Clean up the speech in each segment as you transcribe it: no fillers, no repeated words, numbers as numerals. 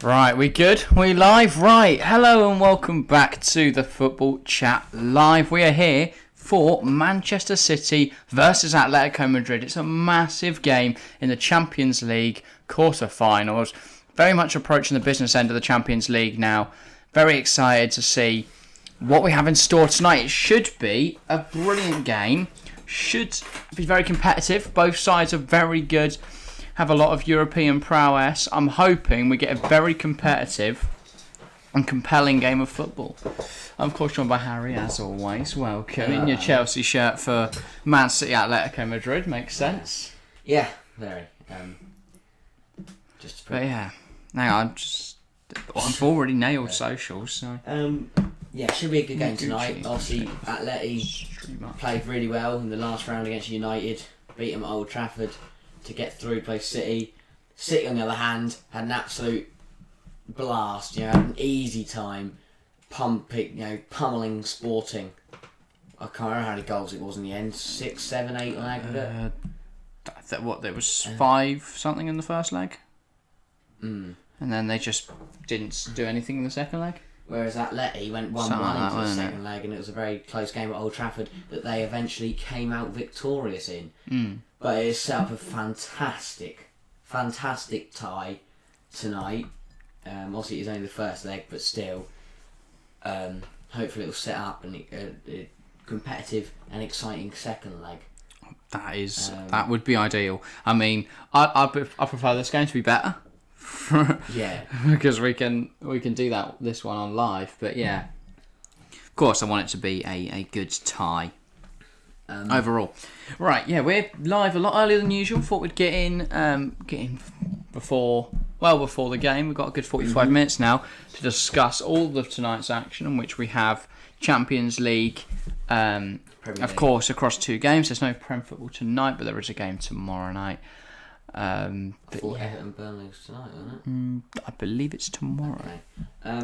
Right, we good? We live? Right, hello and welcome back to the Football Chat Live. We are here for Manchester City versus Atletico Madrid. It's a massive game in the Champions League quarter-finals. Very much approaching the business end of the Champions League now. Very excited to see what we have in store tonight. It should be a brilliant game. Should be very competitive. Both sides are very good. Have a lot of European prowess. I'm hoping we get a very competitive and compelling game of football. I'm of course joined by Harry, as always. Welcome in your Chelsea shirt for Man City Atletico Madrid. Makes sense. Yeah, very. But yeah, hang on. I've already nailed socials. So. Yeah, should be a good game tonight. Obviously, Atleti played really well in the last round against United. Beat them at Old Trafford to get through, play City. City, on the other hand, had an absolute blast. Had an easy time pummeling Sporting. I can't remember how many goals it was in the end. 6, 7, 8 on aggregate. There was 5 something in the first leg, and then they just didn't do anything in the second leg. Whereas Atleti went 1-1 into the second leg, and it was a very close game at Old Trafford that they eventually came out victorious in. But it set up a fantastic tie tonight. Obviously, it was only the first leg, but still, hopefully it'll set up a competitive and exciting second leg. That would be ideal. I mean, I prefer this game to be better. Yeah, because we can do this one on live. But yeah, of course, I want it to be a good tie. Overall, right? Yeah, we're live a lot earlier than usual. Thought we'd get in before the game. We've got a good 45 minutes now to discuss all of tonight's action, in which we have Champions League, of course, across 2 games. There's no Prem football tonight, but there is a game tomorrow night. Before Everton Burnley's tonight, isn't it? I believe it's tomorrow. Okay. I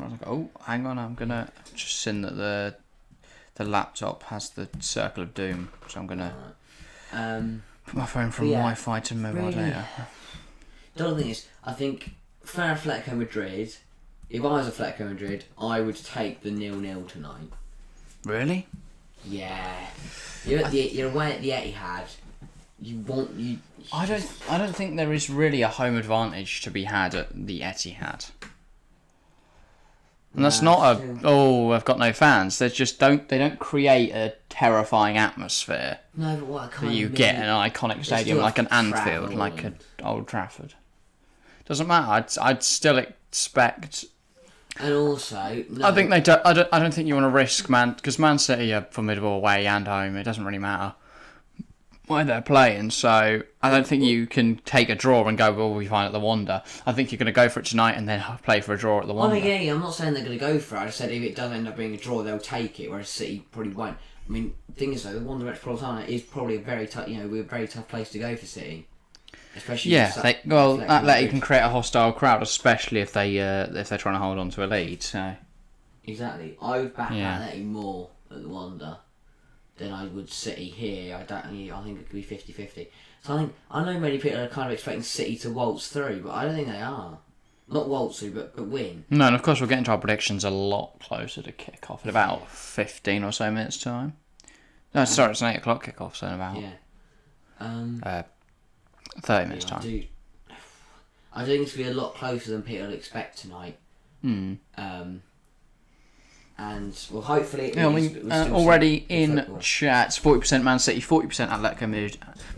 was like, oh, hang on, I'm gonna just send that the laptop has the circle of doom, so I'm gonna put my phone from Wi-Fi to mobile data. The other thing is, I think for Atletico Madrid, if I was Atletico Madrid, I would take the 0-0 tonight. Really? Yeah. You're away at the Etihad. I don't think there is really a home advantage to be had at the Etihad. And that's not I've got no fans. They just don't create a terrifying atmosphere. No, but what I can't you get an iconic stadium like an Anfield, like an Old Trafford. Doesn't matter. I'd still expect. And also, no. I think they don't. I don't think you want to risk because Man City are formidable away and home. It doesn't really matter where they're playing, so I don't think you can take a draw and go, well, we find at the Wanda. I think you're going to go for it tonight and then play for a draw at the Wanda. Well, yeah, I'm not saying they're going to go for it. I just said if it does end up being a draw, they'll take it, whereas City probably won't. I mean, the thing is, though, the Wanda Metropolitana is probably a very tough, a very tough place to go for City. Especially Atleti can create a hostile crowd, especially if they're trying to hold on to a lead. So exactly, I would back Atleti more at the Wanda than I would City here. I think it could be 50-50. So I know many people are kind of expecting City to waltz through, but I don't think they are. Not waltz through, but win. No, and of course we'll get into our predictions a lot closer to kick-off in about 15 or so minutes' time. No, sorry, it's an 8 o'clock kick-off, so in about 30 minutes' time. I think it's going to be a lot closer than people expect tonight. And well, hopefully, already in chats, 40% Man City, 40% Atletico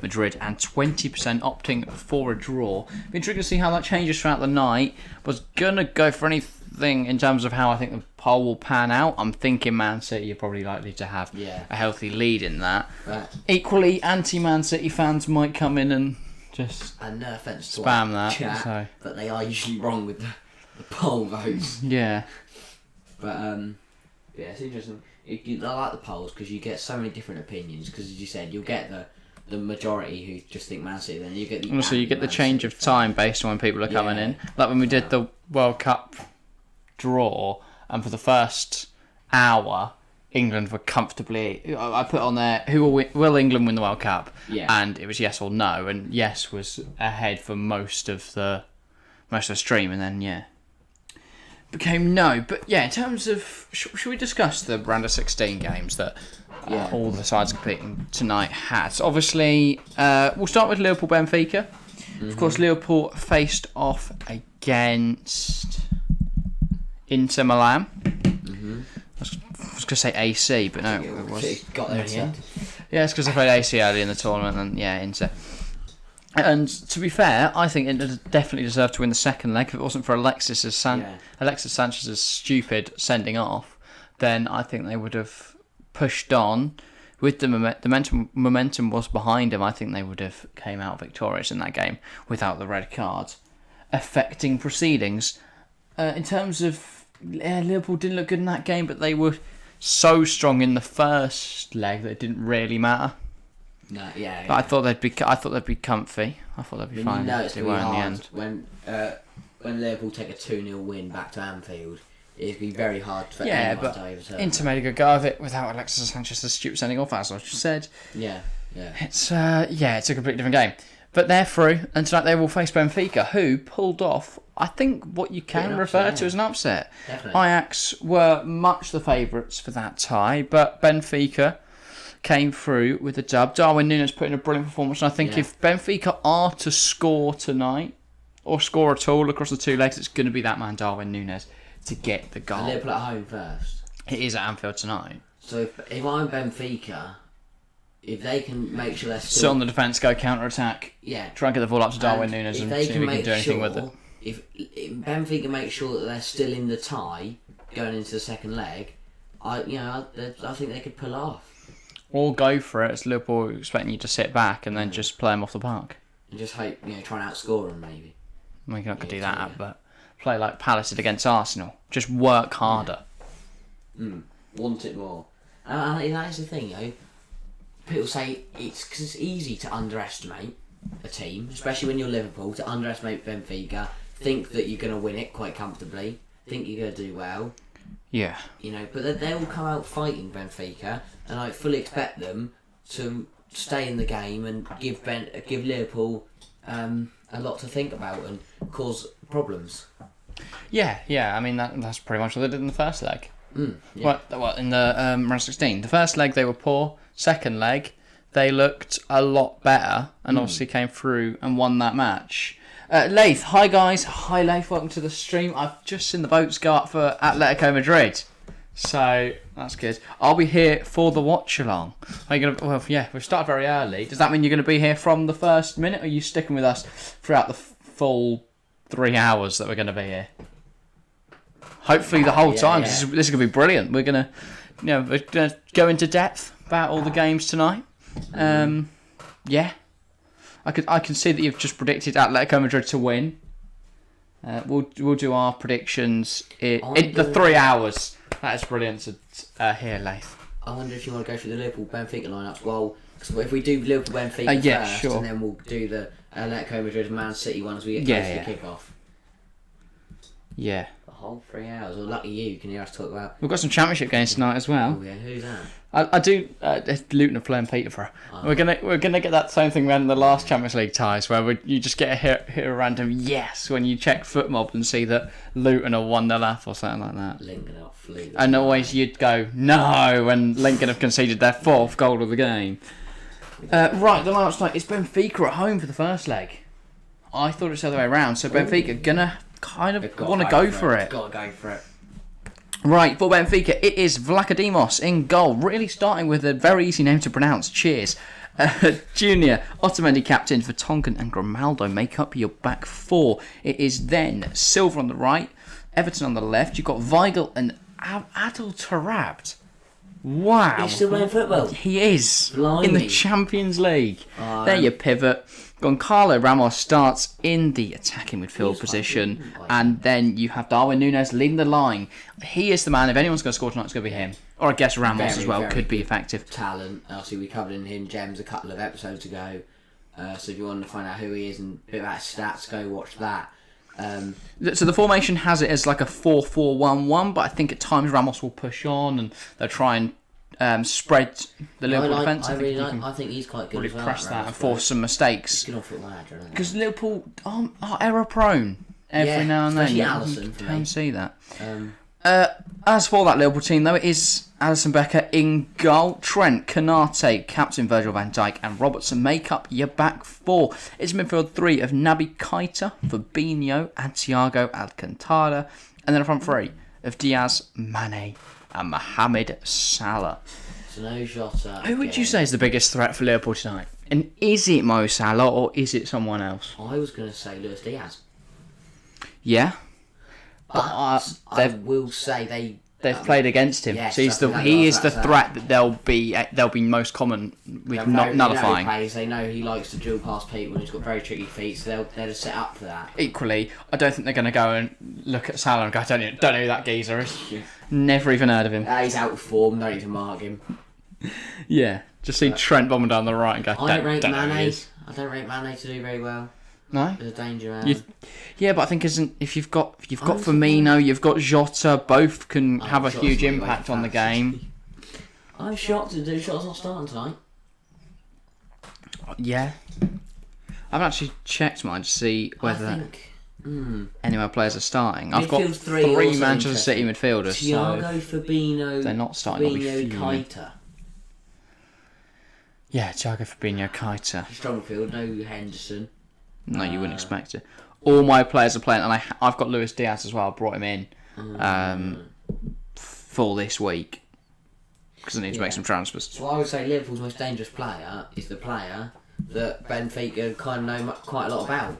Madrid, and 20% opting for a draw. Be intrigued to see how that changes throughout the night. Was gonna go for anything in terms of how I think the poll will pan out. I'm thinking Man City are probably likely to have a healthy lead in that. But equally, anti-Man City fans might come in and just no offense to spam that. Chat, but they are usually wrong with the poll votes. Yeah. But yeah, it's interesting. I like the polls because you get so many different opinions. Because as you said, you'll get the majority who just think Man City. Then you get the also you get the change of time based on when people are coming in. Like when we did the World Cup draw, and for the first hour, England were comfortably. I put on there will England win the World Cup? Yeah. And it was yes or no, and yes was ahead for most of the stream, and then became no. But yeah, in terms of should we discuss the round of 16 games that all the sides competing tonight had? So obviously, we'll start with Liverpool Benfica. Of course, Liverpool faced off against Inter Milan. I was going to say AC, but no, it was. Got there in the end. Yeah, it's because I played AC early in the tournament, and Inter. And to be fair, I think Inter definitely deserved to win the second leg. If it wasn't for Alexis Sanchez's stupid sending off, then I think they would have pushed on. With the momentum was behind them, I think they would have came out victorious in that game without the red card affecting proceedings. In terms of Liverpool didn't look good in that game, but they were so strong in the first leg that it didn't really matter. No, But I thought they'd be comfy. I thought they'd be fine. It's they going to were be in hard the end. when Liverpool take a 2-0 win back to Anfield. It's going to be very hard for anyone to overturn. Inter made a good go of it without Alexis Sanchez's stupid sending off, as I just said. Yeah. It's it's a completely different game. But they're through, and tonight they will face Benfica, who pulled off, I think, what you can refer to as an upset. Definitely. Ajax were much the favourites for that tie, but Benfica came through with a dub. Darwin Núñez put in a brilliant performance, and I think if Benfica are to score tonight, or score at all across the two legs, it's going to be that man, Darwin Núñez, to get the goal. And Liverpool at home first. It is at Anfield tonight. So if I'm Benfica, if they can make sure they're still... Sit on the defence, go counter-attack. Yeah. try and get the ball up to Darwin Núñez and see if we can do anything with it. If Benfica make sure that they're still in the tie going into the second leg, I think they could pull off. Or go for it. It's Liverpool expecting you to sit back and then just play them off the park. And just hope, try and outscore them maybe. We can do that, but play like Palace did against Arsenal. Just work harder. Want it more. And that is the thing, People say it's because it's easy to underestimate a team, especially when you're Liverpool, to underestimate Benfica, think that you're going to win it quite comfortably, think you're going to do well. Yeah. But they will come out fighting Benfica, and I fully expect them to stay in the game and give Liverpool a a lot to think about and cause problems. Yeah. I mean, that's pretty much what they did in the first leg. Yeah. Well, in the round of 16. The first leg, they were poor. Second leg, they looked a lot better and obviously came through and won that match. Laith, hi guys. Hi Laith, welcome to the stream. I've just seen the boats go up for Atletico Madrid. So, that's good. I'll be here for the watch-along. Are you gonna? Well, yeah, we've started very early. Does that mean you're going to be here from the first minute, or are you sticking with us throughout the full 3 hours that we're going to be here? Hopefully the whole time. Yeah. This is going to be brilliant. We're going to go into depth about all the games tonight. Yeah. I can see that you've just predicted Atletico Madrid to win. We'll do our predictions in the 3 hours. That is brilliant to hear, Laith. I wonder if you want to go through the Liverpool Benfica lineups. Well, if we do Liverpool Benfica first, sure. and then we'll do the Atletico Madrid Man City one as we get close to the kick-off. Yeah. The whole 3 hours. Well, lucky you can hear us talk about. We've got some championship games tonight as well. Oh yeah, who's that? I do. Luton are playing Peterborough. Oh. We're gonna get that same thing we had in the last Champions League ties, where you just get hit a random yes when you check FootMob and see that Luton are 1-0 up or something like that. Lincoln up flew. And always you'd go no when Lincoln have conceded their 4th goal of the game. Right, the last night it's Benfica at home for the first leg. I thought it's the other way around, so Benfica gonna kind of want to go for it. Gotta go for it. Right, for Benfica, it is Vlachodimos in goal. Really starting with a very easy name to pronounce. Cheers. Junior, Otamendi captain, Vertonghen and Grimaldo make up your back 4. It is then Silva on the right, Everton on the left. You've got Weigl and Adel Tarabt. Wow. He's still playing football. He is. Blimey. In the Champions League. There you pivot. Goncalo Ramos starts in the attacking midfield position, and then you have Darwin Núñez leading the line. He is the man. If anyone's going to score tonight, it's going to be him. Or I guess Ramos as well could be effective. Talent. Obviously, we covered in him gems a couple of episodes ago. So if you want to find out who he is and a bit about his stats, go watch that. So the formation has it as like a 4-4-1-1, but I think at times Ramos will push on and they'll try and spread the Liverpool defence. I think he's quite good really as well. Press that and force some mistakes. He's good off it manager, isn't he? Because Liverpool are error prone every now and then. Especially You Alisson, for can me. see that. As for that Liverpool team, though, it is Alisson Becker in goal. Trent, Konate, captain Virgil van Dijk and Robertson make up your back 4. It's midfield 3 of Naby Keita, Fabinho and Thiago Alcantara. And then a front 3 of Diaz, Mane and Mohamed Salah. So no Jota. Who would you say is the biggest threat for Liverpool tonight? And is it Mo Salah or is it someone else? I was going to say Luis Diaz. Yeah. But I will say they've played against him. Yes, So he is the threat that they'll be most common with nullifying. They know he likes to drill past people and he's got very tricky feet, so they're just set up for that. Equally, I don't think they're going to go and look at Salah and go, don't know who that geezer is. Never even heard of him. He's out of form, don't need to mark him. Yeah, just see Trent bombing down the right and go, I don't rate know who he Mane. is. I don't rate Mane to do very well. No? There's a danger man. Yeah, but I think if you've got Firmino, you've got Jota, both can have a huge impact on the game. I'm shocked that Jota's not starting tonight. Yeah. I haven't actually checked mine to see whether any of my players are starting. I've got 3 Manchester City midfielders. Thiago, Fabinho, they're not starting. Fabinho, Keita. Yeah, Thiago, Fabinho, Keita. Strong field, no Henderson. No, you wouldn't expect it. All my players are playing, and I've got Luis Diaz as well. I brought him in for this week because I need to make some transfers. So I would say Liverpool's most dangerous player is the player that Benfica kind of know quite a lot about.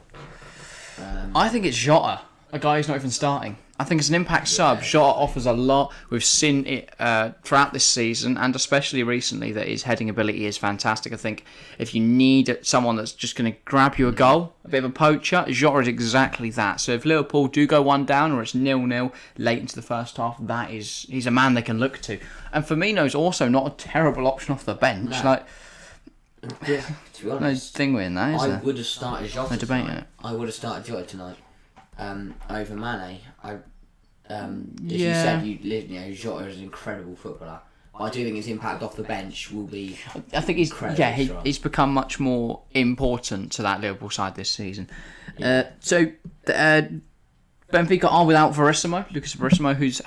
I think it's Jota, a guy who's not even starting. I think as an impact sub, Jota offers a lot. We've seen it throughout this season, and especially recently, that his heading ability is fantastic. I think if you need someone that's just going to grab you a goal, a bit of a poacher, Jota is exactly that. So if Liverpool do go 1 down, or it's 0-0 late into the first half, he's a man they can look to. And Firmino's also not a terrible option off the bench. No. Yeah, to be honest, no thing with that, is I there? would have started Jota No debate tonight. in it. I would have started Jota tonight over Mane. As Yeah. you said, Jota is an incredible footballer. I do think his impact off the bench will be. I think he's become much more important to that Liverpool side this season. Benfica are without Lucas Verissimo, who's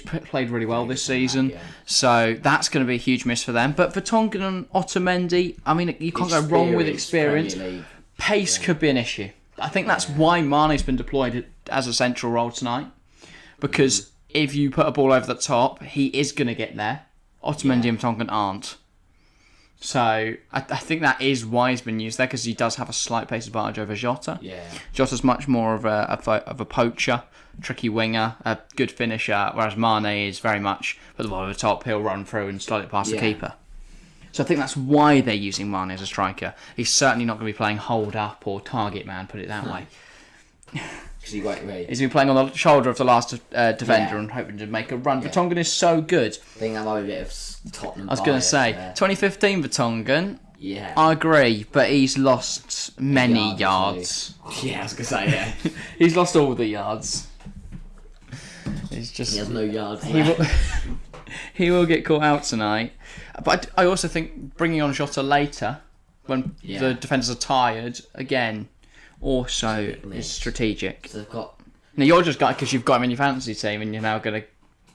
played really well this season. So that's going to be a huge miss for them. But Vertonghen and Otamendi, I mean, you can't go wrong with experience. Pace could be an issue. I think that's why Mane's been deployed as a central role tonight. Because if you put a ball over the top, he is going to get there. Otamendi and Vertonghen aren't. So I think that is why he's been used there, because he does have a slight pace advantage over Jota. Yeah. Jota's much more of a poacher, tricky winger, a good finisher, whereas Mane is very much put the ball over the top, he'll run through and slide it past the keeper. So I think that's why they're using Mane as a striker. He's certainly not going to be playing hold up or target man, put it that way. He's been playing on the shoulder of the last defender and hoping to make a run. Yeah. Vertonghen is so good. I think that might be a bit of Tottenham. I was going to say, 2015 Vertonghen. Yeah. I agree, but he's lost many yards. Yeah, I was going to say, yeah. He's lost all the yards. He has no yards. He will get caught out tonight. But I also think bringing on Jota later, when the defenders are tired, again, also is strategic. So they've got... Now you're just got because you've got him in your fantasy team and you're now going to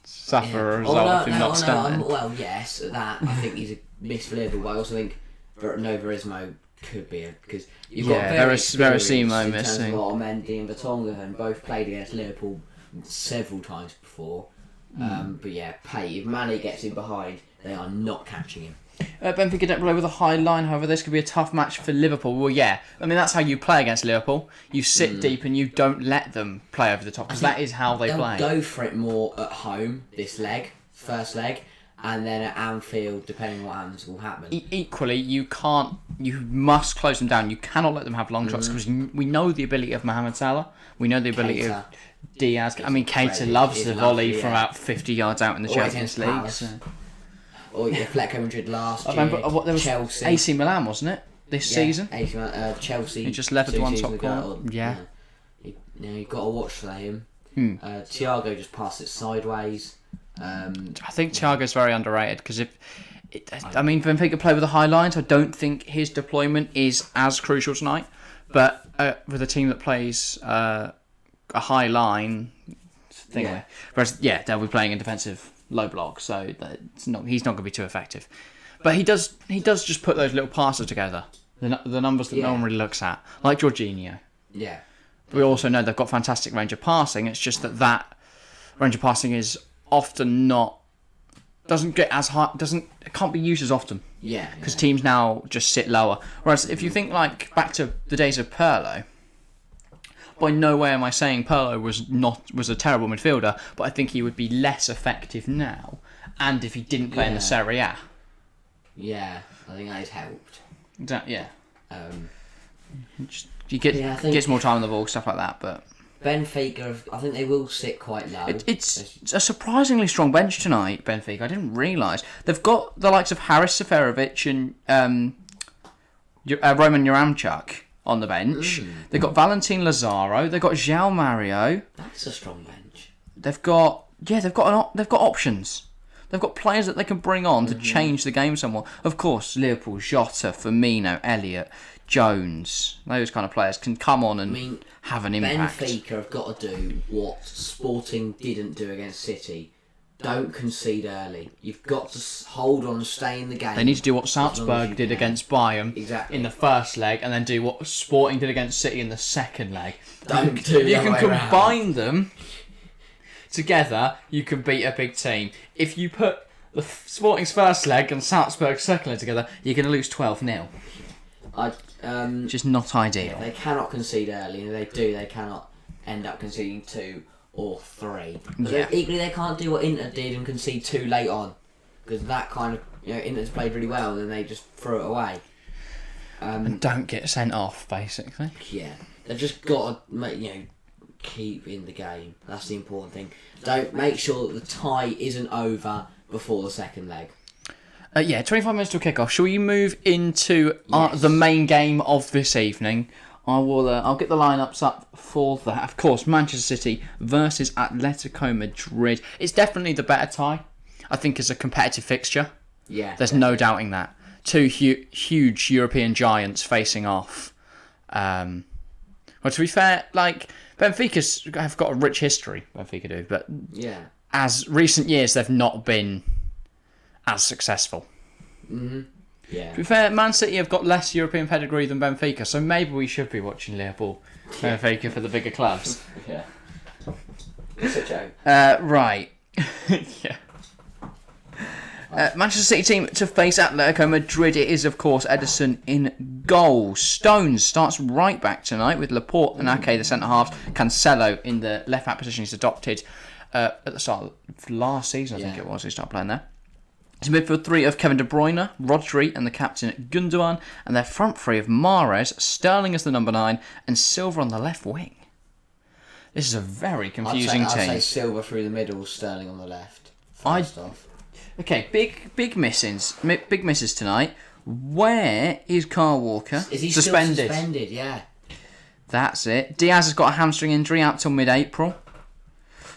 suffer a result if you're not starting. Well, yes, that I think he's a miss for Liverpool, but I also think Verismo could be because you've got Verissimo missing. Otamendi and Vertonghen both played against Liverpool several times before. But yeah, if Mane gets in behind, they are not catching him. Benfica don't play with a high line, however this could be a tough match for Liverpool. Well, yeah, I mean that's how you play against Liverpool. You sit deep and you don't let them play over the top, because that is how they play. They'll go for it more at home, first leg, and then at Anfield, depending on what happens, will happen. Equally, you must close them down. You cannot let them have long shots, because we know the ability of Mohamed Salah. We know the ability of Diaz. I mean, Keita loves the volley from about 50 yards out in the Champions League. Or Atletico Madrid last year. I remember there was Chelsea. AC Milan, wasn't it? This season? AC Milan, Chelsea. He just levelled one top corner. Yeah. You've got to watch for him. Thiago just passed it sideways. I think Thiago's very underrated, because Benfica play with a high line, so I don't think his deployment is as crucial tonight. But with a team that plays a high line thing, whereas they'll be playing in defensive low block, so he's not going to be too effective. But he does just put those little passes together, the numbers that no one really looks at, like Jorginho. Yeah. But we also know they've got fantastic range of passing. It's just that range of passing is often doesn't get as high, it can't be used as often. Yeah. Because teams now just sit lower. Whereas if you think like back to the days of Pirlo, by no way am I saying Pirlo was a terrible midfielder, but I think he would be less effective now, and if he didn't play in the Serie A. Yeah, I think that has helped. He gets more time on the ball, stuff like that. But Benfica, I think they will sit quite low. It's a surprisingly strong bench tonight, Benfica. I didn't realise. They've got the likes of Haris Seferovic and Roman Yaramchuk on the bench. They've got Valentin Lazaro. They've got João Mario. That's a strong bench. They've got options. They've got players that they can bring on to change the game somewhat. Of course, Liverpool, Jota, Firmino, Elliott, Jones, those kind of players can come on and have an impact. Benfica have got to do what Sporting didn't do against City. Don't concede early. You've got to hold on and stay in the game. They need to do what Salzburg did against Bayern in the first leg, and then do what Sporting did against City in the second leg. You can combine them together. You can beat a big team. If you put the Sporting's first leg and Salzburg's second leg together, you're going to lose 12-0. Just not ideal. They cannot concede early, and if they do, they cannot end up conceding 2 or 3. But equally, they can't do what Inter did and concede 2 late on, because that kind of Inter's played really well, and then they just throw it away. And don't get sent off, basically. Yeah, they've just got to keep in the game. That's the important thing. Don't make sure that the tie isn't over before the second leg. 25 minutes to a kickoff. Shall we move into the main game of this evening? I'll get the lineups up for that. Of course, Manchester City versus Atletico Madrid. It's definitely the better tie. I think is a competitive fixture. Yeah. There's no doubting that. Two huge European giants facing off. Well, to be fair, like, Benfica have got a rich history, Benfica do, but as recent years, they've not been as successful. Mm-hmm. Yeah. To be fair, Man City have got less European pedigree than Benfica, so maybe we should be watching Liverpool, Benfica for the bigger clubs. Yeah. It's a joke. Right. Yeah. Manchester City team to face Atletico Madrid. It is, of course, Ederson in goal. Stones starts right back tonight with Laporte and Ake, the centre-halves. Cancelo in the left-back position. He's adopted at the start of last season, I think it was. He started playing there. It's a midfield three of Kevin De Bruyne, Rodri and the captain Gundogan. And their front three of Mahrez, Sterling as the number 9 and Silva on the left wing. This is a very confusing team. I'd say Silva through the middle, Sterling on the left. First off. Okay, big misses tonight. Where is Kyle Walker? Is he suspended? Still suspended? Yeah. That's it. Diaz has got a hamstring injury out till mid-April.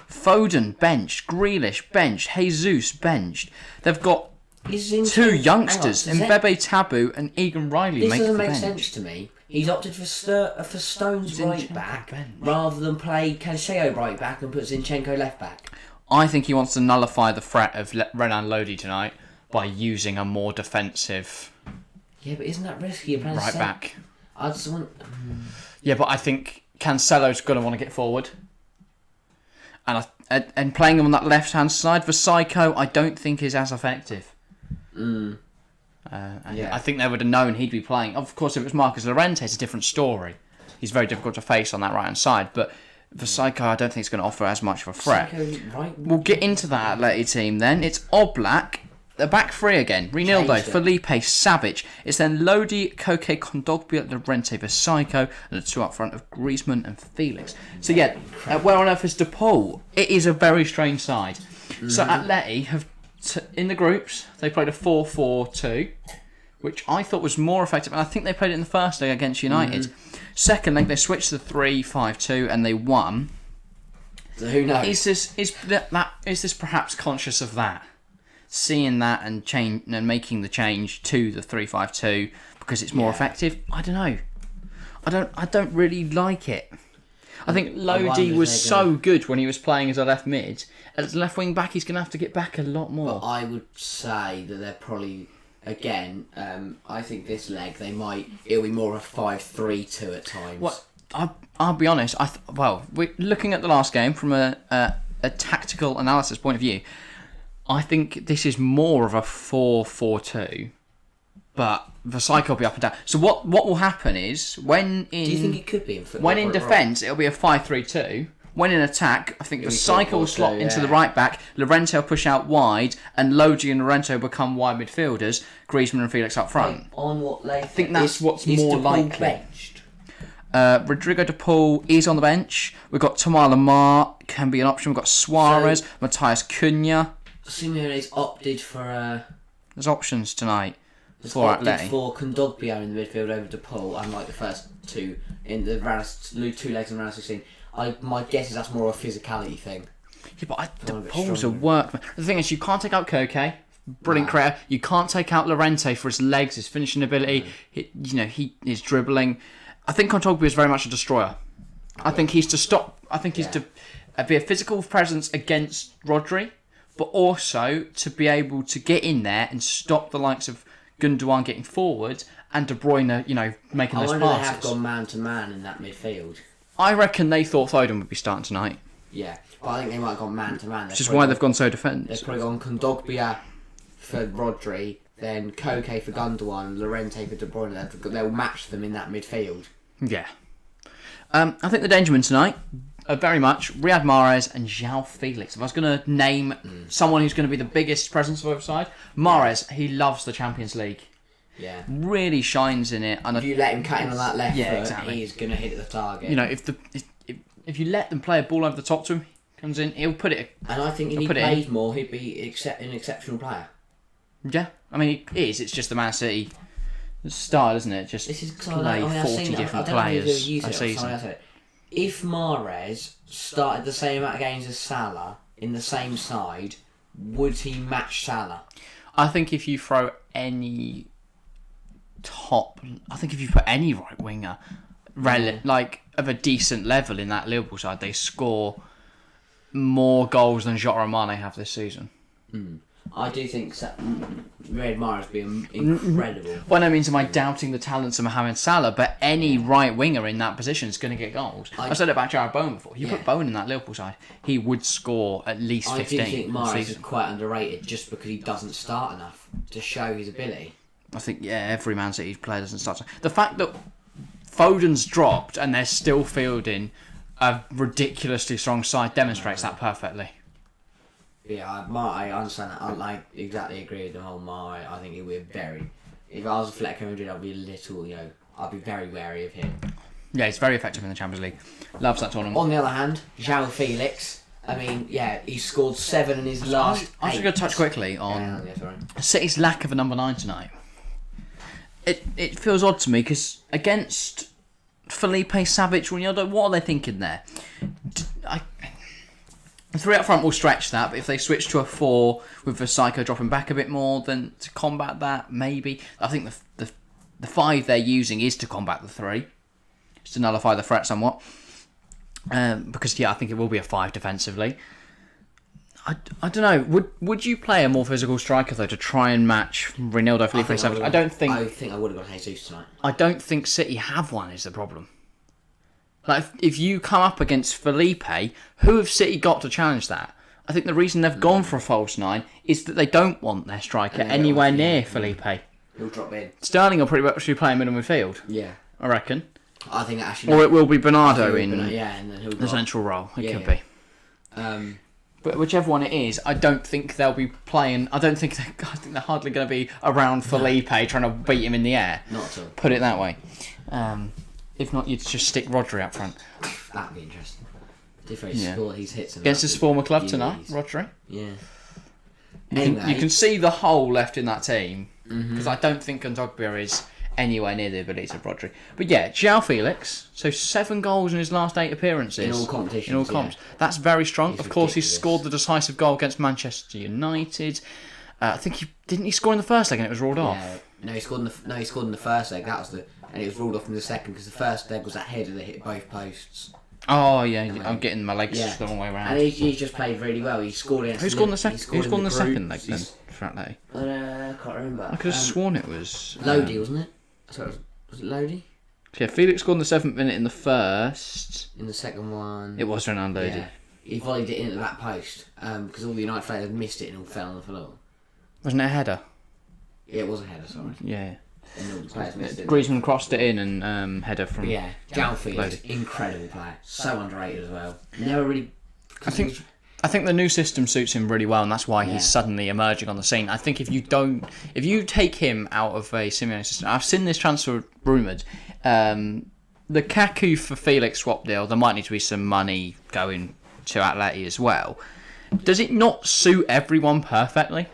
Foden benched. Grealish benched. Jesus benched. They've got two youngsters, Mbebe Tabu and Egan Riley. This doesn't make make sense to me. He's opted for Stones right back rather than play Cancelo right back and put Zinchenko left back. I think he wants to nullify the threat of Renan Lodi tonight by using a more defensive. Yeah, but isn't that risky? Right back. I just want. Yeah, but I think Cancelo's going to want to get forward, and playing him on that left hand side for Psycho, I don't think is as effective. I think they would have known he'd be playing. Of course, if it was Marcus Llorente, it's a different story. He's very difficult to face on that right hand side, but. For Psycho, I don't think it's going to offer as much of a threat. We'll get into that Atleti team then. It's Oblak, the back three again. Reinildo, Felipe, Savic. It's then Lodi, Koke, Kondogbia, Llorente for Psycho, and the two up front of Griezmann and Felix. So yeah, where on earth is DePaul? It is a very strange side. Mm-hmm. So Atleti have, in the groups, they played a 4-4-2, which I thought was more effective, and I think they played it in the first leg against United. Mm-hmm. Second leg, they switched to 3-5-2 and they won. So who knows? Is this perhaps conscious of that, seeing that and change and making the change to the 3-5-2 because it's more effective? I don't know. I don't really like it. I think Lodi was so good when he was playing as a left mid. As a left wing back, he's going to have to get back a lot more. But I would say that they're probably. Again, I think this leg it'll be more of a 5-3-2 at times. Well, I'll be honest. We're looking at the last game from a tactical analysis point of view. I think this is more of a 4-4-2, but the cycle will be up and down. So what will happen is do you think it could be in football? When in defence, it'll be a 5-3-2. When in attack, I think the cycle will slot into the right back, Llorente will push out wide, and Lodi and Llorente become wide midfielders, Griezmann and Felix up front. On what leg? I think that's what's more likely. Benched? Rodrigo de Paul is on the bench. We've got Tamar Lamar, can be an option. We've got Suarez, Matthias Cunha. Simeone's opted for... There's options tonight for Atleti. For Kondogbia in the midfield over de Paul, unlike the first two in the two legs in round 16. My guess is that's more a physicality thing. Yeah, but Paul's a workman. The thing is, you can't take out Koke, brilliant creator. You can't take out Llorente for his legs, his finishing ability. He is dribbling. I think Kondogbia is very much a destroyer. I think he's to stop. I think he's to be a physical presence against Rodri, but also to be able to get in there and stop the likes of Gundogan getting forward and De Bruyne, making those passes. I wonder they have gone man to man in that midfield. I reckon they thought Foden would be starting tonight. Yeah, but I think they might have gone man to man. Which is why they've gone so defensive. They've probably gone Kondogbia for Rodri, then Koke for Gundogan, Llorente for De Bruyne. They'll match them in that midfield. Yeah. I think the dangermen tonight are very much Riyad Mahrez and João Felix. If I was going to name someone who's going to be the biggest presence of both sides, Mahrez, he loves the Champions League. Yeah, really shines in it. And if you let him cut in on that left foot, he's going to hit the target. If you let them play a ball over the top to him, comes in, he'll put it. And I think if he played more, he'd be an exceptional player. Yeah, I mean he is. It's just the Man City style, isn't it? Just play 40 different players a season. If Mahrez started the same amount of games as Salah in the same side, would he match Salah? I think if you throw any I think if you put any right winger, like of a decent level in that Liverpool side, they score more goals than Jota and Mane have this season. I do think Riyad Mahrez be incredible. By no means am I doubting the talents of Mohamed Salah, but any right winger in that position is going to get goals. I said it about Jared Bowen before. You put Bowen in that Liverpool side, he would score at least 15. I do think Mahrez is quite underrated just because he doesn't start enough to show his ability. I think, every Man City player doesn't start. The fact that Foden's dropped and they're still fielding a ridiculously strong side demonstrates that perfectly. Yeah, I understand that. I exactly agree with the whole Mahrez. I think it would be very... If I was a Atletico Madrid, I'd be a little, I'd be very wary of him. Yeah, he's very effective in the Champions League. Loves that tournament. On the other hand, João Felix, he scored 7 in his last I'm just going to touch quickly on City's lack of a number 9 tonight. It feels odd to me because against Felipe, Savic, Ronaldo, what are they thinking there? The 3 up front will stretch that, but if they switch to a 4 with Psycho dropping back a bit more, then to combat that, maybe. I think the 5 they're using is to combat the 3, just to nullify the threat somewhat. Because I think it will be a 5 defensively. I don't know. Would you play a more physical striker though to try and match Ronaldo, Felipe, Savic? I think I would have got Jesus tonight. I don't think City have one. Is the problem? Like, if you come up against Felipe, who have City got to challenge that? I think the reason they've gone for a false 9 is that they don't want their striker anywhere near Felipe. He'll drop in. Sterling will pretty much be playing middle midfield. Yeah. I reckon. I think actually... Or it will be Bernardo in and then he'll the central role. It could be. But whichever one it is, I don't think they'll be playing... I think they're hardly going to be around Felipe trying to beat him in the air. Not at all. Put it that way. If not, you'd just stick Rodri up front. That'd be interesting. If he scored his hits against his former club tonight, Rodri. Yeah. Anyway. You can see the hole left in that team because I don't think Kondogbia is anywhere near the abilities of Rodri. But João Felix, so 7 goals in his last 8 appearances. In all competitions. In all comps. That's very strong. Of course, he scored the decisive goal against Manchester United. I think didn't he score in the first leg and it was ruled off? No, he scored in the first leg. That was and it was ruled off in the second because the first leg was a header that hit both posts. Oh yeah, I'm getting my legs the wrong way around. And he just played really well. He scored against. Who scored in the second? Who scored in the second leg then? For Atleti? I can't remember. I could have sworn it was Lodi, wasn't it? So was it Lodi? Yeah, Felix scored in the 7th minute in the first. In the second one, it was Ronaldo Lodi. Yeah. He volleyed it into that post because all the United players had missed it and all fell on the floor. Wasn't it a header? Yeah, it was a header. Sorry. Yeah. And all the players missed it. Griezmann crossed it in and header from. Yeah, João Felix, incredible player, so underrated as well. Never really. I think the new system suits him really well, and that's why he's suddenly emerging on the scene. I think if you take him out of a Simeone system, I've seen this transfer rumoured. The Kaku for Felix swap deal, there might need to be some money going to Atleti as well. Does it not suit everyone perfectly?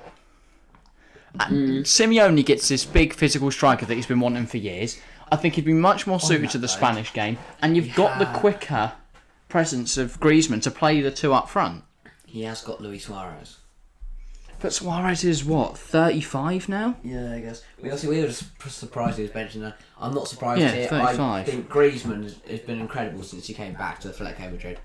Simeone gets this big physical striker that he's been wanting for years. I think he'd be much more suited to the Spanish game, and you've got the quicker presence of Griezmann to play the 2 up front. He has got Luis Suarez. But Suarez is, 35 now? Yeah, I guess. We were just surprised he was mentioning that. I'm not surprised here. 35. I think Griezmann has been incredible since he came back to Atletico Madrid.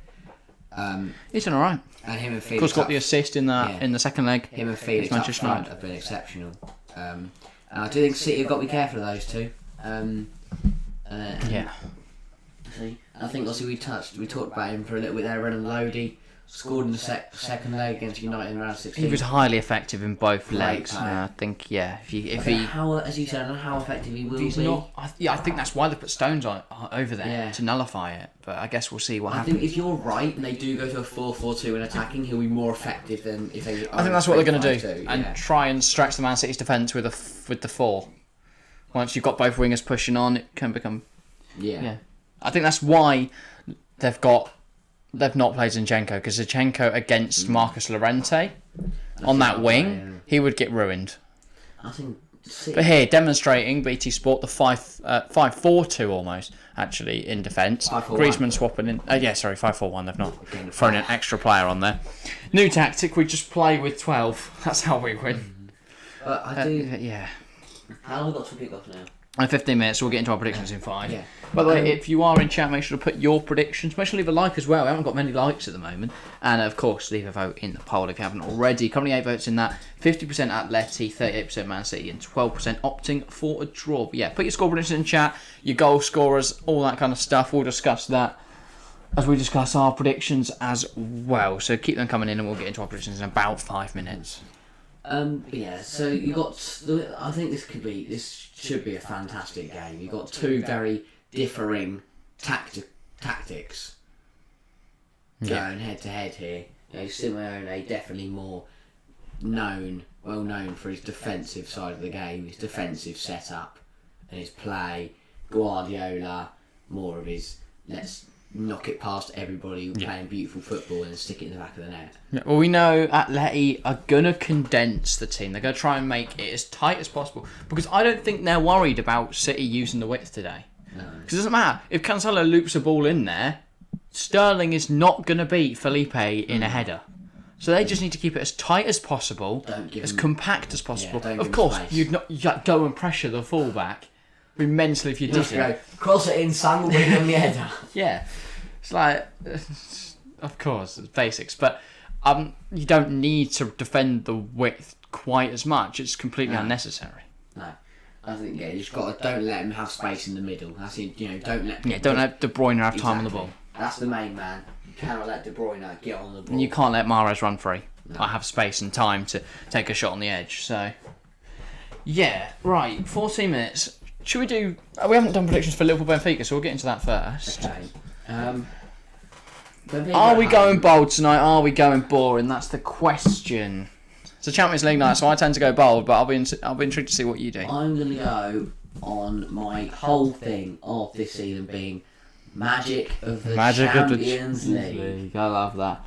He's done alright. And him and Felix... Of course, got the assist in the second leg. Him and Felix up front have been exceptional. And I do think City have got to be careful of those two. Yeah. I think obviously we talked about him for a little bit there. Renan Lodi scored in the second leg against United in round 16. He was highly effective in both legs. I think if he how, as you said, I don't know how effective he will be. Not, I think that's why they put Stones over there to nullify it. But I guess we'll see what happens. I think if you're right and they do go to a 4-4-2 in attacking, he'll be more effective than if they. I think that's what they're going to do, and try and stretch the Man City's defence with the 4. Once you've got both wingers pushing on, it can become. Yeah. I think that's why they've not played Zinchenko, because Zinchenko against Marcus Llorente on that wing, he would get ruined. I think But here, demonstrating BT Sport the 5-4-2 almost, actually, in defence. Griezmann swapping in. 5-4-1. They've not thrown an extra player on there. New tactic, we just play with 12. That's how we win. But I do. Yeah. How long have we got to kick off now? 15 minutes, so we'll get into our predictions in 5. Yeah. By the way, if you are in chat, make sure to put your predictions. Make sure to leave a like as well. We haven't got many likes at the moment. And of course, leave a vote in the poll if you haven't already. Currently 8 votes in that. 50% Atleti, 38% Man City, and 12% opting for a draw. But yeah, put your score predictions in chat, your goal scorers, all that kind of stuff. We'll discuss that as we discuss our predictions as well. So keep them coming in and we'll get into our predictions in about 5 minutes. So you got. I think this should be a fantastic game. You got two very differing tactics going head to head here. Simeone definitely more well known for his defensive side of the game, his defensive setup and his play. Guardiola more of his let's knock it past everybody playing beautiful football and stick it in the back of the net. Yeah, well, we know Atleti are going to condense the team. They're going to try and make it as tight as possible because I don't think they're worried about City using the width today. No. Because it doesn't matter. If Cancelo loops a ball in there, Sterling is not going to beat Felipe in a header. So they just need to keep it as tight as possible, as compact as possible. Of course, you'd go and pressure the fullback. It'd be mental if you did it. Cross it in, Sam will win on the header. Yeah. It's like, of course, it's basics, but you don't need to defend the width quite as much. It's completely unnecessary. No, I think you just got to don't let him have space in the middle. That's it. Don't let. Don't let De Bruyne have time on the ball. That's the main man. You cannot let De Bruyne get on the ball. And you can't let Mahrez run free. No. I have space and time to take a shot on the edge. So, yeah, right. 14 minutes. Should we do? We haven't done predictions for Liverpool Benfica, so we'll get into that first. Okay. Are we going bold tonight? Are we going boring? That's the question. It's a Champions League night, so I tend to go bold, but I'll be intrigued to see what you do. I'm going to go on my whole thing of this season being magic of the Champions League. I love that.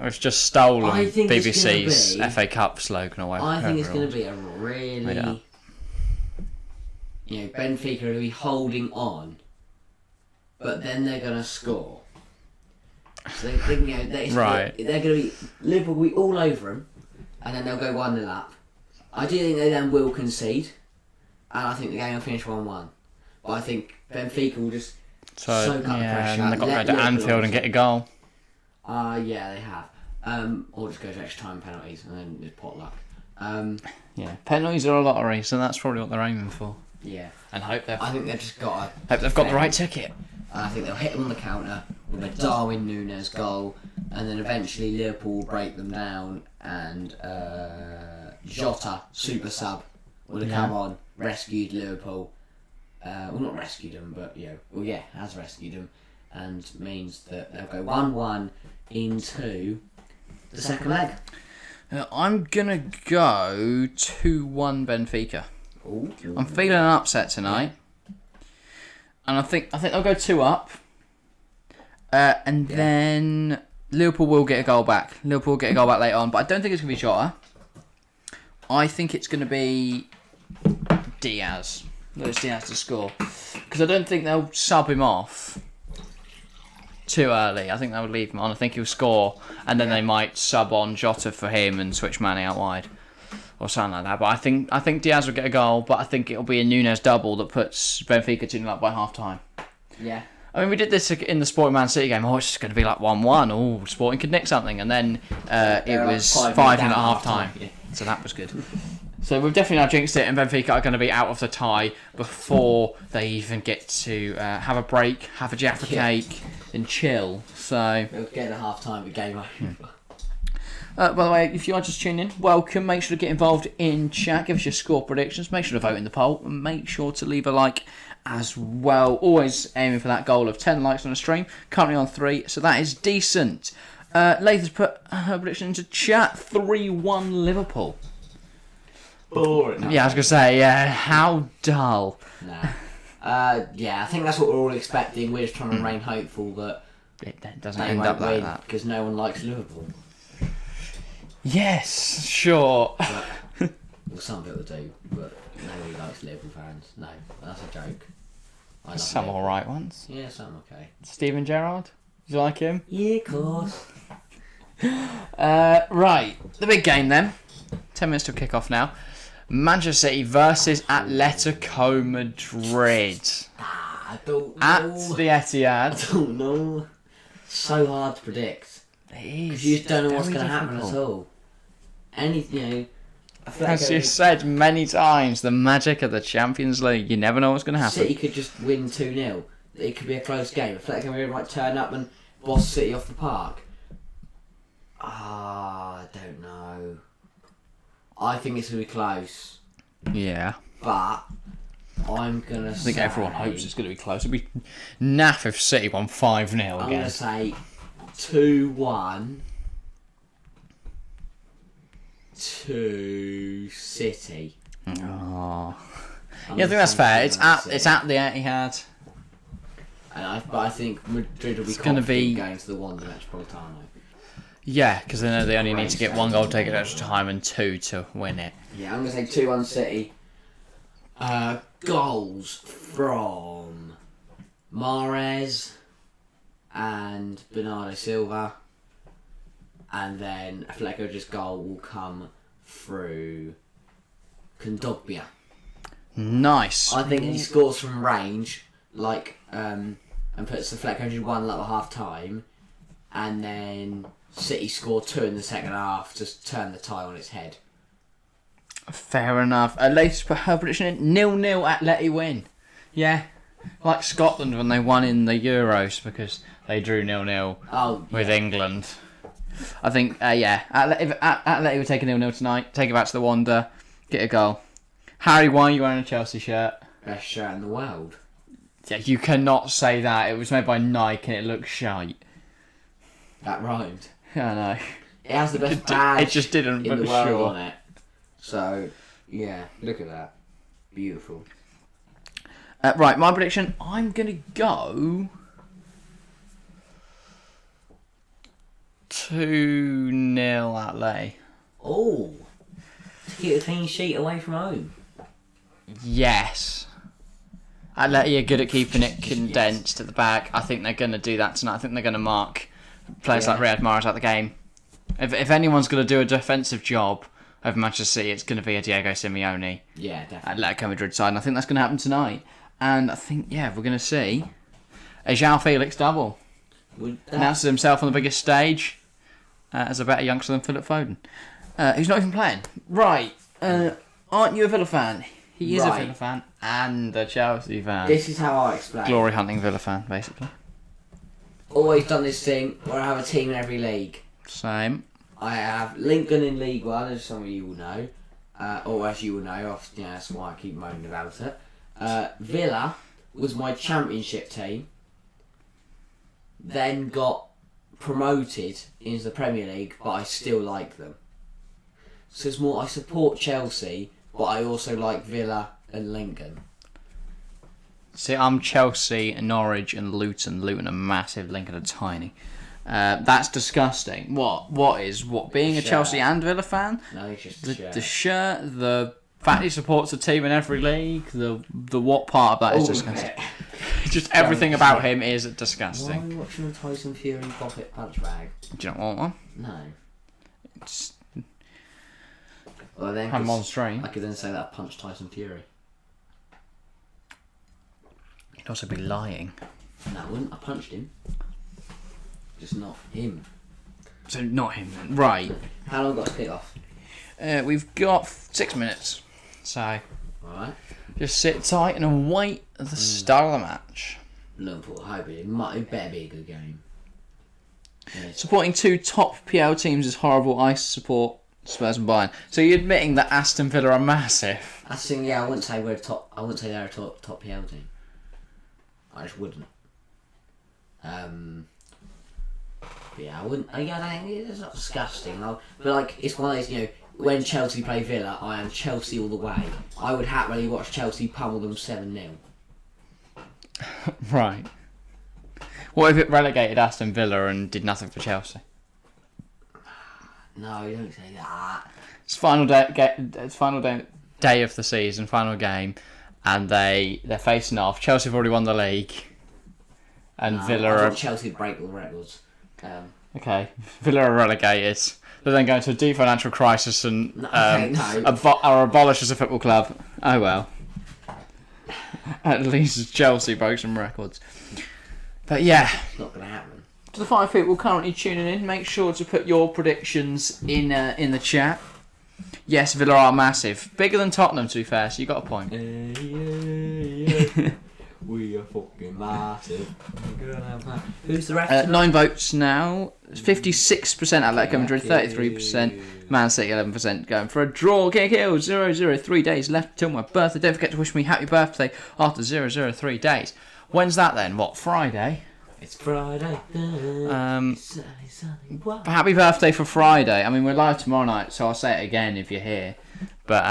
We've just stolen BBC's FA Cup slogan away. I think it's going to be a really, Benfica are going to be holding on, but then they're going to score. So they're going to be Liverpool will be all over them, and then they'll go 1-0 up. I do think they then will concede, and I think the game will finish 1-1. But I think Benfica will just soak up the pressure. And they've got to go to Anfield and get a goal. Yeah, they have. Or just go to extra time penalties and then just potluck. Penalties are a lottery, so that's probably what they're aiming for. Yeah, and I think they've just got. Hope they've got the right ticket. I think they'll hit them on the counter with a Darwin Núñez goal, and then eventually Liverpool will break them down, and Jota, super sub, would have come on, rescued Liverpool. Not rescued them, but has rescued them, and means that they'll go 1-1 into the second leg. I'm gonna go 2-1 Benfica. Ooh. I'm feeling an upset tonight. And I think they'll go 2 up. Then Liverpool will get a goal back. Liverpool will get a goal back later on. But I don't think it's going to be Jota. I think it's going to be Diaz. Luis Diaz to score. Because I don't think they'll sub him off too early. I think they would leave him on. I think he'll score. And then they might sub on Jota for him and switch Mane out wide. Or something like that. But I think Diaz will get a goal, but I think it'll be a Núñez double that puts Benfica 2-0 up by half time. Yeah. I mean, we did this in the Sporting Man City game. It's just going to be like 1-1. Oh, Sporting could nick something. And then it was 5-0 at half time. Yeah. So that was good. So we've definitely now jinxed it, and Benfica are going to be out of the tie before they even get to have a break, have a Jaffa cake, and chill. So they'll get a half time, the game over. By the way, if you are just tuning in, welcome. Make sure to get involved in chat. Give us your score predictions. Make sure to vote in the poll. And make sure to leave a like as well. Always aiming for that goal of 10 likes on a stream. Currently on 3, so that is decent. Lathan's put her prediction into chat. 3-1 Liverpool. Boring. Yeah, I was going to say, how dull. Nah. I think that's what we're all expecting. We're just trying to remain hopeful that it doesn't end up like that. Because no one likes Liverpool. Yes, sure. Well, some people do, but nobody likes Liverpool fans. No, that's a joke. I love Some Liverpool. alright ones. Yeah, some okay. Steven Gerrard? Do you like him? Yeah, of course. Right, the big game then. 10 minutes to kick off now. Manchester City versus Atletico Madrid. I don't know. At the Etihad. I don't know. So hard to predict. It is. Because you just don't know what's very going to happen at difficult. all. I feel like As you said many times, the magic of the Champions League. You never know what's going to happen. City could just win 2-0. It could be a close game. Atletico Madrid might turn up and boss City off the park. I don't know. I think it's going to be close. Yeah. But I'm going to say... I think everyone hopes it's going to be close. It'd be naff if City won 5-0 again. I'm going to say 2-1 to City. Oh. Yeah, I think that's fair. It's at the Etihad. But I think Madrid will be gonna confident going to the Wanda Metropolitano. Yeah, because they know they only need to get 1 goal to take it extra time and 2 to win it. Yeah, I'm going to say 2-1 City. Goals from Mahrez and Bernardo Silva. And then Atletico's goal will come through Kondogbia. Nice. I think he scores from range, and puts Atletico 1 at half time, and then City score 2 in the second half to turn the tie on its head. Fair enough. At least put her prediction in 0-0 Atleti win. Yeah. Like Scotland when they won in the Euros because they drew 0-0 with England. I think, if Atleti would take a 0-0 tonight, take it back to the Wanda, get a goal. Harry, why are you wearing a Chelsea shirt? Best shirt in the world. Yeah, you cannot say that. It was made by Nike and it looks shite. That rhymed. I know. It has the best badge it just didn't, in but the world sure. on it. So, yeah, look at that. Beautiful. Right, my prediction, I'm going to go 2-0 Atleti. Oh, to get a clean sheet away from home. Yes. Atleti are good at keeping it condensed at the back. I think they're going to do that tonight. I think they're going to mark players like Riyad Mahrez out the game. If anyone's going to do a defensive job over Manchester City, it's going to be a Diego Simeone. Yeah, definitely. Atletico Madrid side, and I think that's going to happen tonight. And I think, we're going to see a João Felix double. Announces himself on the biggest stage as a better youngster than Philip Foden. Who's not even playing. Right. Aren't you a Villa fan? He is a Villa fan and a Chelsea fan. This is how I explain. Glory hunting Villa fan, basically. Always done this thing where I have a team in every league. Same. I have Lincoln in League One, as some of you will know. Or as you will know, that's why I keep moaning about it. Villa was my championship team. Then got promoted into the Premier League, but I still like them. So it's more, I support Chelsea, but I also like Villa and Lincoln. See, I'm Chelsea, Norwich and Luton. Luton are massive, Lincoln are tiny. That's disgusting. What being a Chelsea and Villa fan? No, it's just the shirt. The shirt, the fact he supports a team in every league, the what part of that is disgusting. Just everything about him is disgusting. Why are we watching a Tyson Fury pocket punch bag? Do you not want one? No. It's Well, then I'm on stream. I could then say that I punched Tyson Fury. You'd also be lying. No, I wouldn't. I punched him. Just not him. So not him then. Right. How long got to kick off? We've got 6 minutes. So Alright. just sit tight and await the start of the match. Liverpool, I hope it better be a good game. Yes. Supporting 2 top PL teams is horrible. I support Spurs and Bayern. So you're admitting that Aston Villa are massive? I think, I wouldn't say we're top. I wouldn't say they're a top PL team. I just wouldn't. Yeah, I wouldn't. I think it's not disgusting. But it's one of those, when Chelsea play Villa, I am Chelsea all the way. I would happily watch Chelsea pummel them 7-0. Right. What if it relegated Aston Villa and did nothing for Chelsea? No, you don't say that. It's final day. It's final day of the season, final game, and they're facing off. Chelsea have already won the league, and Villa I are want Chelsea to break all the records. okay. Villa are relegated. They're then going to a deep financial crisis and are abolished as a football club. Oh well. At least Chelsea broke some records. But yeah. It's not going to happen. To the 5 people currently tuning in, make sure to put your predictions in the chat. Yes, Villa are massive. Bigger than Tottenham, to be fair, so you got a point. We are fucking massive. Who's the rest? 9 votes now. 56% Atletico Madrid, 33% Man City, 11% going for a draw. Kick Hill, 003 days left till my birthday. Don't forget to wish me happy birthday after 003 days. When's that then? What, Friday? It's Friday. Happy birthday for Friday. I mean, we're live tomorrow night, so I'll say it again if you're here. But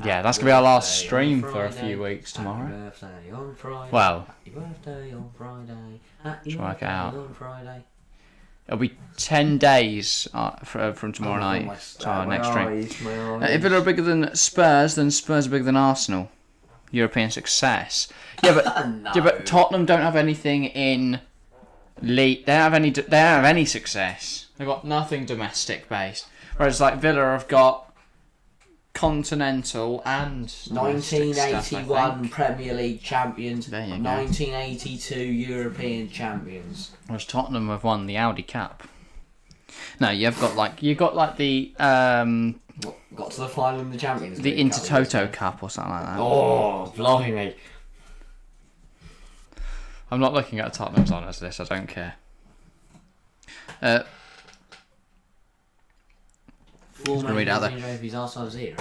yeah, that's going to be our last stream for a few weeks tomorrow. Happy birthday on Friday. Well, happy birthday on Friday. Let's work it out. On Friday. It'll be 10 days from tomorrow night to our next stream. If Villa are bigger than Spurs, then Spurs are bigger than Arsenal. European success. Yeah, but No. yeah, but Tottenham don't have anything in league. They don't have any success. They've got nothing domestic based. Whereas like Villa have got continental and domestic stuff, I 1981 think. Premier League champions. There you go. 1982 European champions. Whereas Tottenham have won the Audi Cup. No, you've got like the Got to the final in the Champions the League. Intertoto Cup or something like that. Oh, blimey. I'm not looking at Tottenham's honours list, I don't care. Four gonna read out there. trophies, Arsenal 0.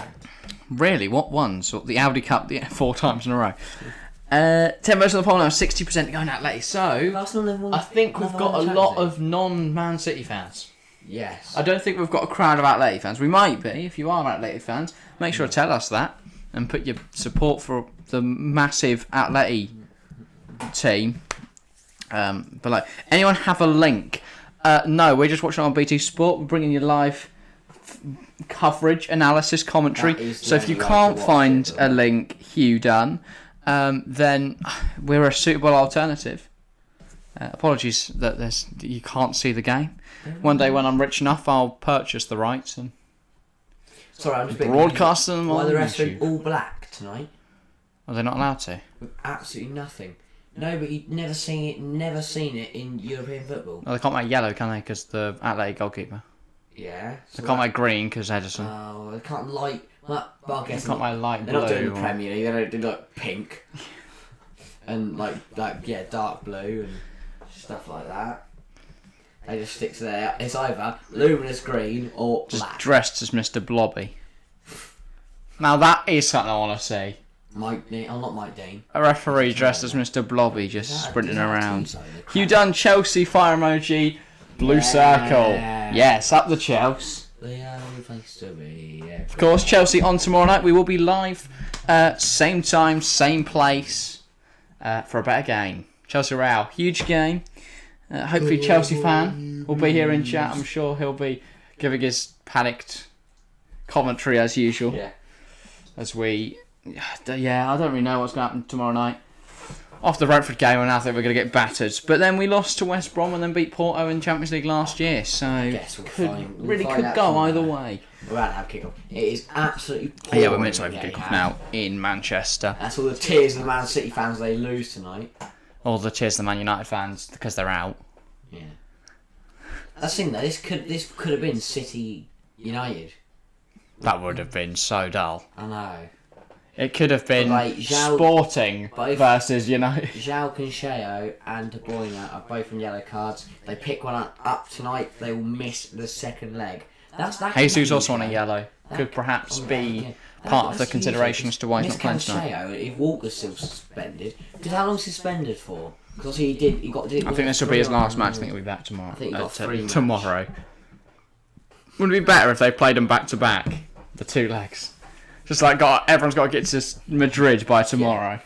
Really? What ones? So the Audi Cup 4 times in a row. 10 votes on the poll now, 60% going Atleti. So, Arsenal never won. I think we've never got a won the lot Champions of non-Man City fans. League. Yes. I don't think we've got a crowd of Atleti fans. We might be. If you are Atleti fans, make sure to tell us that and put your support for the massive Atleti team below. Anyone have a link? No, we're just watching on BT Sport. We're bringing you live coverage, analysis, commentary. So if you can't find a link, Hugh Dunn, then we're a suitable alternative. Apologies that you can't see the game. One day when I'm rich enough, I'll purchase the rights and Sorry, I'm just broadcast them Why on are the rest YouTube. all black tonight? Are they not allowed to? With absolutely nothing. No, but you'd never seen it in European football. No, they can't make yellow, can they? Because the Athletic goalkeeper. Yeah. So They can't make green because Edison. Oh, they can't light. Well, I They guess can't make light they're not doing blue. the Premier League. They don't do like pink and like dark blue and stuff like that. They just stick to their. It's either luminous green or Just black. dressed as Mr. Blobby. Now that is something I want to see. Mike Dean. I'm not Mike Dean. A referee dressed as Mr. Blobby just Is that- sprinting is that a around. team zone? Hugh Dunn, Chelsea, fire emoji, blue circle. Yes, up the Chelsea. The only place to be. Of course, Chelsea on tomorrow night. We will be live, same time, same place, for a better game. Chelsea Real, huge game. Hopefully, Chelsea fan will be here in chat. I'm sure he'll be giving his panicked commentary as usual. Yeah. As we, yeah, I don't really know what's going to happen tomorrow night. After the Brentford game, I now think we're going to get battered. But then we lost to West Brom and then beat Porto in Champions League last year. So Guess we'll could find- we'll really find could out go tomorrow. either way. We're about to have kick-off. It is absolutely Yeah, we're pouring meant to have again, kick-off yeah. now in Manchester. That's all the tears of the Man City fans they lose tonight. All the cheers to the Man United fans because they're out. Yeah. That's the thing though, this could have been City United. That would have been so dull. I know. It could have been Like, Zhao- Sporting both- versus United. João Cancelo and De Bruyne are both on yellow cards. They pick one up tonight, they will miss the second leg. That Jesus also on a yellow. Could perhaps be part of the consideration as to why he's not playing tonight. Cancelo, if Walker's still suspended, because how long suspended for? Because he got. I think this will be his last match. I think he'll be back tomorrow. I think he got 3 matches. tomorrow. Wouldn't it be better if they played them back to back, the 2 legs? Just like everyone's got to get to Madrid by tomorrow.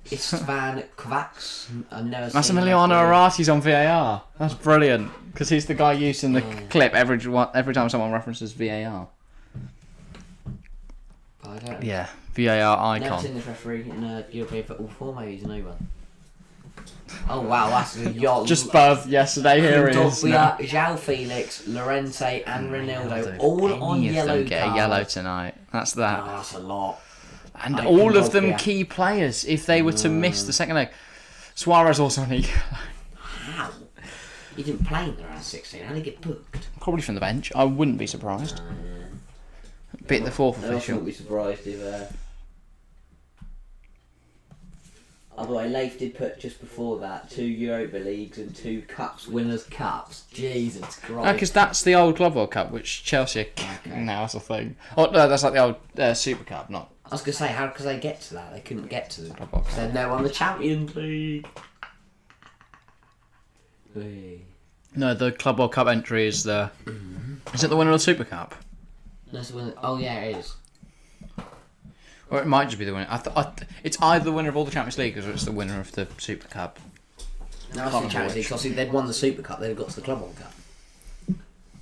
Istvan Kovacs. I've never seen Massimiliano that. Arati's on VAR. That's brilliant because he's the guy used in the clip every time someone references VAR. I don't. Yeah, VAR Never icon. seen this referee in European football before. Maybe he's a new one. Oh wow, that's a yacht. Just above yesterday, here it is. We are João Felix, Llorente, and Ronaldo all on yellow cards. Get a yellow tonight. That's that. Oh, that's a lot. And all of them key players. If they were to miss the second leg, Suarez also on a yellow. How? He didn't play in the round 16. How did he get booked? Probably from the bench. I wouldn't be surprised. Bit the fourth I also official. wouldn't be surprised if. Although Leif did put just before that 2 Europa Leagues and 2 Cups winners' cups. Jesus Christ! Because that's the old Club World Cup, which Chelsea are now is a thing. Oh no, that's like the old Super Cup, not. I was gonna say, how could they get to that? They couldn't get to the Club World Cup. They're now on the Champions League. No, the Club World Cup entry is the. Is it the winner of the Super Cup? That's the winner. Oh yeah, it is. Or it might just be the winner. It's either the winner of all the Champions League or it's the winner of the Super Cup. No, it's the Champions League. Obviously, they'd won the Super Cup. They'd have got to the Club World Cup.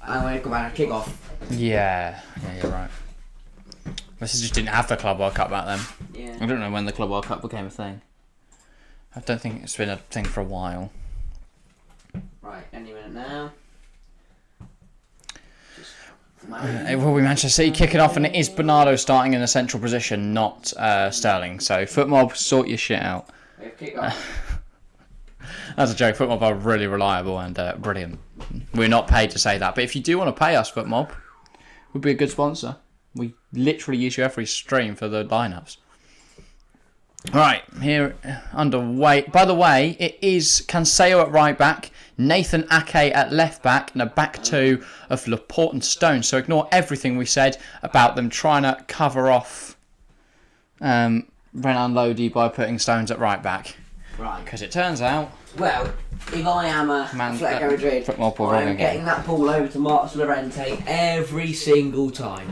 And we've got a kick off. Yeah, you're right. This just didn't have the Club World Cup back then. Yeah. I don't know when the Club World Cup became a thing. I don't think it's been a thing for a while. Right, any minute now. It will be Manchester City kicking off, and it is Bernardo starting in a central position, not Sterling. So, Footmob, sort your shit out. Kick off. That's a joke. Footmob are really reliable and brilliant. We're not paid to say that, but if you do want to pay us, Footmob, we'd be a good sponsor. We literally use you every stream for the lineups. Right, here underway. By the way, it is Cancelo at right back, Nathan Ake at left back, and a back two of Laporte and Stones. So ignore everything we said about them trying to cover off Renan Lodi by putting Stones at right back. Right. Because it turns out... Well, if I am a Atletico Madrid, I am getting that ball over to Marcos Llorente every single time.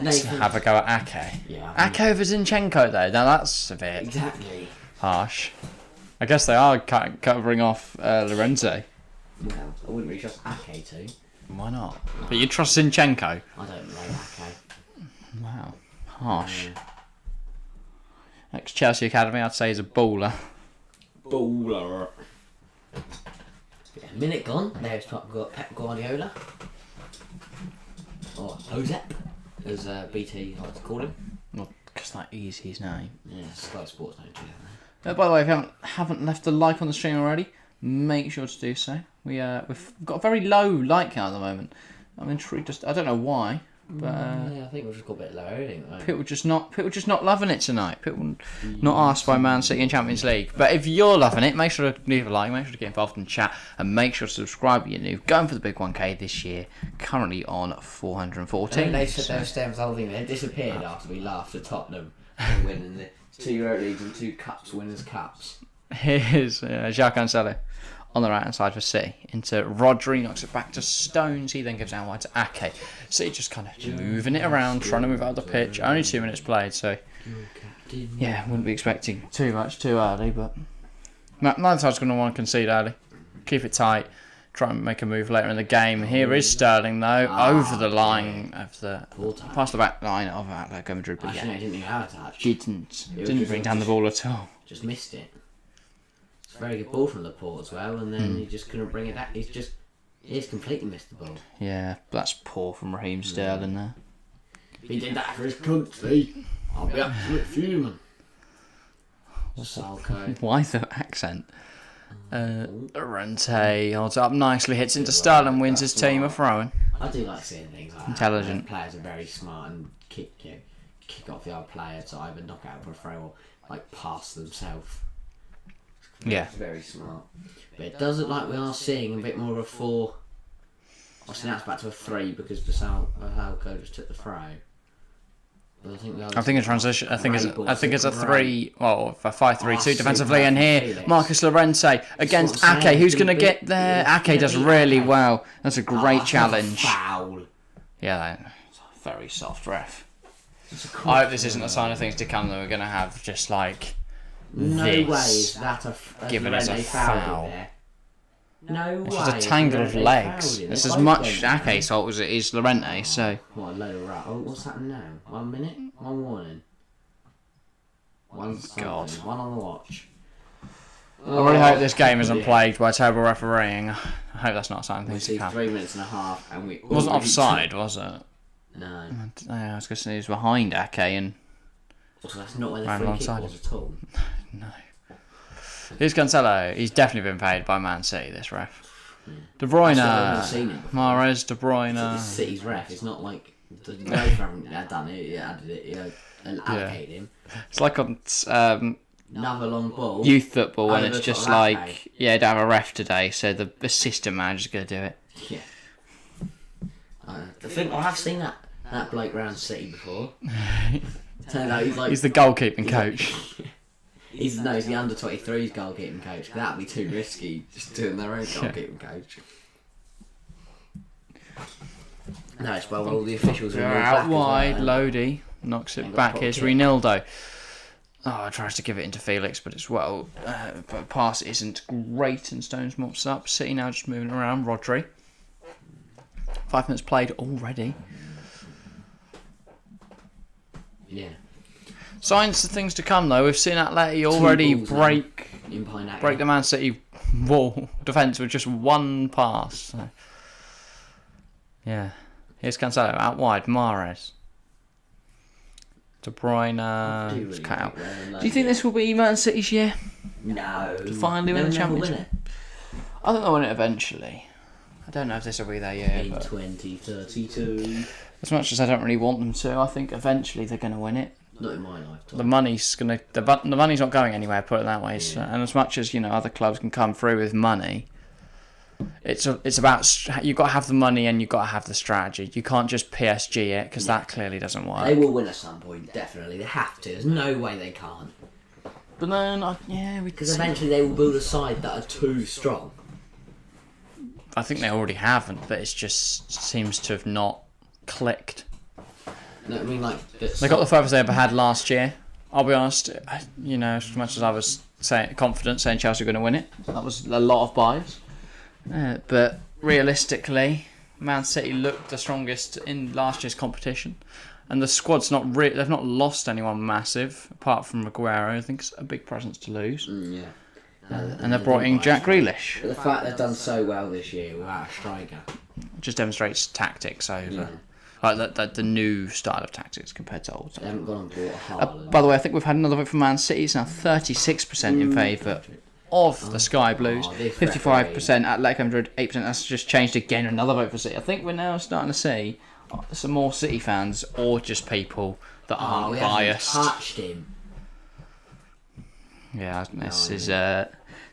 Let's have a go at Ake. Yeah, Ake over Zinchenko though, now that's a bit exactly harsh. I guess they are covering off Llorente. Well, I wouldn't really trust Ake to. Why not? But you trust Zinchenko? I don't know Ake. Wow, harsh. Ex-Chelsea Academy, I'd say, is a baller. Baller. Yeah, minute gone. There's Pep Guardiola. Or Josep, as BT likes to call him. Well, because that is his name. Yeah, Sky Sports don't do that. By the way, if you haven't left a like on the stream already, make sure to do so. We've got a very low like count at the moment. I'm intrigued. I don't know why, but yeah, I think we've just got a bit lower, didn't we? people just not loving it tonight. People not asked by Man City in Champions League. But if you're loving it, make sure to leave a like, make sure to get involved in chat, and make sure to subscribe if you're new. Going for the big 1K this year, currently on 414. They said they were staying for the whole thing. They disappeared after we laughed at Tottenham for winning the 2 Euro Leagues and 2 Cups winners' cups. Here's João Cancelo on the right hand side for City into Rodri, knocks it back to Stones. He then gives out wide to Ake. City just kind of moving it around, trying to move out of the pitch. Only 2 minutes played, so yeah, wouldn't be expecting too much too early. But neither side's going to want to concede early. Keep it tight. Try and make a move later in the game. Here is Sterling though, over the line of the past the back line of Atletico Madrid. But Actually, no, he didn't even have a touch. Didn't bring down the ball at all. Just missed it. It's a very good ball from Laporte as well, and then he just couldn't bring it back. He's completely missed the ball. Yeah, that's poor from Raheem Sterling there. If he did that for his country, I'll be absolutely fuming. Salko. Why the accent? Llorente holds up nicely, hits into Sterling, wins his team a throwing. I do like seeing things like Intelligent. that. Players are very smart and kick off the other player to either knock out for a throw or like pass themselves. Yeah. It's very smart. But it does look like we are seeing a bit more of a 4. Obviously now it's back to a 3 because Vasalco just took the throw. But I think a transition. I think it's a 3. Well, a 5-3-2 defensively, and here Marcos Llorente against Ake. Who's going to get there? Ake does really well. That's a great challenge. Foul. Yeah, that's a very soft ref. I hope this isn't a sign of things to come that we're going to have just like no this way is that a given as a foul. foul. No way. It's just a tangle of legs. It's as much Ake's fault as it is Llorente, so... What a load of rat. Oh, what's happening now? 1 minute? 1 warning. One God. One on the watch. I really hope this game isn't plagued by terrible refereeing. I hope that's not something We to see come. 3 minutes and a half, and we... It wasn't offside, was it? No. I was going to say he was behind Ake and... Also, that's not where the Ran free kick alongside was at all. No. Here's Cancelo. He's definitely been paid by Man City, this ref. De Bruyne. Mahrez, De Bruyne. City's ref. It's not like the ref haven't done it. He added it. And allocated him. It's like on Another long ball. youth football when it's Over just top of like, Ake. yeah, to have a ref today, so the assistant manager's going to do it. Yeah. I think I have seen that bloke round City before. Turns out he's like... He's the goalkeeping coach. He's the under-23's goalkeeping coach. That'd be too risky, just doing their own goalkeeping coach. No, it's well, all the officials are Out wide, Lodi knocks it back. Here's Reinildo. Oh, tries to give it into Felix, but it's but pass isn't great, and Stones mops up. City now just moving around. Rodri. 5 minutes played already. Yeah. Signs of things to come, though. We've seen Atleti already break the Man City wall defence with just one pass. So. Yeah. Here's Cancelo out wide. Mahrez. De Bruyne. Just cut out. Do you think this will be Man City's year? No. To finally win the championship? Win it. I think they'll win it eventually. I don't know if this will be their year. In But 2032. as much as I don't really want them to, I think eventually they're going to win it. Not in my lifetime. The money's not going anywhere. Put it that way. So, and as much as other clubs can come through with money, it's about you've got to have the money and you've got to have the strategy. You can't just PSG it because that clearly doesn't work. They will win at some point, definitely. They have to. There's no way they can't. But then, because eventually they will build a side that are too strong. I think they already haven't, but it just seems to have not clicked. No, I mean, like... They got the furthest they ever had last year. I'll be honest, as much as I was confident saying Chelsea were going to win it, that was a lot of bias. But realistically, Man City looked the strongest in last year's competition. And the squad's they've not lost anyone massive, apart from Aguero. I think it's a big presence to lose. Yeah. And they've brought in Jack Grealish. But the fact they've done so well this year without a striker just demonstrates tactics over like the new style of tactics compared to old. They haven't gone and bought a Haaland. By the way, I think we've had another vote for Man City. It's now 36% in favour of the Sky Blues, 55% Atletico Madrid, 8%. That's just changed again. Another vote for City. I think we're now starting to see some more City fans or just people that aren't biased. Touched him. Yeah, this is it'll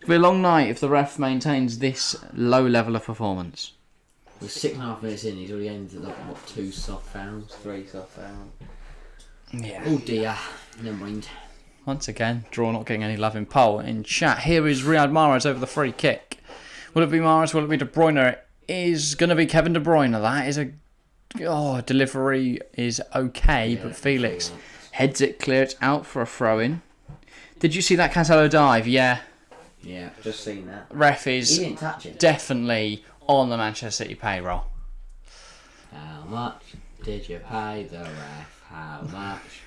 be a long night if the ref maintains this low level of performance. With 6.5 minutes in, he's already aimed at 3 soft fouls. Yeah. Oh dear, never mind. Once again, draw not getting any love in poll in chat. Here is Riyad Mahrez over the free kick. Will it be Mahrez? Will it be De Bruyne? It is going to be Kevin De Bruyne. That is delivery is okay, but Felix heads it clear. It's out for a throw-in. Did you see that Cancelo dive? Yeah. Yeah, just seen that. Ref is He didn't touch it. definitely on the Manchester City payroll. How much did you pay the ref? How much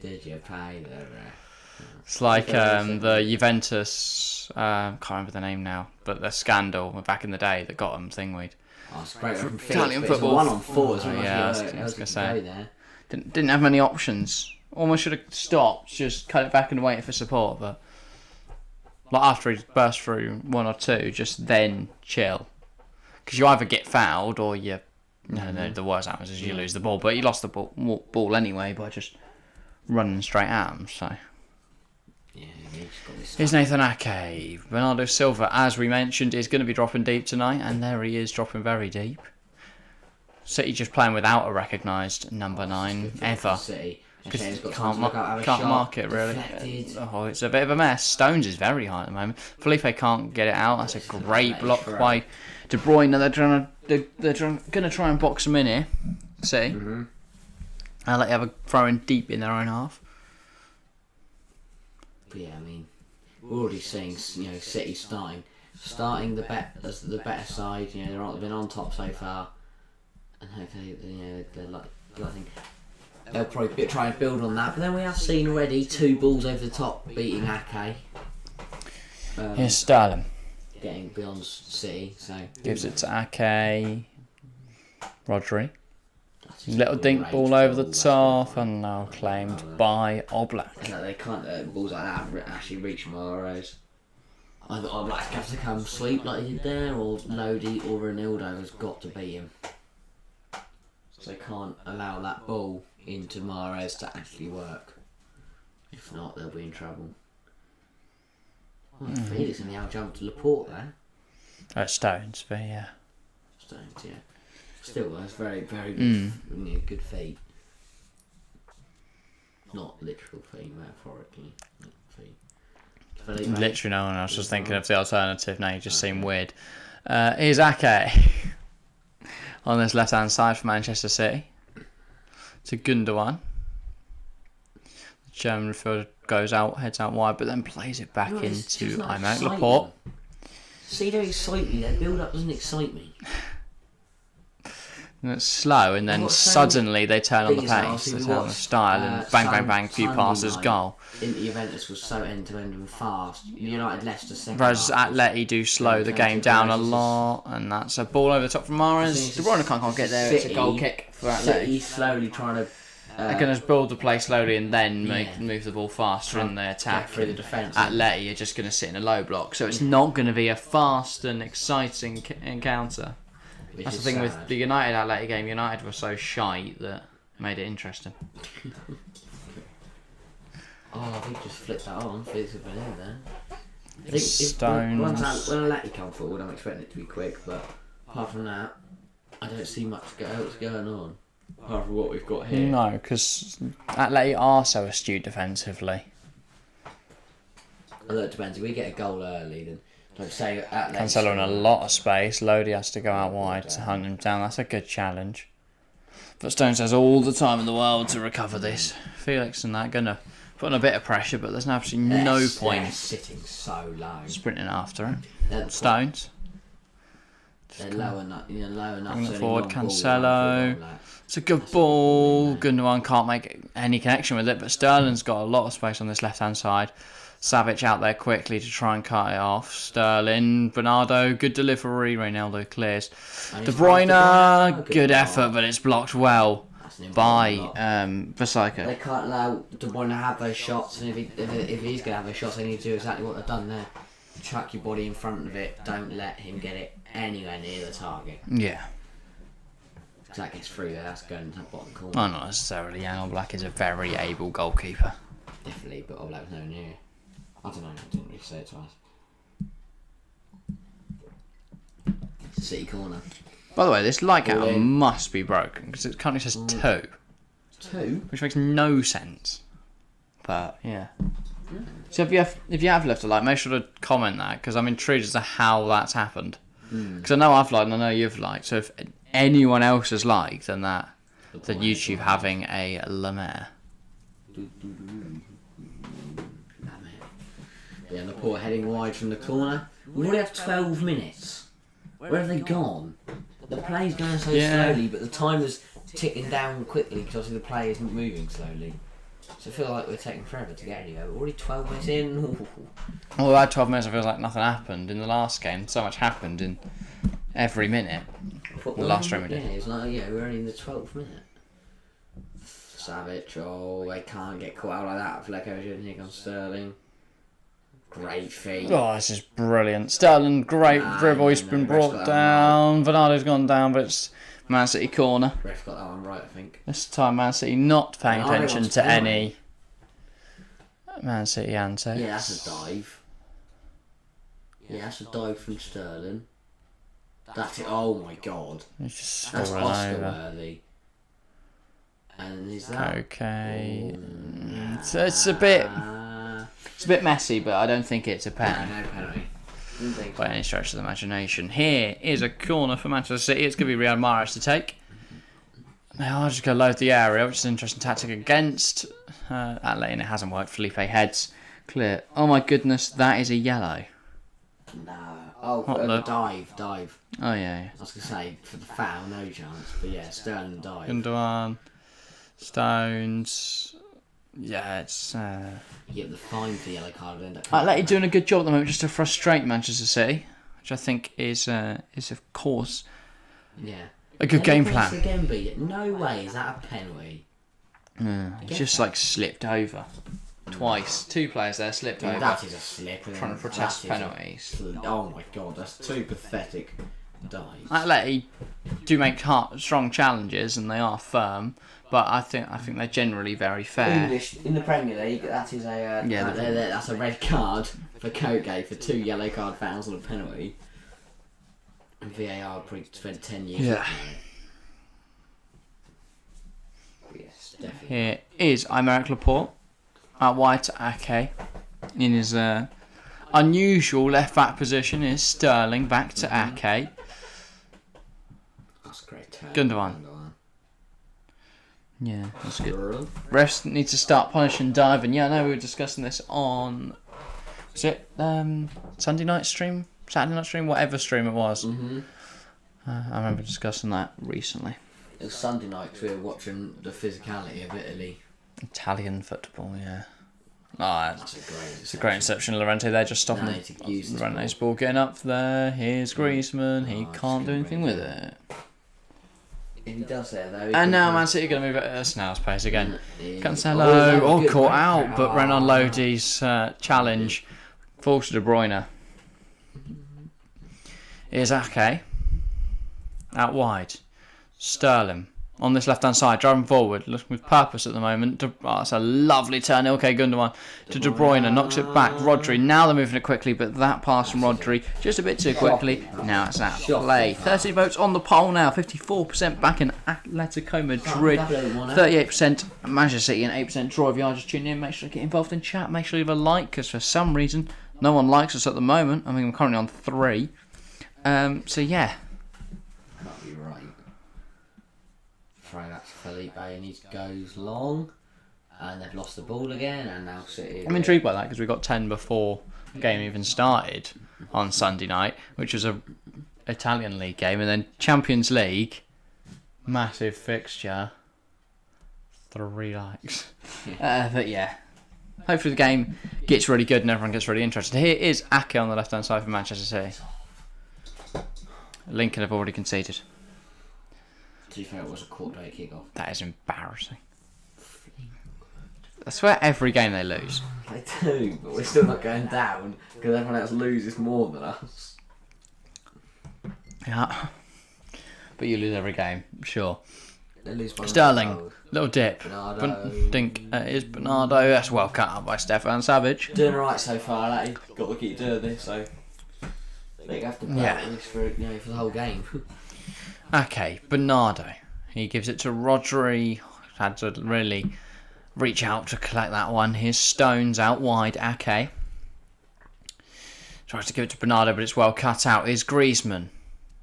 did you pay the ref? It's like the Juventus, can't remember the name now, but the scandal back in the day that got them thingweed. Oh, it's great from Italian Felix, football. 1-on-4 as well. Yeah, I was going to say. Didn't have many options. Almost should have stopped, just cut it back and waited for support, but like after he burst through 1 or 2, just then chill. Because you either get fouled or you... No, the worst happens is you lose the ball. But he lost the ball anyway by just running straight at him, so... Yeah, Here's Nathan Ake. Bernardo Silva, as we mentioned, is going to be dropping deep tonight, and there he is, dropping very deep. City just playing without a recognised number 9 ever. City. Because can't mark it really. It's a bit of a mess. Stones is very high at the moment. Felipe can't get it out. That's a great block by De Bruyne. They're going to try and box him in here. See? I'll let you have a throw in deep in their own half. But yeah, I mean, we're already seeing City starting starting as the better side. You know, they've been on top so far, and hopefully, I think they'll probably try and build on that. But then we have seen already 2 balls over the top beating Ake. Here's Sterling. Getting beyond City, so Gives it to Ake. Rodri. Little dink ball over the top, and now claimed by Oblak. They can't balls like that actually reach Mahrez. Either Oblak has to come sweep like he did there, or Lodi or Ronaldo has got to beat him. So they can't allow that ball into Mahrez to actually work. If not, they'll be in trouble. Felix and the out jump to Laporte there. Stones, but yeah. Stones, yeah. Still, that's very, very good, good feet. Not literal feet, metaphorically. Feet. Literally no one else was thinking of the alternative. Now you just seem weird. Here's Ake on this left-hand side for Manchester City. To Gundogan. The German midfielder goes out, heads out wide, but then plays it back into Laporte. See, they excite me. That build-up doesn't excite me. And it's slow, and then suddenly they turn on the pace, they turn on the style, and bang, bang, bang, few passes, goal. Juventus was so end-to-end and fast. United, Leicester, second. Whereas Atleti do slow the game down a lot, and that's a ball over the top from Mahrez. De Bruyne can't get there, it's a goal kick for Atleti. City slowly trying to... They're going to build the play slowly and then move the ball faster in the attack. Through the defence. Atleti are just going to sit in a low block, so it's not going to be a fast and exciting encounter. That's the thing with the United Atleti game. United were so shite that made it interesting. I think just flipped that on. Felix have been in there. I think Stones. When Atleti come forward, I'm expecting it to be quick, but apart from that, I don't see much else going on. Apart from what we've got here. No, because Atleti are so astute defensively. Although it depends. If we get a goal early, then like say Cancelo in a lot of space. Lodi has to go out wide to hunt him down. That's a good challenge. But Stones has all the time in the world to recover this. Felix and that gonna put on a bit of pressure, but there's absolutely no point. They're sitting so low. Sprinting after it. Stones. They're low enough. Low enough. Bring it forward, Cancelo. It's a good ball. Gundogan can't make any connection with it, but Sterling's got a lot of space on this left-hand side. Savic out there quickly to try and cut it off. Sterling, Bernardo, good delivery. Ronaldo clears. De Bruyne, good effort, but it's blocked well by Benfica. They can't allow De Bruyne to have those shots, and if he's going to have those shots, they need to do exactly what they've done there. Chuck your body in front of it. Don't let him get it anywhere near the target. Yeah. Because that gets through there, that's going to the bottom corner. Well, not necessarily. Jan Oblak is a very able goalkeeper. Definitely, but Oblak's nowhere near. I don't know, I didn't really say it twice. City corner. By the way, this like out must be broken because it currently says 2. 2? Which makes no sense. But, yeah. So if you have left a like, make sure to comment that because I'm intrigued as to how that's happened. Because I know I've liked and I know you've liked. So if anyone else has liked, then YouTube having a Lemaire. Yeah, Laporte heading wide from the corner. We already have 12 minutes. Where have they gone? The play's going so slowly, but the time is ticking down quickly because obviously the play isn't moving slowly. So I feel like we're taking forever to get anywhere. We're already 12 minutes in. Well, that 12 minutes, I feel like nothing happened in the last game. So much happened in every minute. The last stream we did. Yeah, it's like, we're only in the 12th minute. Savic, they can't get caught out like that. I feel like here comes Sterling. Great feet. Oh, this is brilliant. Sterling, great dribble. He's been brought down. Bernardo's gone down, but it's Man City corner. Ref got that one right, I think. This time, Man City not paying attention to any Man City antics. Yeah, that's a dive. Yeah, that's a dive from Sterling. That's it. Oh my god. It's just that's falling Oscar over. worthy. And is that okay? It's a bit. It's a bit messy, but I don't think it's a pen. No penalty. By any stretch of the imagination. Here is a corner for Manchester City. It's going to be Riyad Mahrez to take. Now I'll just go load the area, which is an interesting tactic against Atleti, and it hasn't worked. Felipe heads clear. Oh my goodness, that is a yellow. No. Oh, dive. Oh, yeah. I was going to say, for the foul, no chance. But yeah, Sterling dive. Gundogan, Stones. Yeah, it's... You get the fine for the yellow card. Atleti doing a good job at the moment just to frustrate Manchester City, which I think is of course, a good game plan. Again, no way is that a penalty. It's just like slipped over twice. Two players there slipped over. That is a slip. Trying to protest penalties. Oh my god, that's too pathetic. Dives. Atleti do make strong challenges and they are firm, but I think they're generally very fair. In the Premier League, that is that's a red card for Koge for 2 yellow card fouls and a penalty. And VAR probably spent 10 years. Yeah. Yes, definitely. Here is Aymeric Laporte out wide to Ake. In his unusual left back position is Sterling back to Ake. That's a great turn. Gundogan. Yeah, that's good. Refs need to start punishing diving. Yeah, I know we were discussing this on... Was it Sunday night stream? Saturday night stream? Whatever stream it was. Mm-hmm. I remember discussing that recently. It was Sunday night because we were watching the physicality of Italy. Italian football, yeah. It's a great interception. Lorente there just stopping Lorente's ball getting up there. Here's Griezmann. He can't do anything with it. If he does it though. And now Man City are going to move at a snail's pace again. Cancelo, caught out, but Renan Lodi's challenge falls to De Bruyne. Here's Ake. Out wide. Sterling. On this left-hand side, driving forward, looking with purpose at the moment. That's a lovely turn. Okay, Gundogan to De Bruyne, knocks it back. Rodri, now they're moving it quickly, but that pass from Rodri, just a bit too quickly. Now it's out of play. 30 votes on the poll now. 54% back in Atletico Madrid. 38% Manchester City and 8% draw. If you are just tuning in, make sure to get involved in chat. Make sure you leave a like, because for some reason, no one likes us at the moment. I mean, I'm currently on 3. So, yeah. Can't be right. Throw that to Felipe and he goes long, and they've lost the ball again, and now City. I'm intrigued by that because we got 10 before the game even started on Sunday night, which was a Italian league game, and then Champions League, massive fixture, 3 likes. But yeah, hopefully the game gets really good and everyone gets really interested. Here is Ake on the left hand side for Manchester City. Lincoln have already conceded. To be fair, it was a quarter-day kick-off. That is embarrassing. I swear every game they lose. They do, but we're still not going down because everyone else loses more than us. Yeah. But you lose every game, sure. They lose by Sterling, little dip. Bernardo. It is Bernardo. That's well cut up by Stefan Savage. Doing alright so far, like, got to keep doing this, so they have to play this for the whole game. Okay, Bernardo. He gives it to Rodri. Had to really reach out to collect that one. Here's Stones out wide. Ake tries to give it to Bernardo, but it's well cut out. Here's Griezmann.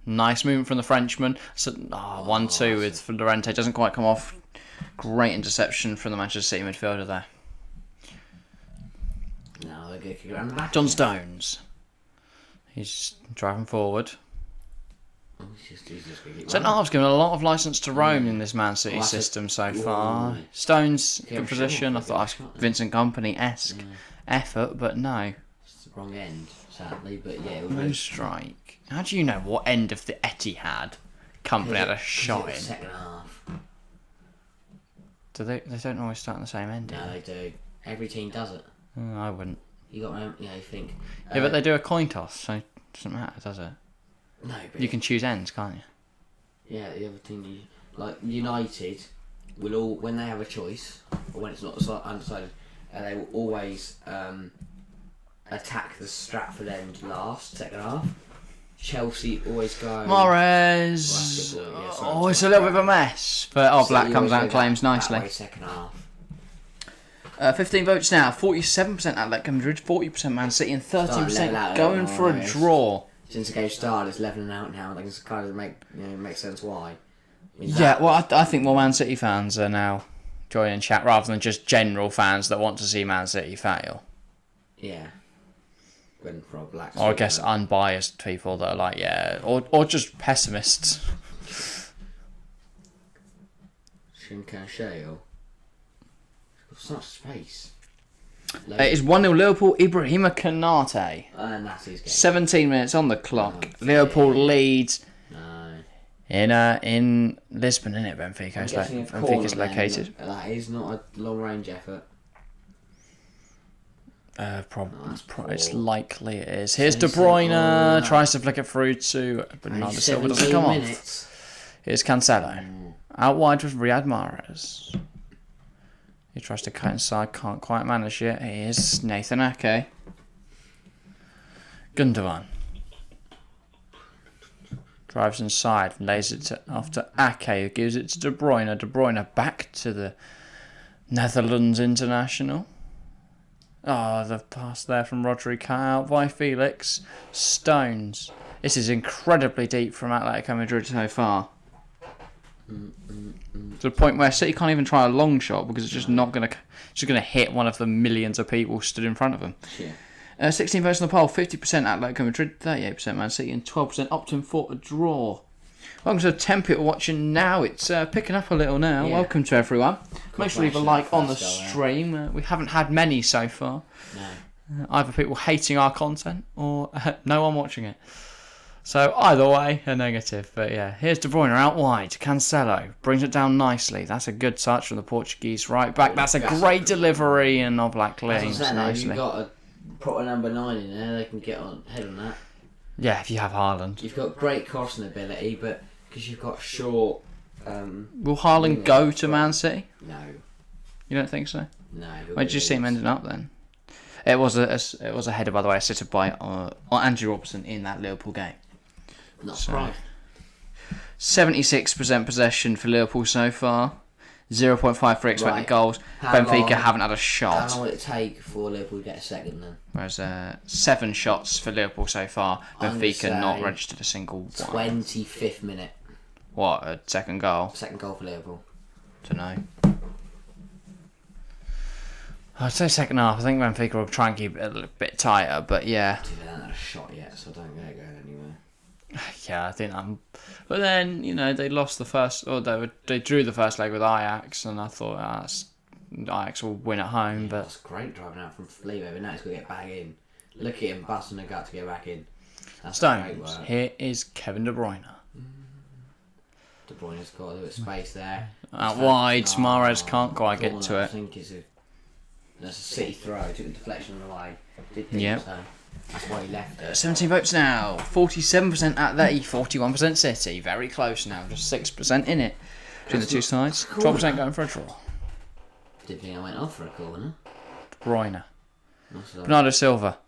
Nice movement from the Frenchman. So, 1-2 with Lorente. Doesn't quite come off. Great interception from the Manchester City midfielder there. Now they're going to kick it around the back. John Stones. He's driving forward. Centre half's given a lot of licence to roam in this Man City system so far. Stones, good position. I thought I was Vincent Kompany-esque effort, but no. It's the wrong end, sadly, but yeah. No strike. How do you know what end of the Etihad Kompany had a shot in? Second half. Do they don't always start in the same end? No, they do. Every team does it. I wouldn't. You got, you think. Yeah, but they do a coin toss, so it doesn't matter, does it? No, but you can choose ends, can't you? Yeah, the other thing, like United, will all when they have a choice, or when it's not undecided, they will always attack the Stratford end last, second half. Chelsea always go. Mahrez. It's a little bit of a mess, but Black comes out and claims nicely. Second half. 15 votes now. 47% Atletico Madrid, 40% Man City, and 13% going for a draw. Since the game started, it's levelling out now. Like, it's kind of make sense why. I mean, I think more Man City fans are now joining chat rather than just general fans that want to see Man City fail. Yeah. went for a black. Or I guess unbiased people that are like, yeah, or just pessimists. Shinkansheo. It's not space. It is 1-0 Liverpool. Ibrahima Konate. And that's his game. 17 minutes on the clock. Liverpool leads. No. In Lisbon, isn't it? Benfica's located. That is not a long range effort. It's likely it is. Here's De Bruyne. Tries to flick it through to Bernardo Silva. Doesn't come off. Here's Cancelo. Out wide with Riyad Mahrez. He tries to cut inside. Can't quite manage it. Here's Nathan Ake. Gundogan. Drives inside. Lays it off to Ake. Who gives it to De Bruyne. De Bruyne back to the Netherlands international. Oh, the pass there from Rodri cut out by Felix. Stones. This is incredibly deep from Atletico Madrid so far. To the point where City can't even try a long shot because it's just not going to. It's just going to hit one of the millions of people stood in front of them. Yeah. 16 votes on the poll. 50% Atletico Madrid, 38% Man City, and 12% opting for a draw. Welcome to the 10 people watching now. It's picking up a little now. Yeah. Welcome to everyone. Make sure to leave a like on the stream. We haven't had many so far. No. Either people hating our content or no one watching it. So either way, a negative. But yeah, here's De Bruyne out wide. Cancelo brings it down nicely. That's a good touch from the Portuguese right back. That's a great delivery, and Oblak cleans nicely. You've got a proper number 9 in there. They can get on head on that. Yeah, if you have Haaland. You've got great crossing ability, but because you've got short... Will Haaland go to Man City? No. You don't think so? No. Where did you see him ending up then? It was a header, by the way, assisted by Andrew Robertson in that Liverpool game. Not surprised. 76% possession for Liverpool so far. 0.5 for expected goals. Benfica haven't had a shot. How long will it take for Liverpool to get a second then? Whereas 7 shots for Liverpool so far. Benfica not registered a single one. 25th minute. What, a second goal? Second goal for Liverpool. Don't know. I'd say second half. I think Benfica will try and keep it a little bit tighter, but yeah. They haven't had a shot yet, so I don't think they're going anywhere. Yeah, I think but then, they lost the first, or they drew the first leg with Ajax, and I thought Ajax will win at home. But that's great driving out from Fleetwood, but now he's going to get back in. Look at him busting the gut to get back in. That's great work. Here is Kevin De Bruyne. De Bruyne's got a little space there. Out wide, Mahrez can't quite get to it. I think that's a City throw. Took the deflection away. Yep. So. That's why he left it. 17 votes now. 47% Atleti, 41% City. Very close now. Just 6% in it between the two sides. 12% going for a draw. Didn't think I went off for a corner. De Bruyne. Bernardo Silva.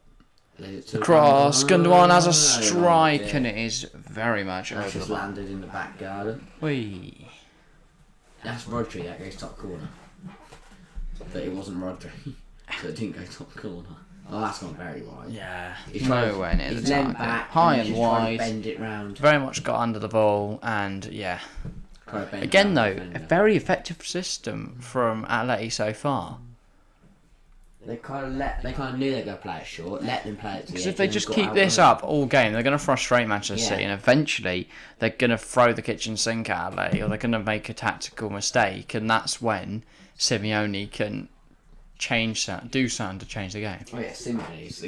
The cross. Gundogan has a strike, and it is very much over. Just landed in the back garden. Whee. That's Rodri that goes top corner. But it wasn't Rodri, so it didn't go top corner. Oh, that's gone very wide. Yeah, nowhere near the target. Back high and wide. Bend it round. Very much got under the ball, and yeah. Again, though, a very effective system from Atleti so far. They kind of knew they were going to play it short. Let them play it to the Because if they just keep this up all game, they're going to frustrate Manchester City, and eventually they're going to throw the kitchen sink at Atleti, or they're going to make a tactical mistake, and that's when Simeone can do something to change the game. Oh yeah, Simeone this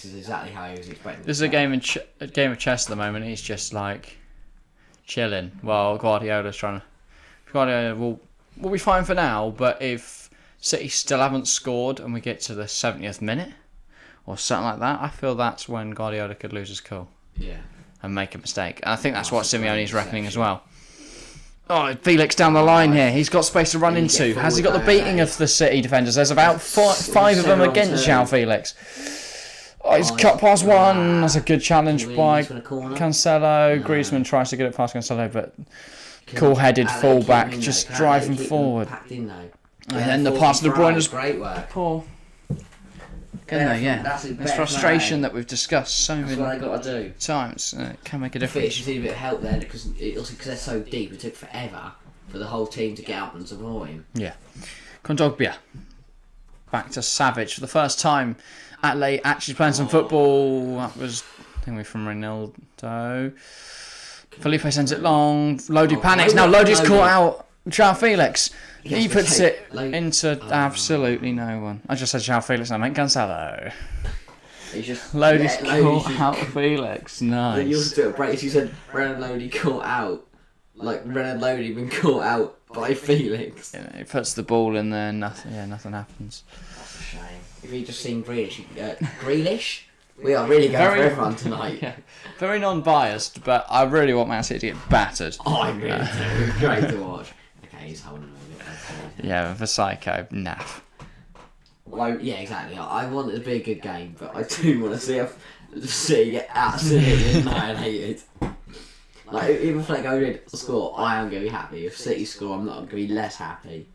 is exactly how he was expecting. This is a game of chess at the moment. He's just like chilling while Guardiola's trying to. Guardiola will be fine for now, but if City still haven't scored and we get to the 70th minute or something like that, I feel that's when Guardiola could lose his cool. Yeah. And make a mistake. And I think that's what Simeone's reckoning as well. Oh, Felix down the line here. He's got space to run into. Has he got the beating of the City defenders? There's about five of them against João Felix. Oh, he's cut past one. That's a good challenge by Cancelo. Griezmann tries to get it past Cancelo, but cool-headed fullback just driving forward. And then the pass to De Bruyne is poor. It's frustration that we've discussed so many times. It can make a difference. Just need a bit of help there because they're so deep. It took forever for the whole team to get out and support him. Yeah. Kondogbia. back to Savage for the first time. Atleti actually playing some football. That was, I think, from Ronaldo. Felipe sends it long. Lodi panics. Now Lodi's caught out. João Felix. He puts it into absolutely no one. I just said João Felix. I meant Cancelo. Lodi's caught out Felix. Nice. You also do it, Brady. You said Renan Lodi caught out. Like Renan Lodi been caught out by Felix. Yeah, he puts the ball in there. Nothing happens. That's a shame. If you just seen Grealish. We are really going for everyone tonight. Yeah, very non-biased, but I really want Man City to get battered. Oh, I really do. It's great to watch. Okay, he's holding a bit. Yeah, for Psycho, naff. Well, yeah, exactly. I want it to be a good game, but I do want to see City get absolutely annihilated. Like, even if Atletico Madrid score, I am going to be happy. If City score, I'm not going to be less happy.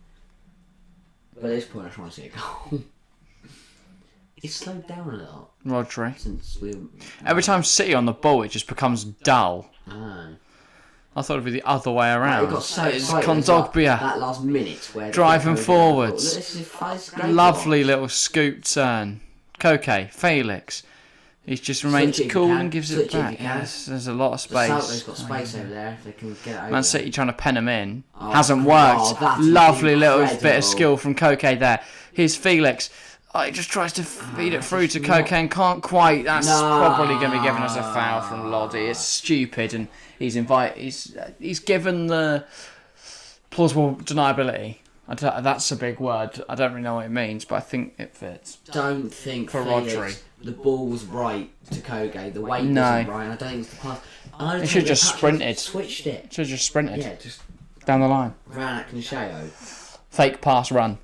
But at this point, I just want to see a goal. It's slowed down a lot. Rodri. Since Every time City on the ball, it just becomes dull. Ah. I thought it'd be the other way around. It got so it's exciting Kondogbia that last minute where driving forwards. This is great. Lovely little scoop turn. Koke, Felix. He just remains cool and gives it back. Yes, there's a lot of space. They've got space over there if they can get it over. Man City trying to pen him in. Hasn't worked. Lovely little bit of skill from Koke there. Here's Felix. Oh, he just tries to feed it through to Koke and can't quite. That's probably going to be giving us a foul from Lodi. It's stupid, and he's given the plausible deniability. That's a big word. I don't really know what it means, but I think it fits. Don't think for Rodri. The ball was right to Koke. The weight wasn't right. I don't think it's the pass. He should have just sprinted. Switched it. Should have just sprinted. Yeah, just down the line. ran at Cancelo. Fake pass run.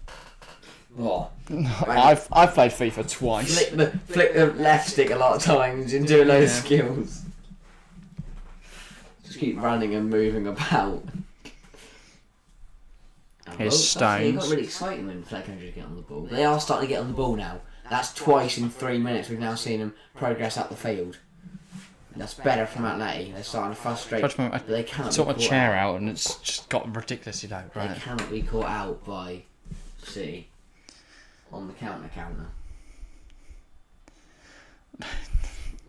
What? I've played FIFA twice. Flick the left stick a lot of times and do a load of skills. Just keep running and moving about. Here's Stones. It got really exciting when Atletico get on the ball. They are starting to get on the ball now. That's twice in 3 minutes we've now seen them progress up the field. That's better from Atleti. They're starting to frustrate. But they cannot sort my chair out and it's just got ridiculously low. Right? They cannot be caught out by City on the counter.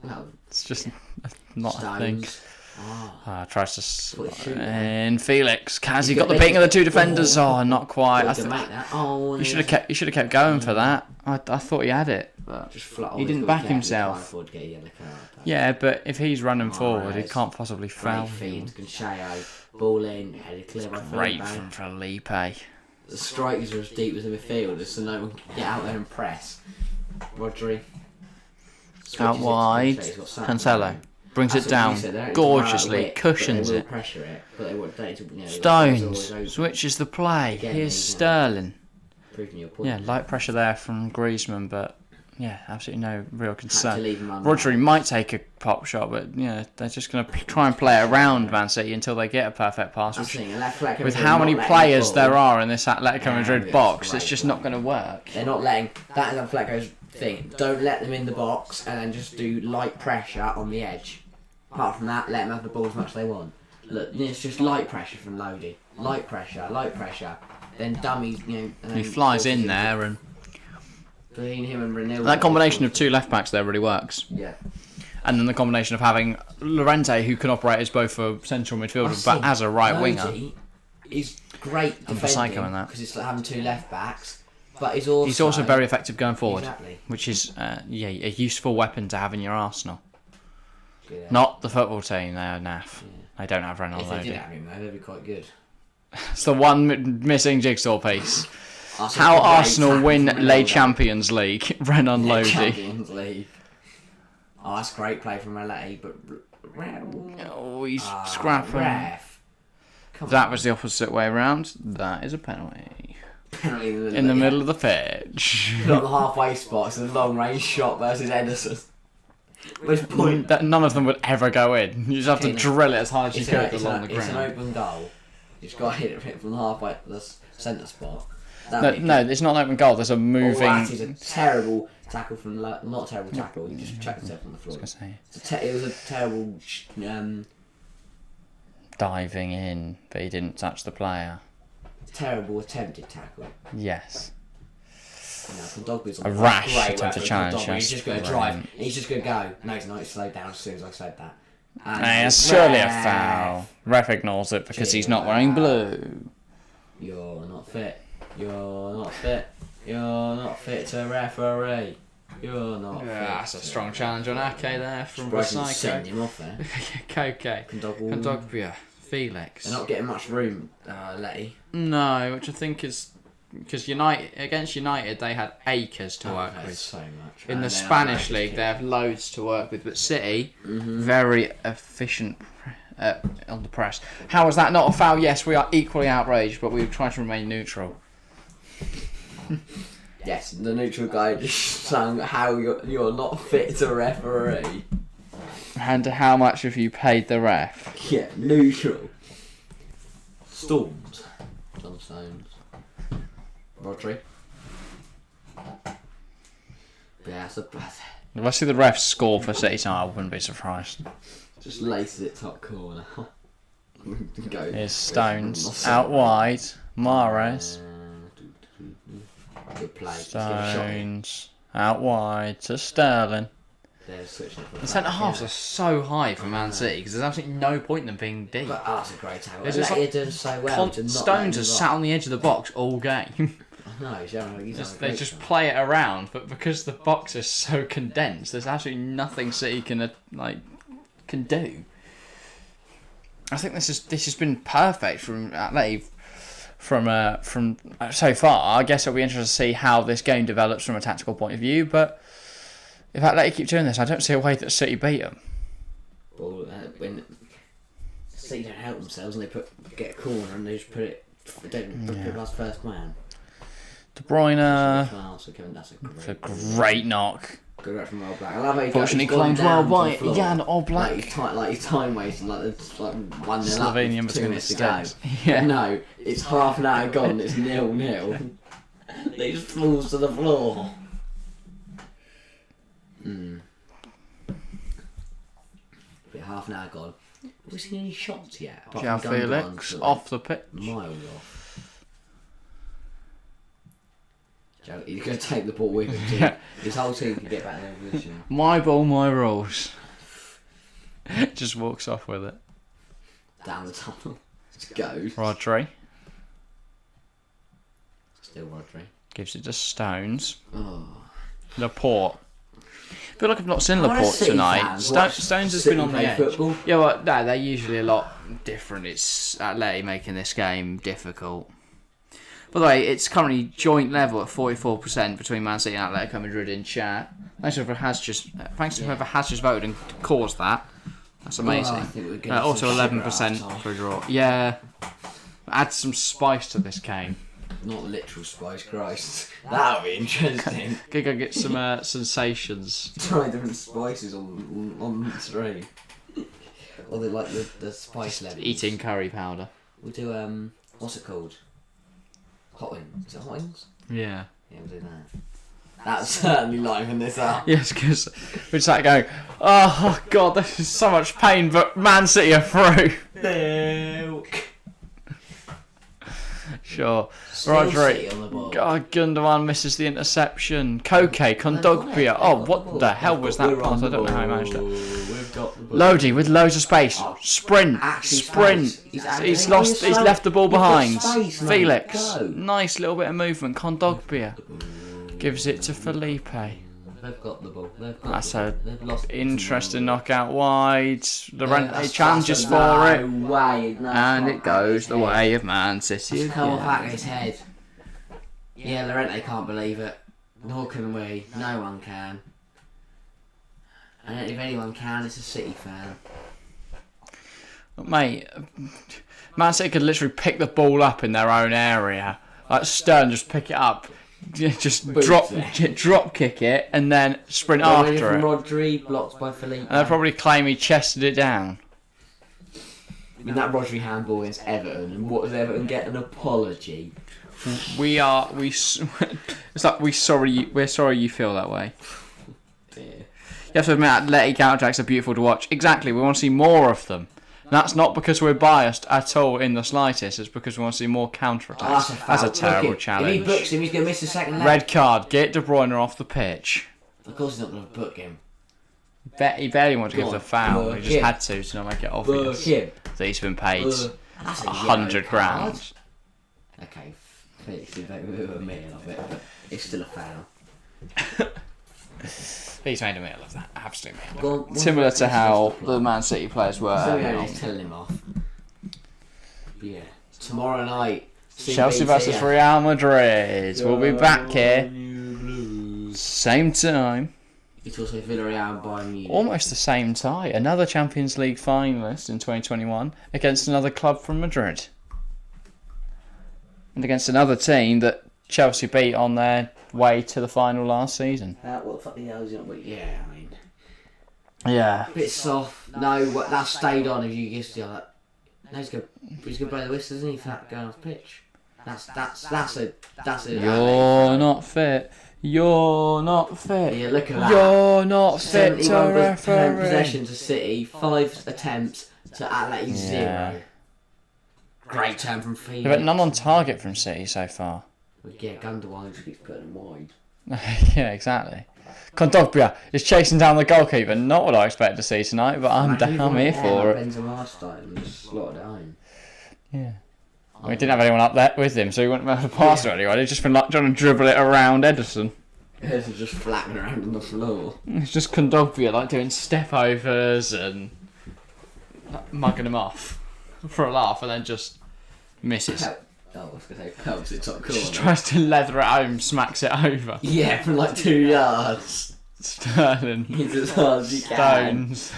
No, it's just not Stones. a thing. Tries to and Felix. Has he got the beating of the two defenders? Oh, not quite. You should have kept going for that. I thought he had it, but he didn't back himself. Yeah, but if he's running forward, he can't possibly foul. Ball in, headed clear by Great from Felipe. The strikers are as deep as the midfielders, so no one can get out there and press. Rodri. Out wide. Cancelo. Brings it down gorgeously, cushions it. Stones switches the play. Here's Sterling. Yeah, light pressure there from Griezmann, but yeah, absolutely no real concern. Rodri might take a pop shot, but yeah, they're just going to try and play around Man City until they get a perfect pass. Which, with how many players there are in this Atletico Madrid box, it's just not going to work. They're not letting. That is Atletico's thing. Don't let them in the box and then just do light pressure on the edge. Apart from that, let them have the ball as much as they want. Look, it's just light pressure from Lodi. Light pressure. Then dummies, And then he flies in there, and between him and Ronaldo. That combination of two left backs there really works. Yeah. And then the combination of having Llorente, who can operate as both a central midfielder but as a right winger. He's great defending because it's like having two left backs. But he's also very effective going forward, exactly. Which is a useful weapon to have in your arsenal. Good, Not the football team, they're naff. Yeah. They don't have Renan Lodi. If they did have him, they'd be quite good. It's the one missing jigsaw piece. How Arsenal win Les Champions League. Renan Lodi. Champions League. Oh, that's great play from Atleti, but... Oh, he's scrapping. That was the opposite way around. That is a penalty. Penalty in the middle of the pitch. Not the halfway spot, it's a long range shot versus Ederson. None of them would ever go in. You just have to drill it as hard as you could along the ground. It's an open goal. You just got to hit it from the halfway, the centre spot. No, it's not an open goal. There's a moving. That is a terrible tackle from. Not a terrible tackle. He just chucked himself on the floor. It was a terrible. Diving in, but he didn't touch the player. Terrible attempted tackle. Yes. No, Dogby's a rash attempt to challenge. He's just going to drive. He's just going to go. No, he's not. He's slowed down as soon as I said that. And it's surely a foul. Ref ignores it because he's not wearing blue. You're not fit. You're not fit. You're not fit to referee. You're not fit. That's a strong challenge on Ake there from Psycho. Sending him off there. Koke. Kondogbia. Felix. They're not getting much room, Letty. No, which I think is... Because against United, they had acres to work with. So much. In the Spanish league, they have loads to work with. But City, very efficient on the press. How is that not a foul? Yes, we are equally outraged, but we try to remain neutral. Yes, the neutral guy just sang how you're not fit to referee. And how much have you paid the ref? Yeah, neutral. Storms. John Stones. Rodri. Yeah, that's a bad. If I see the ref score for City tonight, I wouldn't be surprised. Just laces it top corner. Here's Stones out wide. Mahrez. Good play. Stones out wide to Sterling. The centre halves are so high for Man City because there's absolutely no point in them being deep. But that's a great tackle. Like, doing so well. Stones has sat on the edge of the box all game. No, They just play it around, but because the box is so condensed, there's absolutely nothing City can do. I think this has been perfect from Atleti from so far. I guess it'll be interesting to see how this game develops from a tactical point of view. But if Atleti keep doing this, I don't see a way that City beat them. Well, when City don't help themselves and they get a corner and they just put it past first man. De Bruyne. That's a great knock. Good right from Old Black. I love how Fortunately, claimed well by Jan Oblak. Like he's time wasting, like it's like 1-0 up. Slovenian 2 minutes to go. Yeah. But no, it's half an hour gone. It's 0-0. They just falls to the floor. But half an hour gone. Have we seen any shots yet? João Felix off the pitch. Miles off. He's going to take the ball with him. Yeah. His whole team can get back in their position. My ball, my rules. Just walks off with it. Down the tunnel. Just goes. Rodri. Still Rodri. Gives it to Stones. Oh. Laporte. I feel like I've not seen Laporte tonight. Stones has been on the edge. Football. Yeah, well, no, they're usually a lot different. It's Atleti making this game difficult. By the way, it's currently joint level at 44% between Man City and Atletico Madrid in chat. Thanks to whoever has just voted and caused that. That's amazing. Also 11% for a draw. Yeah. Add some spice to this game. Not literal spice, Christ. That would be interesting. Could go get some sensations. Try different spices on the stream. Or they like the spice level. Eating curry powder. We'll do what's it called? Hot wings. Is it hot wings? Yeah. Yeah, we'll do that. That's certainly livening this up. Yes, because we're just like going, oh god, this is so much pain, but Man City are through. Milk. Sure. Rodri. God, Gundogan misses the interception. Koke, Kondogbia. Oh, what the hell was that pass? I don't know how he managed it. Lodi with loads of space. Sprint. He's left the ball behind. Felix. Nice little bit of movement. Kondogbia gives it to Felipe. They've got the ball. That's an interesting knockout wide. Lorente challenges for it. And it goes the way of Man City. It's come back in his head. Yeah, Lorente can't believe it. Nor can we. No one can. And if anyone can, it's a City fan. Mate, Man City could literally pick the ball up in their own area. Like Stern just pick it up. Just drop kick it and then sprint after it. Rodri, blocked by Felipe. And they'll probably claim he chested it down. I mean, that Rodri handball against Everton, and what does Everton get? An apology. It's like we're sorry you feel that way. Dear. You have to admit, Atleti counter-attacks are beautiful to watch. Exactly, we want to see more of them. That's not because we're biased at all in the slightest. It's because we want to see more counter-attacks. That's a terrible If challenge. he books him, he's going to miss the second leg. Red card. Get De Bruyne off the pitch. Of course he's not going to book him. He barely wanted to give the foul. He just had to not make it obvious that he's been paid 100 grand. Okay, please, you don't move a meal of it, but it's still a foul. He's made a meal of that. Absolutely. Well, Similar to how the Man City players were. So he's telling him off. Yeah. Tomorrow night. Chelsea versus Real Madrid. We'll be back here. Same time. It's also Villarreal and Bayern Munich. Almost the same tie. Another Champions League finalist in 2021 against another club from Madrid. And against another team that Chelsea beat on their way to the final last season. What the fuck the hell is it? Yeah, I mean... Yeah. A bit soft. No, that stayed on if you just do that. No, he's going to blow the whistle, isn't he, for that going off pitch? That's a... You're not fit. You're not fit. Yeah, look at that. You're not fit to 71% referee. possession to City, 5 attempts to Atletico 0. Great turn from Felix. Yeah, but none on target from City so far. Yeah, Gundogan just keeps putting them wide. Yeah, exactly. Kondogbia is chasing down the goalkeeper. Not what I expected to see tonight, but I'm here for it. Benzema style and just slotted it home. Yeah. We didn't have anyone up there with him, so he wouldn't be able to pass it anyway. He'd just been like trying to dribble it around Ederson. Ederson just flapping around on the floor. It's just Kondogbia like doing step overs and mugging him off for a laugh, and then just misses. I was going to say pelts it top corner. Just tries to leather it home, smacks it over. Yeah, from like 2 yards. Sterling. He's as hard as you can. Stones.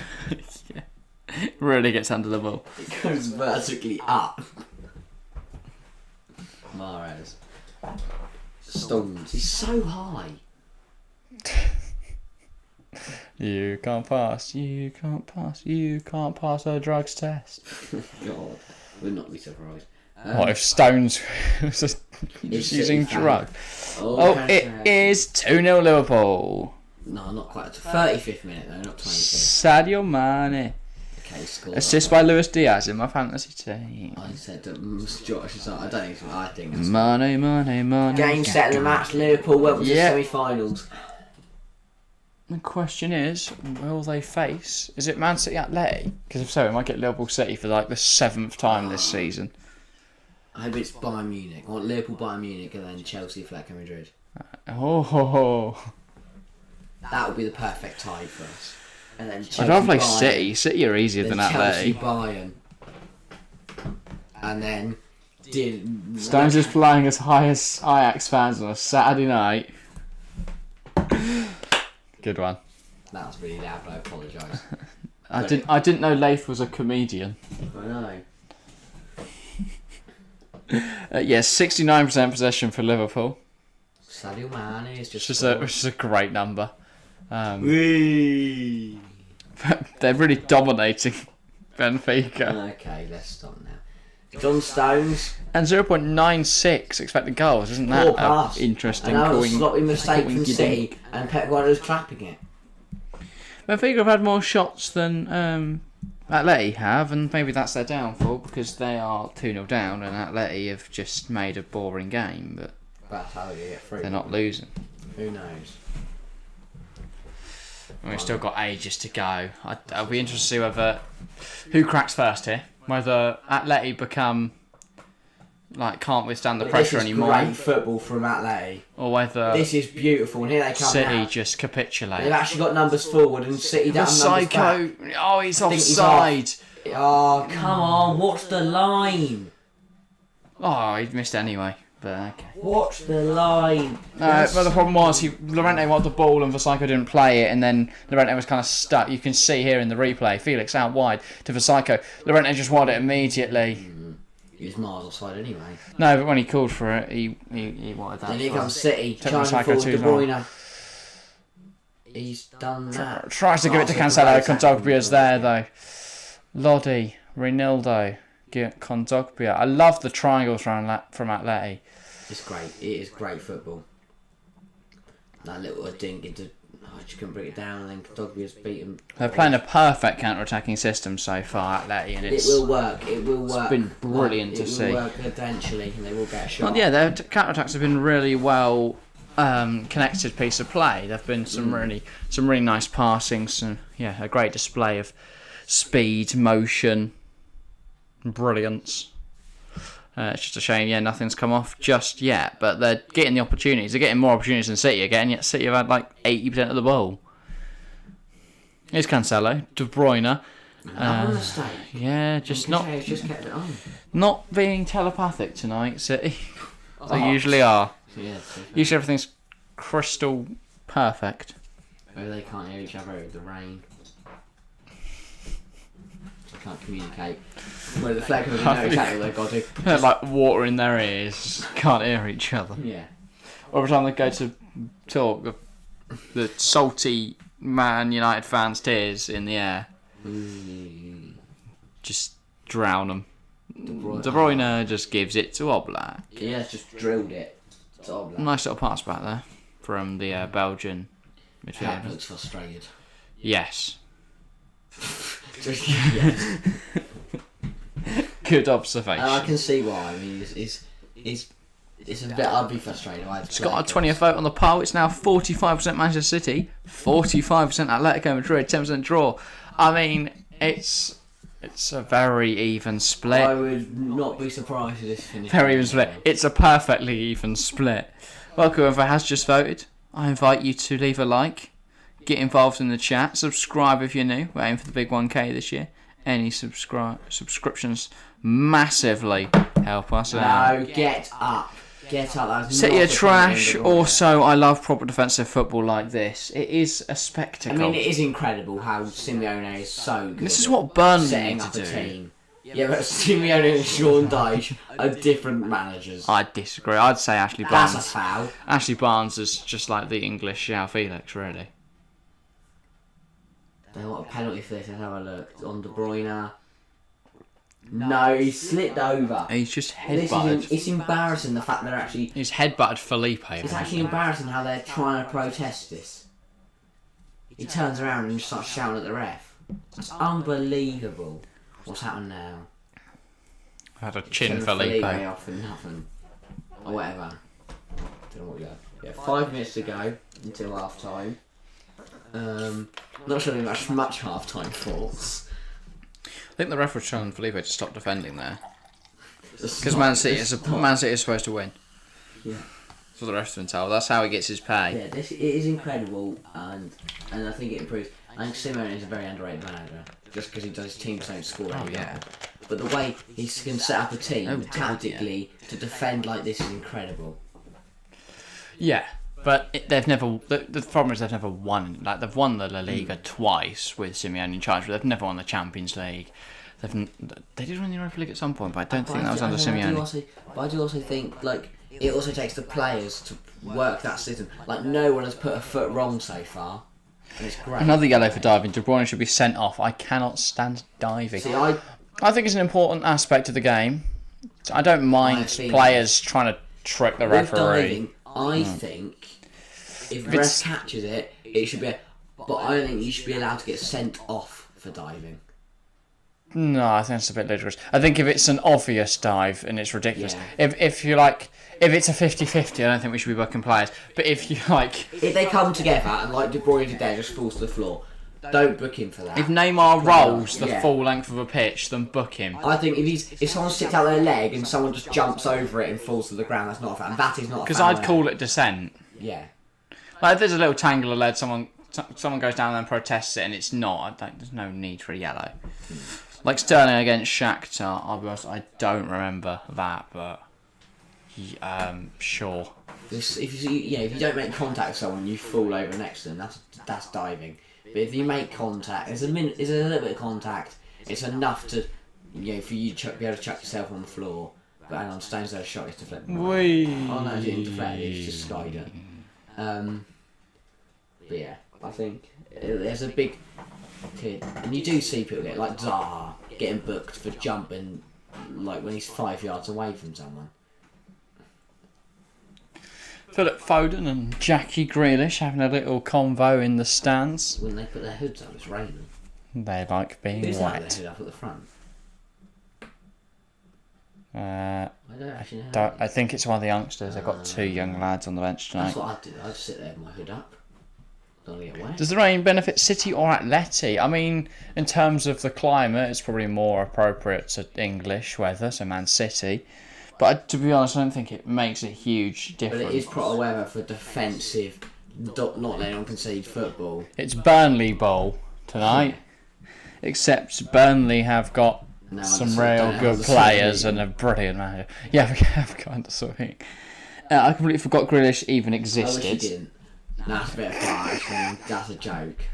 Yeah. Really gets under the ball. It goes vertically up. Mahrez. Stones. He's so high. You can't pass. You can't pass. You can't pass a drugs test. God, would not be surprised. What if Stones was just using drugs? Oh, it is 2-0 Liverpool. No, not quite. 35th minute though, not 25th. Sadio Mane. Okay, score. Assist by Luis Diaz in my fantasy team. I said Josh is I don't think I think it's Mane. game set in the match. Liverpool went to the semi-finals. The question is, will they face? Is it Man City Atleti? Because if so, we might get Liverpool City for like the 7th time this season. I hope it's Bayern Munich. I want Liverpool, Bayern Munich, and then Chelsea, Atletico Madrid. That would be the perfect tie for us. And then Chelsea, I'd rather play Bayern, City. City are easier than Chelsea, Atleti. Bayern, and then Stones is flying as high as Ajax fans on a Saturday night. Good one. That was really loud, but I apologise. I didn't know Lath was a comedian. I know. Yes, 69% possession for Liverpool. Sadio Mane is just Which is a great number. They're really dominating Benfica. Okay, let's stop now. John Stones. And 0.96 expected goals. Isn't that interesting? Another sloppy mistake from City, and Pep Guardiola's trapping it. Benfica have had more shots than Atleti have, and maybe that's their downfall because they are 2-0 down, and Atleti have just made a boring game, but that's how you get through. They're not losing. Who knows? And we've still got ages to go. I'll be interested to see who cracks first here. Whether Atleti become can't withstand the pressure anymore. This is great football from Atleti. Or whether this is beautiful, and here they come City now. just capitulate. They've actually got numbers forward, and City don't have numbers back. Oh, he's offside. Oh, come on, watch the line. Oh, he missed anyway. But okay. Watch the line. But the problem was Llorente wanted the ball and Versailles didn't play it, and then Llorente was kind of stuck. You can see here in the replay, Felix out wide to Versailles. Llorente just wanted it immediately. He was miles offside anyway. No, but when he called for it, he wanted that. Then here comes City, Took trying forward De Bruyne. He's done that. Tries to give it to Cancelo. Kondogbia's there though. Lodi, Reinildo, Kondogbia. I love the triangles from Atleti. It's great. It is great football. That little dink into just couldn't break it down, and then Dogby's beaten. They're playing a perfect counter-attacking system so far, Atleti, and it will work. It will work. It's been brilliant to see. It will work eventually, and they will get a shot. Well, yeah, their counter-attacks have been really well connected piece of play. There've been some really nice passing, a great display of speed, motion, brilliance. It's just a shame, nothing's come off just yet. But they're getting the opportunities. They're getting more opportunities than City are getting, yet City have had like 80% of the ball. Here's Cancelo, De Bruyne. Another mistake. Yeah, just kept it on. Not being telepathic tonight, City. They usually are. Yeah, usually everything's crystal perfect. Maybe they can't hear each other with the rain. They can't communicate. Well, the flag doesn't know exactly what they've got to do. They're like water in their ears, can't hear each other. Yeah. Every time they go to talk, the salty Man United fans' tears in the air. Just drown them. De Bruyne just gives it to Oblak. Yeah, just drilled it to Oblak. Nice little pass back there from the Belgian midfielder. Pep looks frustrated. Yes. Yes. Good observation. I can see why. I mean, it's a bit. I'd be frustrated. It's got a 20th vote on the poll. It's now 45% Manchester City, 45% Atletico Madrid, 10% draw. I mean, it's a very even split. I would not be surprised if this finished. Very even split. It's a perfectly even split. Well, whoever has just voted, I invite you to leave a like, get involved in the chat, subscribe if you're new. We're aiming for the big 1K this year. Any subscriptions massively help us out. No, get up. Get up. City are trash. Also, I love proper defensive football like this. It is a spectacle. I mean, it is incredible how Simeone is so good. This is what Burnley setting need up to a do. team. Yeah, but Simeone and Sean Dyche are different managers. I disagree. I'd say Ashley Barnes. That's a foul. Ashley Barnes is just like the English João Felix, really. They want a penalty for this. Let's have a look. On De Bruyne. No, he slipped over. He's just headbutted. It's embarrassing the fact they're actually. He's headbutted Felipe. It's actually embarrassing how they're trying to protest this. He turns around and just starts shouting at the ref. It's unbelievable. What's happened now? Had a chin Felipe Felipe. off for nothing. Or whatever. Don't know what we got. Yeah, 5 minutes to go until half time. Not sure much half time thoughts. I think the ref was telling Felipe to stop defending there. Because Man City is supposed to win. Yeah. That's what the ref's been told. That's how he gets his pay. Yeah, it is incredible, and I think it improves. I think Simeone is a very underrated manager, just because he does his teams don't score. Oh yeah. But the way he can set up a team tactically to defend like this is incredible. Yeah, but they've never. The problem is they've never won. Like they've won the La Liga twice with Simeone in charge, but they've never won the Champions League. They did win the Europa League at some point, but I don't think that was under Simeone. But I do also think like it also takes the players to work that system. Like no one has put a foot wrong so far, and it's great. Another yellow for diving. De Bruyne should be sent off. I cannot stand diving. See, I think it's an important aspect of the game. I don't mind players trying to trick the referee. Diving, I think if the ref catches it, it should be. But I don't think you should be allowed to get sent off for diving. No, I think it's a bit ludicrous. I think if it's an obvious dive and it's ridiculous, Yeah. if it's a 50-50, I don't think we should be booking players. But if they come together and like De Bruyne today just falls to the floor, don't book him for that. if Neymar rolls the full length of a pitch, then book him. I think if someone sticks out their leg and someone just jumps over it and falls to the ground, that's not a foul. That is not a foul. Because I'd call it dissent. Yeah. Like if there's a little tangle of lead, someone goes down there and protests it, and it's not. There's no need for a yellow. Like Sterling against Shakhtar, I'll be honest, I don't remember that, but sure. If you don't make contact with someone, you fall over next to them. That's diving. But if you make contact, there's a little bit of contact. It's enough to, for you to be able to chuck yourself on the floor. But hang on, Stone's there, shot is deflected. Whee! Oh no, it didn't deflect. It's just skied it. But yeah, I think there's a big kid, and you do see people get like Zaha getting booked for jumping, like when he's 5 yards away from someone. Philip Foden and Jackie Grealish having a little convo in the stands. When they put their hoods up, it's raining. They like being Who's wet. that hood up at the front? I don't actually know. I think it's one of the youngsters. They've got 2 young lads on the bench tonight. That's what I'd do. I'd just sit there with my hood up. Don't get wet. Does the rain benefit City or Atleti? I mean, in terms of the climate, it's probably more appropriate to English weather, so Man City. But to be honest, I don't think it makes a huge difference. But it is proper weather for defensive, not letting anyone concede football. It's Burnley Bowl tonight, except Burnley have got some real good players and a brilliant manager. Yeah, I've kind of sort of. I completely forgot Grealish even existed. I wish he didn't. That's a bit far. That's a joke.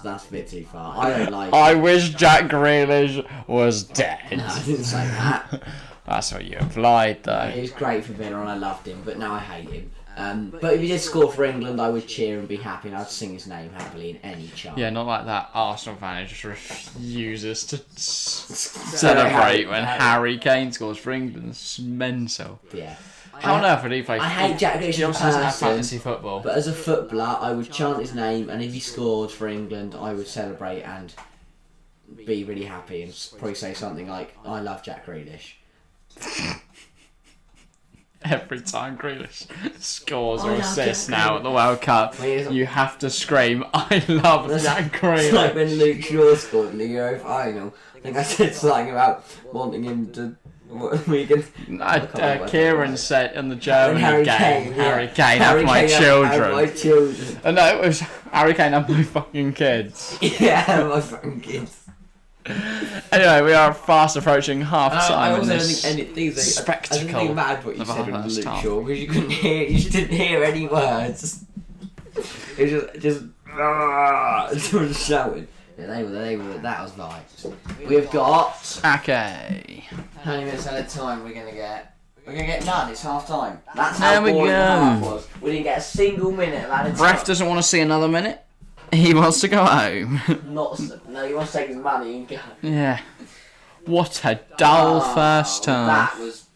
That's a bit too far. I don't like. I wish Jack Grealish was dead. No, I didn't say that. That's what you implied, though. He was great for Villa and I loved him, but now I hate him. But if he did score for England, I would cheer and be happy, and I'd sing his name happily in any chart. Yeah, not like that Arsenal fan who just refuses to celebrate when Harry Kane scores for England. It's mental. Yeah. How on earth would he play? I hate Jack Grealish as a doesn't have person, fantasy football. but as a footballer, I would chant his name, and if he scored for England, I would celebrate and be really happy, and probably say something like, "I love Jack Grealish." Every time Grealish scores or assists now at the World Cup, you have to scream, "I love Jack Grealish." It's like when Luke Shaw scored in the Euro final. I think I said something about wanting him to. Kieran said in the Germany Harry game, Kane, Harry Kane have my children. Have my children. No, it was Harry Kane have my fucking kids. Yeah, my fucking kids. Anyway, we are fast approaching half time. I also in don't this think anything. spectacle. I didn't think mad what you of said our with first Luke half. Shaw because you couldn't hear. You just didn't hear any words. It was just shouting. Yeah, they were. That was vibes. We've got. Okay. How many minutes at a time we're gonna get? We're gonna get none. It's half time. That's There how we boring go. the half was. We didn't get a single minute of added time. Ref doesn't want to see another minute. He wants to go home. No, he wants to take his money and go. Yeah. What a dull first time. That was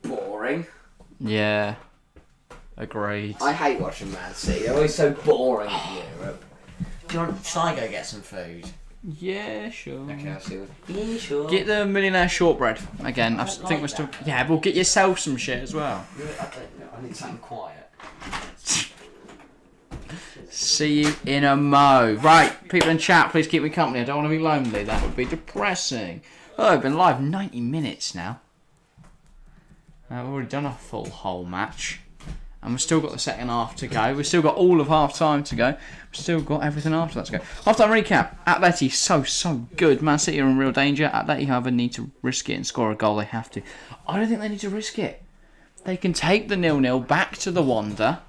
boring. Yeah. Agreed. I hate watching Man City. They're always so boring in Europe. Should I go get some food? Yeah, sure. Okay, I'll see what. Yeah, sure. Get the millionaire shortbread again. I think we're still. Yeah, we'll get yourself some shit as well. I don't know. I need something quiet. See you in a mo. Right, people in chat, please keep me company. I don't want to be lonely. That would be depressing. Oh, I've been live 90 minutes now. I've already done a full whole match. And we've still got the second half to go. We've still got all of half time to go. We've still got everything after that to go. Half time recap. Atleti, so good. Man City are in real danger. Atleti, however, need to risk it and score a goal. They have to. I don't think they need to risk it. They can take the 0-0 back to the Wanda,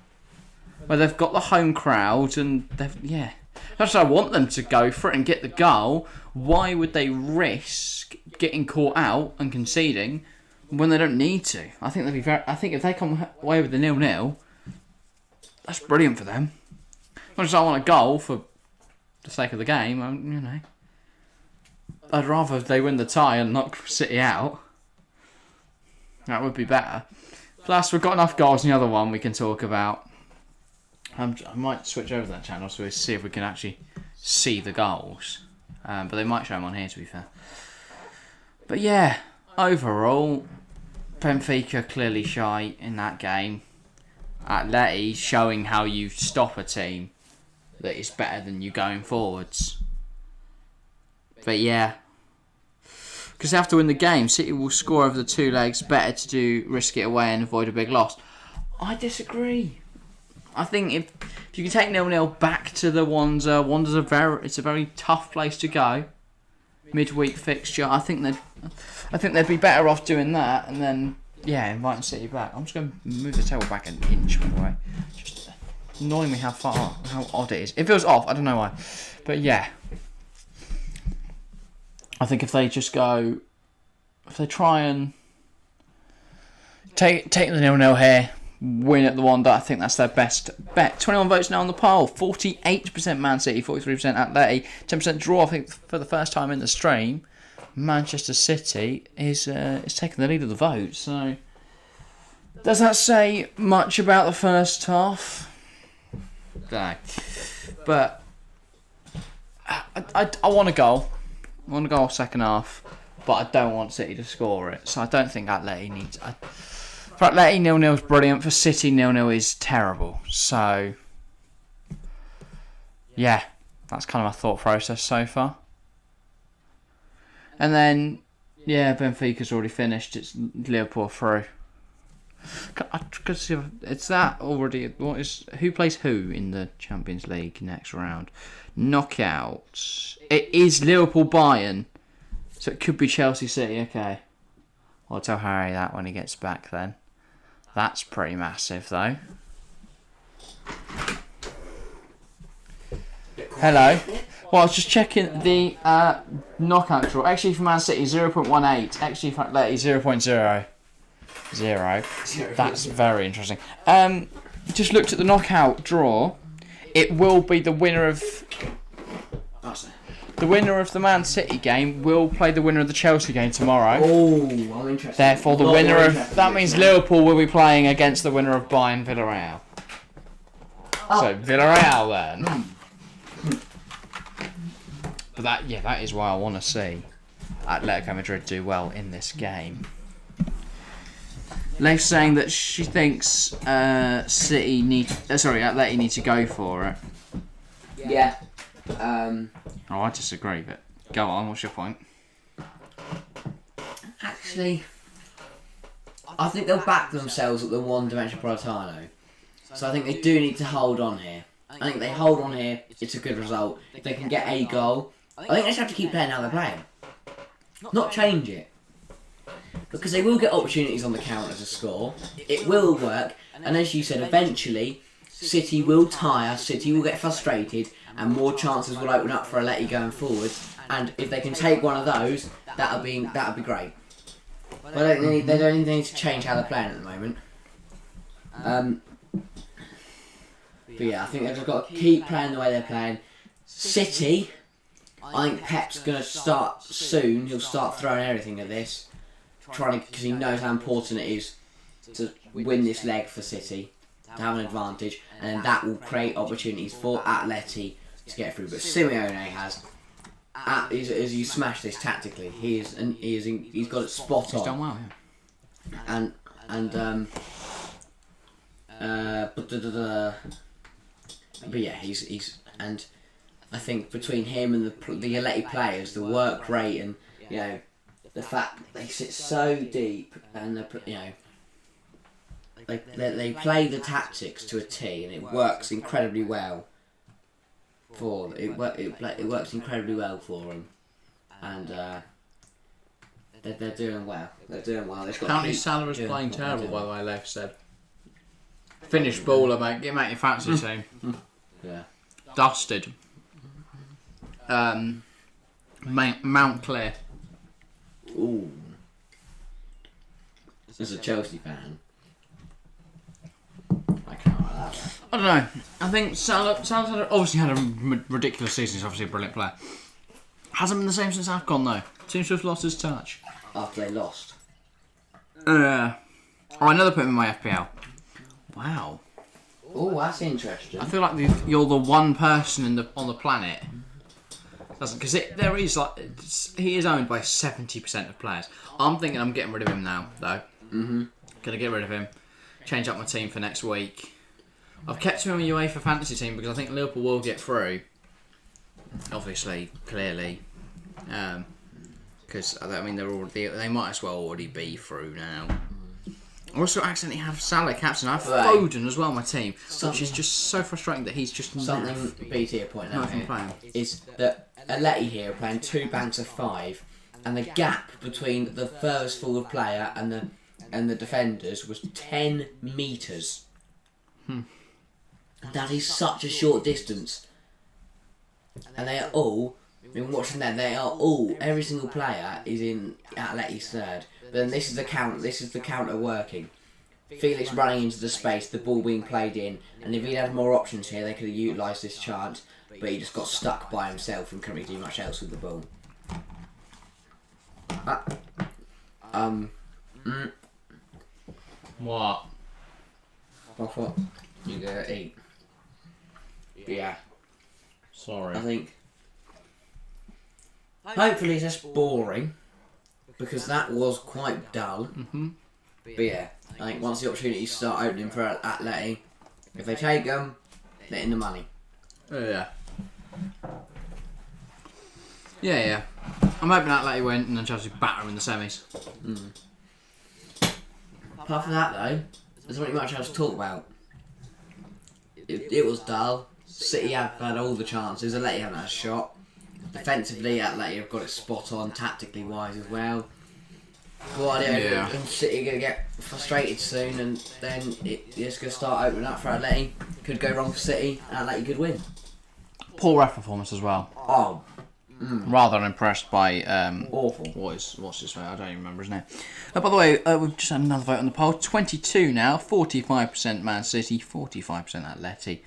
where they've got the home crowd, and that's why I want them to go for it and get the goal. Why would they risk getting caught out and conceding when they don't need to? I think they'd be I think if they come away with the 0-0, that's brilliant for them. Not just I want a goal for the sake of the game. I'd rather they win the tie and knock City out. That would be better. Plus, we've got enough goals in the other one we can talk about. I might switch over to that channel so we see if we can actually see the goals. But they might show them on here, to be fair. But yeah, overall, Benfica clearly shy in that game. Atleti showing how you stop a team that is better than you going forwards. But yeah, because they have to win the game. City will score over the 2 legs. Better to risk it away and avoid a big loss. I disagree. I think if you can take 0-0 back to the Wanda, it's a very tough place to go. Midweek fixture. I think they'd be better off doing that and then inviting City back. I'm just going to move the table back an inch, by the way. Just annoying me how odd it is. It feels off. I don't know why, but yeah. I think if they try and take the 0-0 here, win at the Wanda, I think that's their best bet. 21 votes now on the poll. 48% Man City, 43% Atleti, 10% draw. I think for the first time in the stream, Manchester City is taking the lead of the vote. So Does that say much about the first half? No. But I want a goal. I want a goal second half. But I don't want City to score it. So I don't think Atleti needs... For Atleti, 0-0 is brilliant. For City, 0-0 is terrible. So, yeah. That's kind of my thought process so far. And then, yeah, Benfica's already finished. It's Liverpool through. It's that already. Who plays who in the Champions League next round? Knockouts. It is Liverpool Bayern, so it could be Chelsea City. Okay, I'll tell Harry that when he gets back. Then that's pretty massive, though. Hello. Well, I was just checking the knockout draw. Actually, for Man City, 0.18. Actually, for Atleti, 0.0. That's very interesting. Just looked at the knockout draw. It will be the winner of the Man City game will play the winner of the Chelsea game tomorrow. Oh, I'm interested. Therefore, the winner of that means Liverpool will be playing against the winner of Bayern Villarreal. Oh. So Villarreal then. But that is why I want to see Atletico Madrid do well in this game. Leif's saying that she thinks Atleti need to go for it. Yeah. I disagree, but go on. What's your point? Actually, I think they'll back themselves at the one-dimensional Politano. So I think they do need to hold on here. I think they hold on here. It's a good result. If they can get a goal, I think they just have to keep playing how they're playing. Not change it. Because they will get opportunities on the counter to score. It will work. And as you said, eventually, City will tire, City will get frustrated, and more chances will open up for Atleti going forward. And if they can take one of those, that'll be great. But they don't need to change how they're playing at the moment. But yeah, I think they've just got to keep playing the way they're playing. City, I think Pep's going to start soon. He'll start throwing everything at this, because he knows how important it is to win this leg for City, to have an advantage, and then that will create opportunities for Atleti to get through. But Simeone has, as you smash this tactically, he's got it spot on. He's done well, yeah. But yeah, he's and I think between him and the Atleti players, the work rate and the fact that they sit so deep and they play the tactics to a T, and it works incredibly well for them. It works incredibly well for them, and they're doing well. They're doing well. Apparently Salah is playing terrible, by the way, Leif said. Finished baller, mate. Get him out your fancy team. Yeah. Dusted. Mount Clear. Ooh. As a Chelsea fan, I can't like that one. I don't know. I think Salah's obviously had a ridiculous season. He's obviously a brilliant player. Hasn't been the same since AFCON though. Seems to have lost his touch. After they lost. I know they put him in my FPL. Wow. Oh, that's interesting. I feel like you're the one person on the planet. Because he is owned by 70% of players. I'm thinking I'm getting rid of him now, though. Gonna get rid of him. Change up my team for next week. I've kept him in my UEFA fantasy team because I think Liverpool will get through. Obviously, clearly, because they might as well already be through now. I also accidentally have Salah captain. I have Foden as well on my team, which is just so frustrating that he's just something BT are pointing out here is that Atleti here are playing 2 banks of 5, and the gap between the furthest forward player and the defenders was 10 metres. That is such a short distance, and they are all. I mean, watching that, every single player is in Atleti's third. But then this is the counter working. Felix running into the space, the ball being played in, and if he'd had more options here, they could have utilised this chance. But he just got stuck by himself and couldn't really do much else with the ball. What? Off what you go eat. Yeah. Sorry. I think. Hopefully it's just boring, because that was quite dull. But yeah, I think once the opportunities start opening for Atleti, if they take them, they're in the money. Yeah. Yeah. I'm hoping Atleti win and then Chelsea batter them in the semis. Apart from that though, there's not really much else to talk about. It was dull. City have had all the chances. Atleti haven't had a shot. Defensively, Atleti have got it spot on, tactically wise as well. Guardiola and City are going to get frustrated soon, and then it's going to start opening up for Atleti. Could go wrong for City, and Atleti could win. Poor ref performance as well. Oh. Rather unimpressed by Awful. What's his name? I don't even remember his name. By the way, we've just had another vote on the poll. 22 now, 45% Man City, 45% Atleti,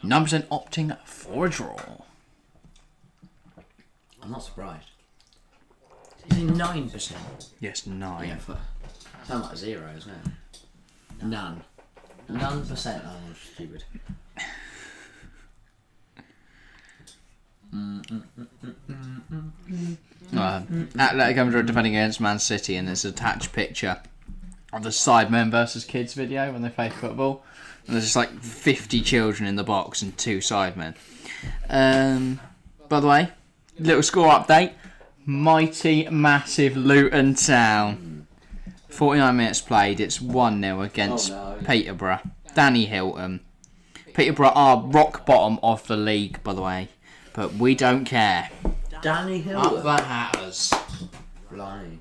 9% opting for a draw. I'm not surprised. Is it 9%? Yes, 9. Yeah, sounds like 0 as well. None. 9%. Oh, I'm stupid. Atletico Madrid defending against Man City, and there's an attached picture of the Sidemen versus Kids video when they play football. And there's just like 50 children in the box and 2 Sidemen. By the way, little score update. Mighty, massive Luton Town. 49 minutes played. It's 1-0 against Peterborough. Danny Hilton. Peterborough are rock bottom of the league, by the way. But we don't care. Danny Hilton. Up the Hatters. Blimey.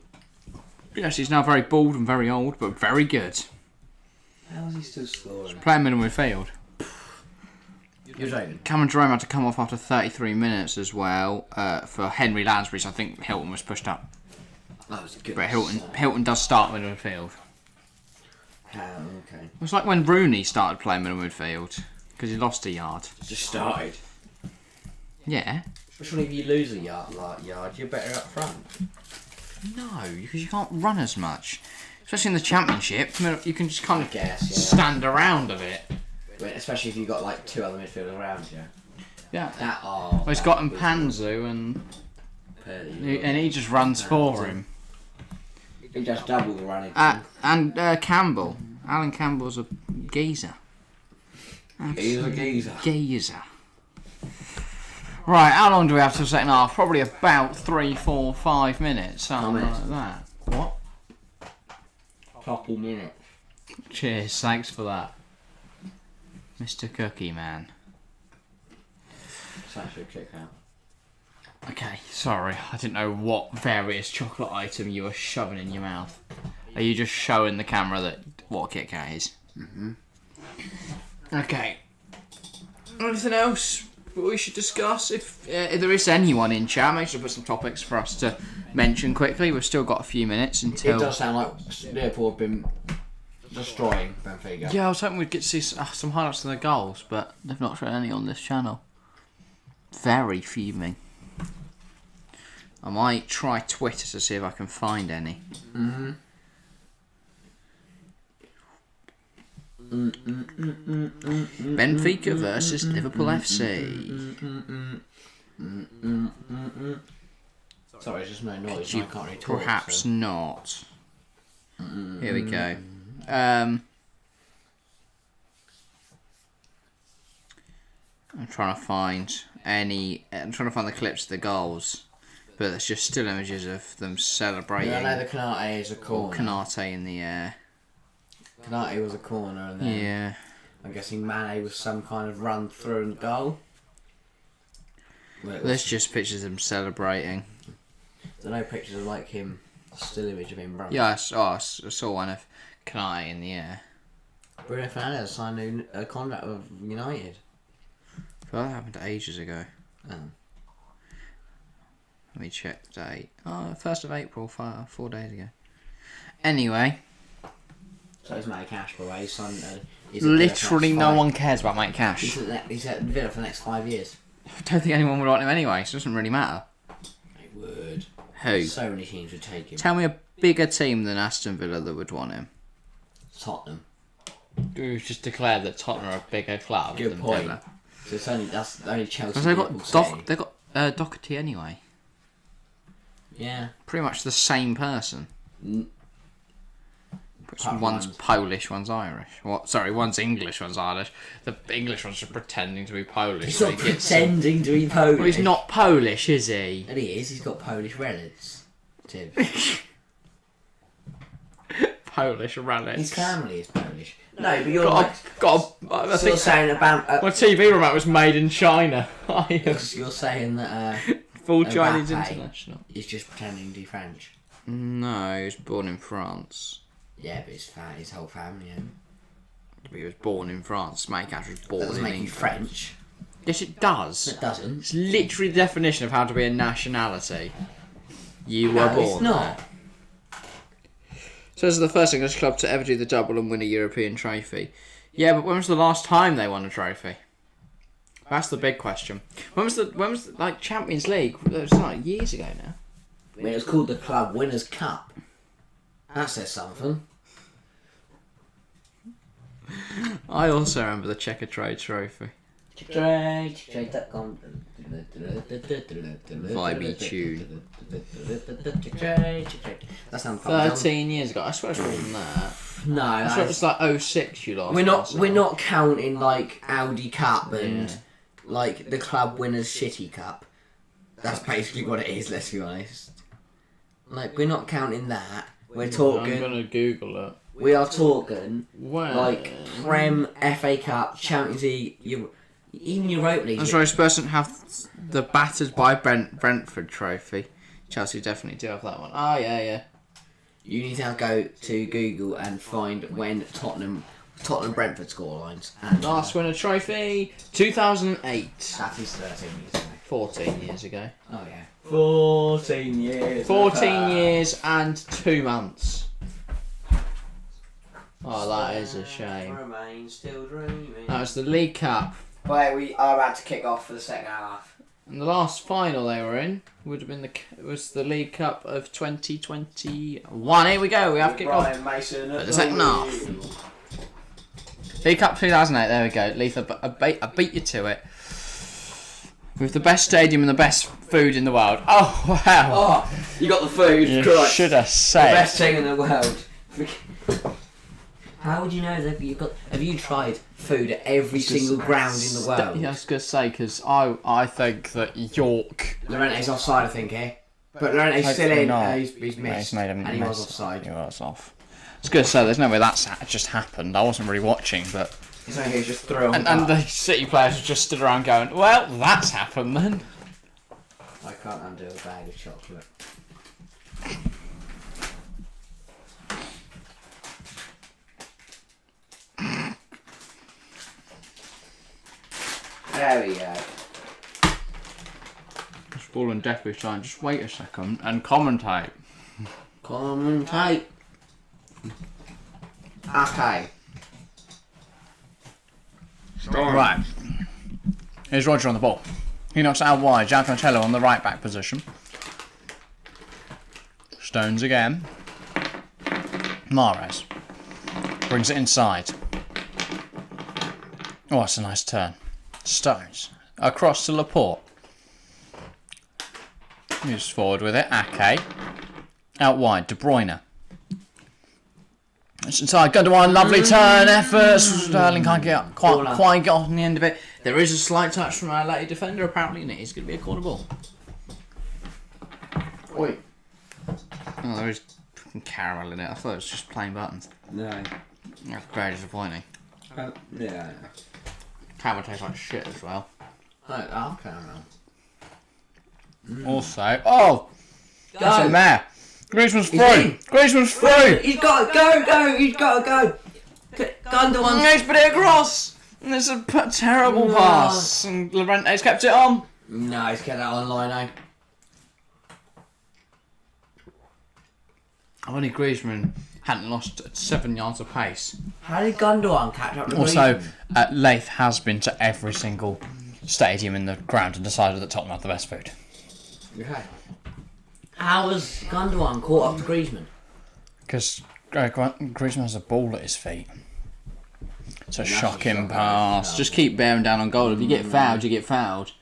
Yes, he's now very bald and very old, but very good. How is he still scoring? Playing middle midfield. You're joking. Cameron Jerome had to come off after 33 minutes as well for Henry Lansbury, so I think Hilton was pushed up. That was good. But Hilton does start middle midfield. Okay. It's like when Rooney started playing middle midfield, because he lost a yard. Just started. Yeah. Which one if you lose a yard, you're better up front. No, because you can't run as much. Especially in the Championship, you can just kind of stand around a bit. Especially if you've got like 2 other midfielders around you. Yeah. Well, he's got Mpanzu and he just runs for him. He just double the running. And Campbell. Alan Campbell's a geezer. He's a geezer. Right, how long do we have till the second half? Probably about 3, 4, 5 minutes, something like that. What? Couple minutes. Cheers, thanks for that. Mr. Cookie Man. It's actually a kick out. Okay, sorry, I didn't know what various chocolate item you were shoving in your mouth. Are you just showing the camera what a Kit Kat is? Okay. Anything else we should discuss? If there is anyone in chat, make sure to put some topics for us to mention quickly. We've still got a few minutes until... It does sound like Liverpool have been destroying Benfica. Yeah, I was hoping we'd get to see some highlights of the goals, but they've not shown any on this channel. Very fuming. I might try Twitter to see if I can find any. Benfica versus Liverpool FC. Sorry, it's just no noise. I can't really talk. Perhaps not. Here we go. I'm trying to find the clips of the goals, but there's just still images of them celebrating. Yeah, I know the Canate is a corner. Canate in the air. Canate was a corner, and then I'm guessing Mane was some kind of run through and goal. There's just pictures of them celebrating. There are no pictures of like him. Still image of him running. Yeah, I saw one of Canate in the air. Bruno Fernandes signed a contract with United. Well, that happened ages ago. Oh. Let me check the date. 1st of April, 4 days ago. Anyway. So he's Matty Cash, by the way. He's signed, literally no one cares about Mike Cash. He's at Villa for the next 5 years. I don't think anyone would want him anyway, so it doesn't really matter. They would. Who? So many teams would take him. Tell me a bigger team than Aston Villa that would want him. Tottenham. We've just declared that Tottenham are a bigger club Good than point. Villa. So that's only Chelsea. Because they've Liverpool, got City. they've got Doherty anyway. Yeah. Pretty much the same person. Apart One's from Polish, one's Irish. Sorry, one's English, one's Irish. The English one's just pretending to be Polish. He's so not he gets pretending to be Polish. Well, he's not Polish, is he? And he is. He's got Polish relatives. Tim. Polish relics. His family is Polish. No, but you're you're saying about. my TV remote was made in China. You're saying that. Full Chinese Mbappe international. He's just pretending to be French. No, he was born in France. Yeah, but his whole family. Yeah. He was born in France. Mate, actually was born That doesn't in make you England. French. Yes, it does. It doesn't. It's literally the definition of how to be a nationality. You were born it's not. there. So this is the first English club to ever do the double and win a European trophy. Yeah, but when was the last time they won a trophy? That's the big question. When was the like Champions League? It was like years ago now. I mean, it was called the Club Winners' Cup. That says something. I also remember the Checkatrade trophy. Trade.com. Vibey tune. That's not 13 years ago. I swear it's more than that. No, I swear it was like 06 you lost. we're not counting like Audi Cup and like the Club Winners' Shitty Cup. That's basically what it is. Let's be honest. Like we're not counting that. We're talking. I'm gonna Google it. We are talking Where? like Prem, FA Cup, Champions League, even Europa League. I'm sorry, Spurs don't have the battered by Brentford trophy. Chelsea definitely do have that one. Oh yeah. You need to go to Google and find when Tottenham Brentford scorelines. And Last winner trophy 2008. that is 13 years ago. 14 years ago. Oh yeah. 14 years. 14 years and 2 months. Oh, that is a shame. Remain still dreaming. That was the League Cup. Where we are about to kick off for the second half. And the last final they were in would have been the League Cup of 2021. Here we go. We have kicked off. Mason The second half. League Cup 2008. There we go. Leith, I beat you to it. With the best stadium and the best food in the world. Oh wow! Oh, you got the food. You Christ. should have The said. best thing in the world. How would you know that you've got? Have you tried food at every single ground in the world? Yeah, I was gonna say because I think that York. Lorente's offside, I think, here. But Lorente's still in. He's missed. He's made a and he mess. was offside. He was off. I was gonna say there's no way that's just happened. I wasn't really watching, but. It's only just throw on And the City players just stood around going, well, that's happened then. I can't undo a bag of chocolate. There we go. Just falling deathly trying. Just wait a second and commentate. Commentate. Okay. Right. Here's Roger on the ball. He knocks it out wide. Gianfrancello on the right back position. Stones again. Mahrez brings it inside. Oh, that's a nice turn. Stones across to Laporte. Moves forward with it. Ake. Out wide. De Bruyne. It's inside. Gundogan. Lovely turn. Effort. Sterling can't quite get off on the end of it. There is a slight touch from our late defender apparently, and it is going to be a corner ball. Wait. Oh, there is fucking caramel in it. I thought it was just plain buttons. No. That's very disappointing. Yeah. Caramel tastes like shit as well. I'll caramel. Also, oh, that's a mare. Griezmann's He's through. in. Griezmann's through. He's got to go. He's got to go. Gundogan. He's put it across. And there's a terrible pass. And Llorente's kept it on. No, he's kept that on line now. Only Griezmann hadn't lost 7 yards of pace. How did Gundogan catch up with Also, Griezmann? Leith has been to every single stadium in the ground and decided that Tottenham have the best food. Okay. How was Gundogan caught up to Griezmann? Because Griezmann has a ball at his feet. It's a shocking pass. Just keep bearing down on goal. If you get fouled, you get fouled.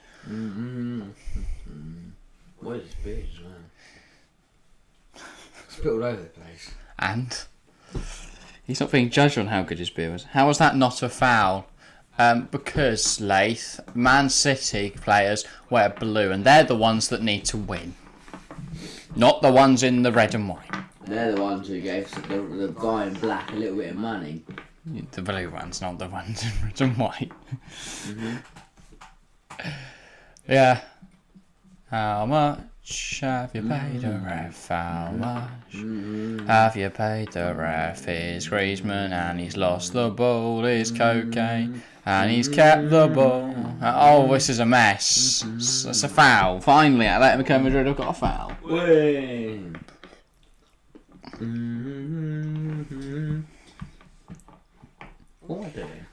What is his beard as well? Spilled all over the place. And he's not being judged on how good his beard was. How was that not a foul? Because, Lath, Man City players wear blue, and they're the ones that need to win. Not the ones in the red and white. They're the ones who gave the guy in black a little bit of money. The blue ones, not the ones in red and white. Yeah. How much have you paid the ref? How much have you paid the ref? He's Griezmann and he's lost the ball. He's cocaine and he's kept the ball. Oh, this is a mess. It's a foul. Finally, Atletico Madrid have got a foul. Win. What am I doing?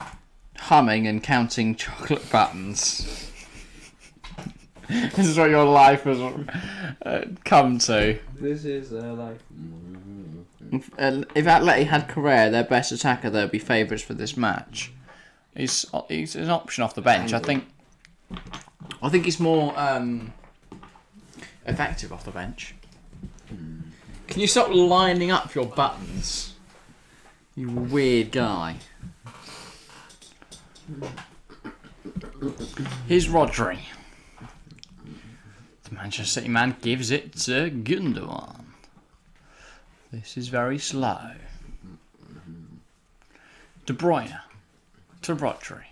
Humming and counting chocolate buttons. This is what your life has come to. This is life. If Atleti had Correa, their best attacker, they'd be favourites for this match. He's an option off the bench. I think he's more effective off the bench. Can you stop lining up your buttons? You weird guy. Here's Rodri. The Manchester City man gives it to Gundogan. This is very slow. De Bruyne to Rodri.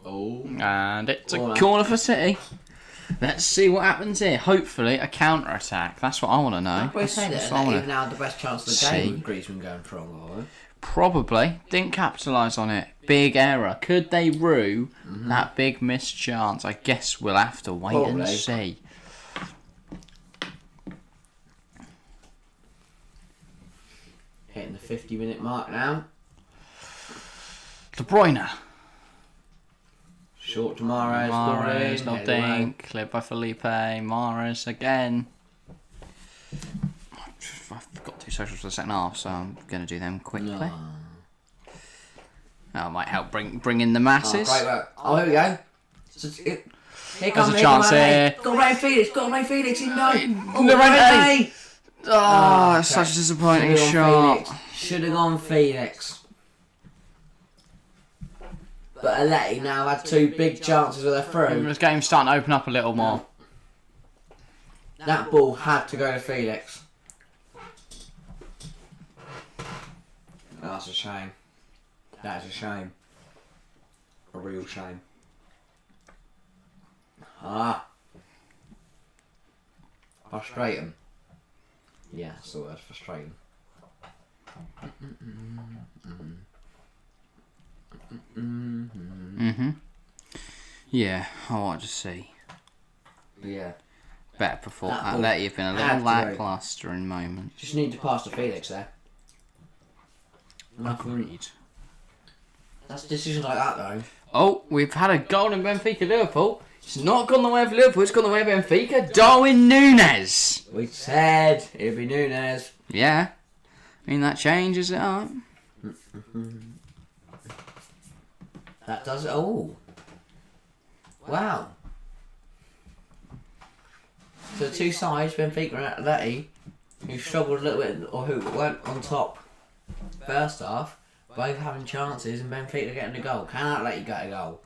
Oh. And it's a corner for City. Let's see what happens here. Hopefully a counter-attack. That's what I want to know. I say that even now the best chance of the game with Griezmann going for a goal. Probably. Didn't capitalise on it. Big error. Could they rue that big missed chance? I guess we'll have to wait and see. Hitting the 50-minute mark now. De Bruyne. Short to Mahrez. Mahrez, nothing. Cleared by Felipe. Mahrez again. I've got 2 socials for the second half, so I'm going to do them quickly. No. That might help bring in the masses. Oh, great work. Oh, here we go. Here comes There's a chance here. Got Ray Felix. Got Ray Felix in no. Llorente. Oh, it's such a disappointing shot. Should have gone Felix. But Atleti now had 2 big chances with their through. This game's starting to open up a little more. That ball had to go to Felix. That's a shame. That is a shame. A real shame. Frustrating. Yeah, that's the word, frustrating. Yeah, I want to see. Yeah. Better performance. Atleti have been a little lacklustre in moments. Just need to pass to Felix there. Agreed. That's decisions like that though. Oh, we've had a goal in Benfica Liverpool. It's not gone the way of Liverpool, it's gone the way of Benfica. Darwin Núñez. We said it'd be Núñez. Yeah. I mean, that changes it up. That does it. Oh. Wow. So the 2 sides, Benfica and Atleti, who struggled a little bit, or who weren't on top first half, both having chances and Benfica getting a goal. Can Atleti get a goal?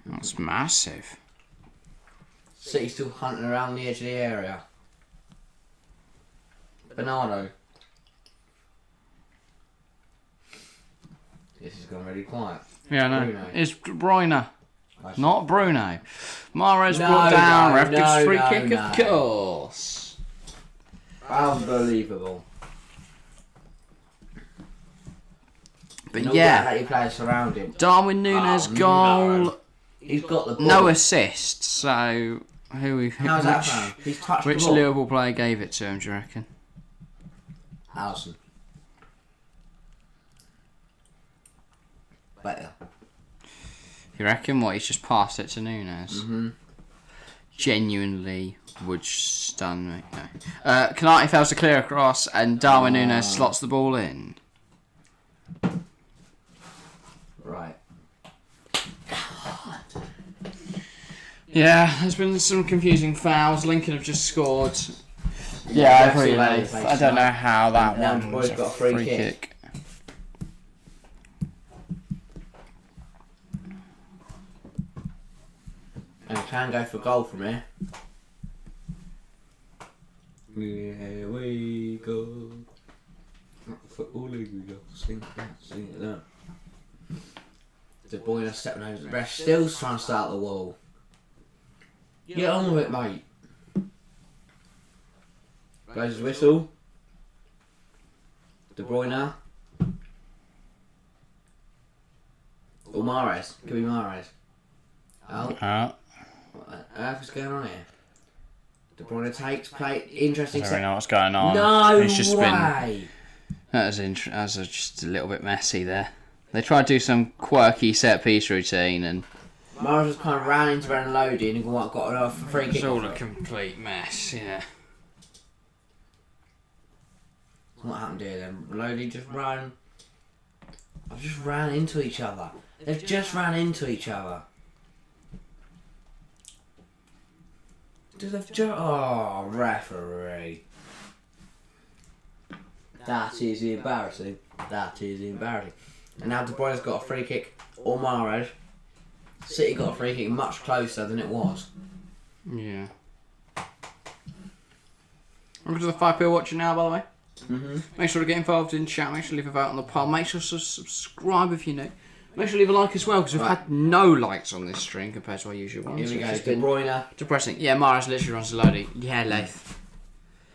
That's massive. City still hunting around the edge of the area. Bernardo. This has gone really quiet. Yeah, no. Bruyne. It's Bruyne. Not Bruno. Mahrez brought down. Ref gives free kick, of course. Unbelievable. But yeah, Atleti players surround him. Darwin Núñez goal. No. He's got the ball. No assist. So How's that found? He's touched which the ball. Liverpool player gave it to him? Do you reckon? Allison. Better. You reckon what? He's just passed it to Núñez. genuinely would stun me. No. Canate fails to clear across, and Darwin Núñez slots the ball in. Right. Yeah, there's been some confusing fouls. Lincoln have just scored. Yeah, I agree. I don't know how that one was a free kick. And can go for goal from here. Here we go. Football league we go. Sing it down. The boy stepping over the ref, still trying to start the wall. Get on with it, mate. Blows his whistle. De Bruyne. Or Mahrez. Could be Mahrez. Oh. What the earth is going on here? De Bruyne takes play. Interesting. I don't really know what's going on. No It's just way. That was just a little bit messy there. They tried to do some quirky set piece routine and Mahrez just kind of ran into Brennan Lodi and got a free kick. it's all a complete mess, yeah. What happened here then? Lodi just ran into each other. They've just ran into each other. Oh, referee. That is embarrassing. That is embarrassing. And now De Bruyne's got a free kick, or Mahrez. City got a free kick much closer than it was. Yeah. Welcome to the 5 people watching now, by the way. Make sure to get involved in chat. Make sure to leave a vote on the poll. Make sure to subscribe if you're new. Make sure to leave a like as well, because we've had no likes on this stream compared to our usual ones. Here we go, De Bruyne. Depressing. Yeah, Mahrez literally runs to Lodi. Yeah, Leith.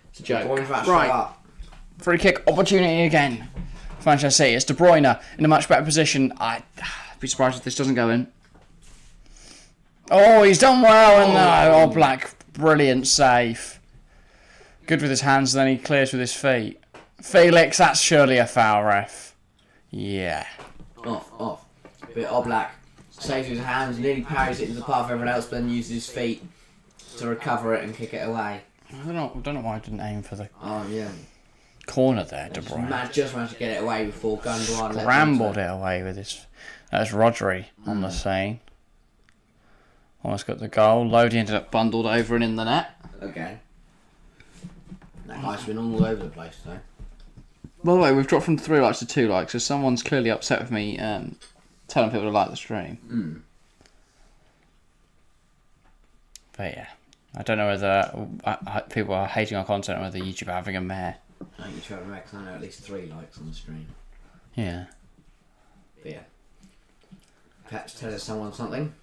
It's a joke. Right. Free kick opportunity again. Manchester City. It's De Bruyne in a much better position. I'd be surprised if this doesn't go in. Oh, he's done well. And no, Black, brilliant save. Good with his hands, then he clears with his feet. Felix, that's surely a foul, ref. Yeah. Off. But Oblak saves his hands, nearly parries it into the path of everyone else, but then uses his feet to recover it and kick it away. I don't know why I didn't aim for the yeah. corner there, De Bruyne. Just managed to get it away before Gundogan Scrambled it away with his... That's Rodri on the scene. Almost got the goal. Lodi ended up bundled over and in the net. Okay. That guy's been all over the place though. By the way, we've dropped from 3 likes to 2 likes, so someone's clearly upset with me telling people to like the stream. But yeah, I don't know whether people are hating our content or whether YouTube are having a mare. I think you're trying to make I know at least 3 likes on the stream. Yeah. But yeah. Perhaps tell us someone something.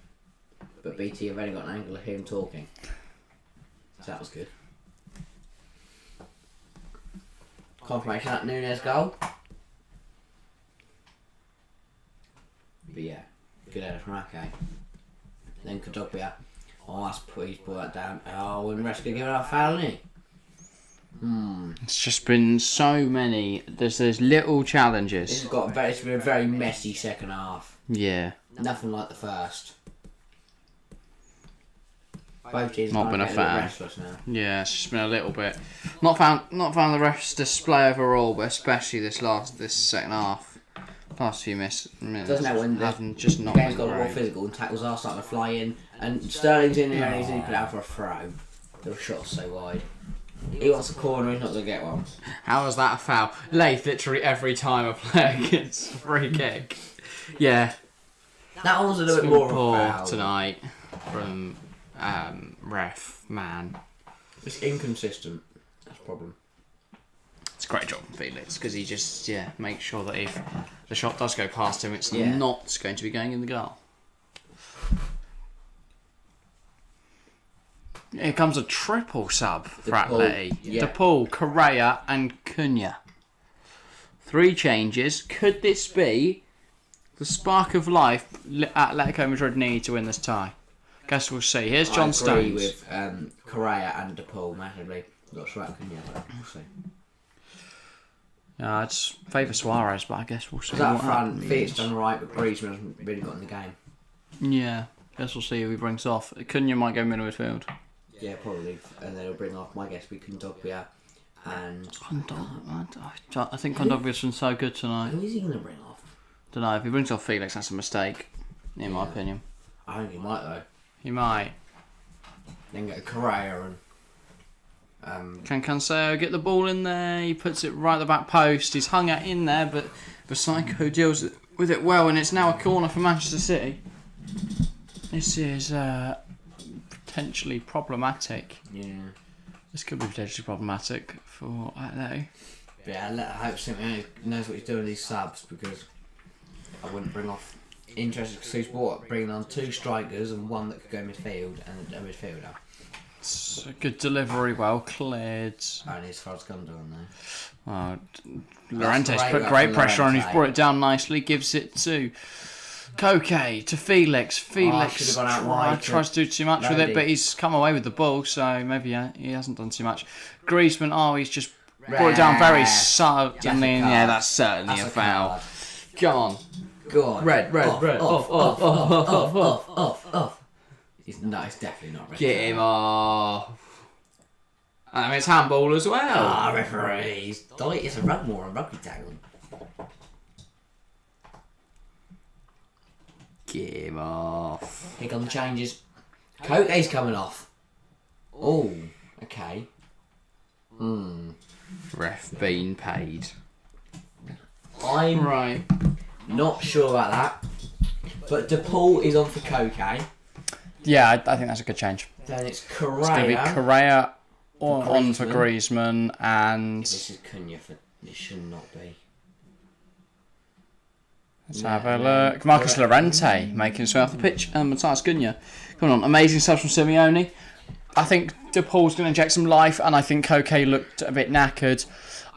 But BT have only got an angle of him talking. So that was good. Confirmation that Núñez goal. But yeah, good header from Ake. Then Kodobia. Oh, he's put that down. Oh, and Reska giving out a foul, isn't he? It's just been so many. There's little challenges. It's been a very messy second half. Yeah. Nothing like the first. Both teams Not been a fan. Restless now. Yeah, it's just been a little bit. Not found the refs' display overall, but especially this second half. Past few minutes. Doesn't know when the just not game's got more physical and tackles are starting to fly in, and Sterling's in there and he's in put out for a throw. The shot's so wide. He wants a corner, he's not going to get one. How is that a foul? Leith, literally every time a player gets a free kick. Yeah. That one was a little bit more of a foul tonight from ref, man. It's inconsistent. That's the problem. It's a great job from Felix, because he just, makes sure that if the shot does go past him, it's not going to be going in the goal. Here comes a triple sub for Atleti. Yeah. DePaul, Correa and Cunha. 3 changes. Could this be the spark of life Atletico Madrid need to win this tie? Guess we'll see. Here's John Stones. I agree with Correa and DePaul massively. Got Suarez and Cunha, but we'll see. I'd favour Suarez, but I guess we'll see. That front, Fiat's done right, but Griezmann hasn't really got in the game. Yeah, guess we'll see who he brings off. Cunha might go middle midfield. Yeah, probably. And then he'll bring off, my guess, we Kondogbia and... I think Kondogbia's been so good tonight. Who is he going to bring off? Don't know. If he brings off Felix, that's a mistake, in my opinion. I think he might, though. He might. Then get Correa and... Can Cancelo get the ball in there? He puts it right at the back post. He's hung it in there, but Psycho deals with it well, and it's now a corner for Manchester City. This is potentially problematic. Yeah. This could be potentially problematic for Atletico. Yeah, I hope Simeone knows what he's doing with these subs, because I wouldn't bring off interested, because he's bringing on 2 strikers and 1 that could go midfield and a midfielder. It's a good delivery, well cleared. Only as far as Gundogan there. Well, Llorente's put great pressure on. He's brought it down nicely. Gives it to Koke, to Felix. Felix tries to do too much with it, but he's come away with the ball, so maybe he hasn't done too much. Griezmann, he's just brought it down very suddenly. Yeah, that's certainly a foul. Go on. Red. Off. It's definitely not red. Get him off. I mean, it's handball as well. Referees. It's a rugby tackle. Get him off. Here come the changes. Koke's coming off. Oh, okay. Ref being paid. I'm not sure about that. But DePaul is on for Koke. Yeah, I think that's a good change. Then it's Correa. It's going to be Correa on for Griezmann, and... This is Cunha for... It should not be. Let's have a look. Marcus Llorente making his way off the pitch, and Matthias Cunha. Come on, amazing stuff from Simeone. I think DePaul's going to inject some life, and I think Koke looked a bit knackered.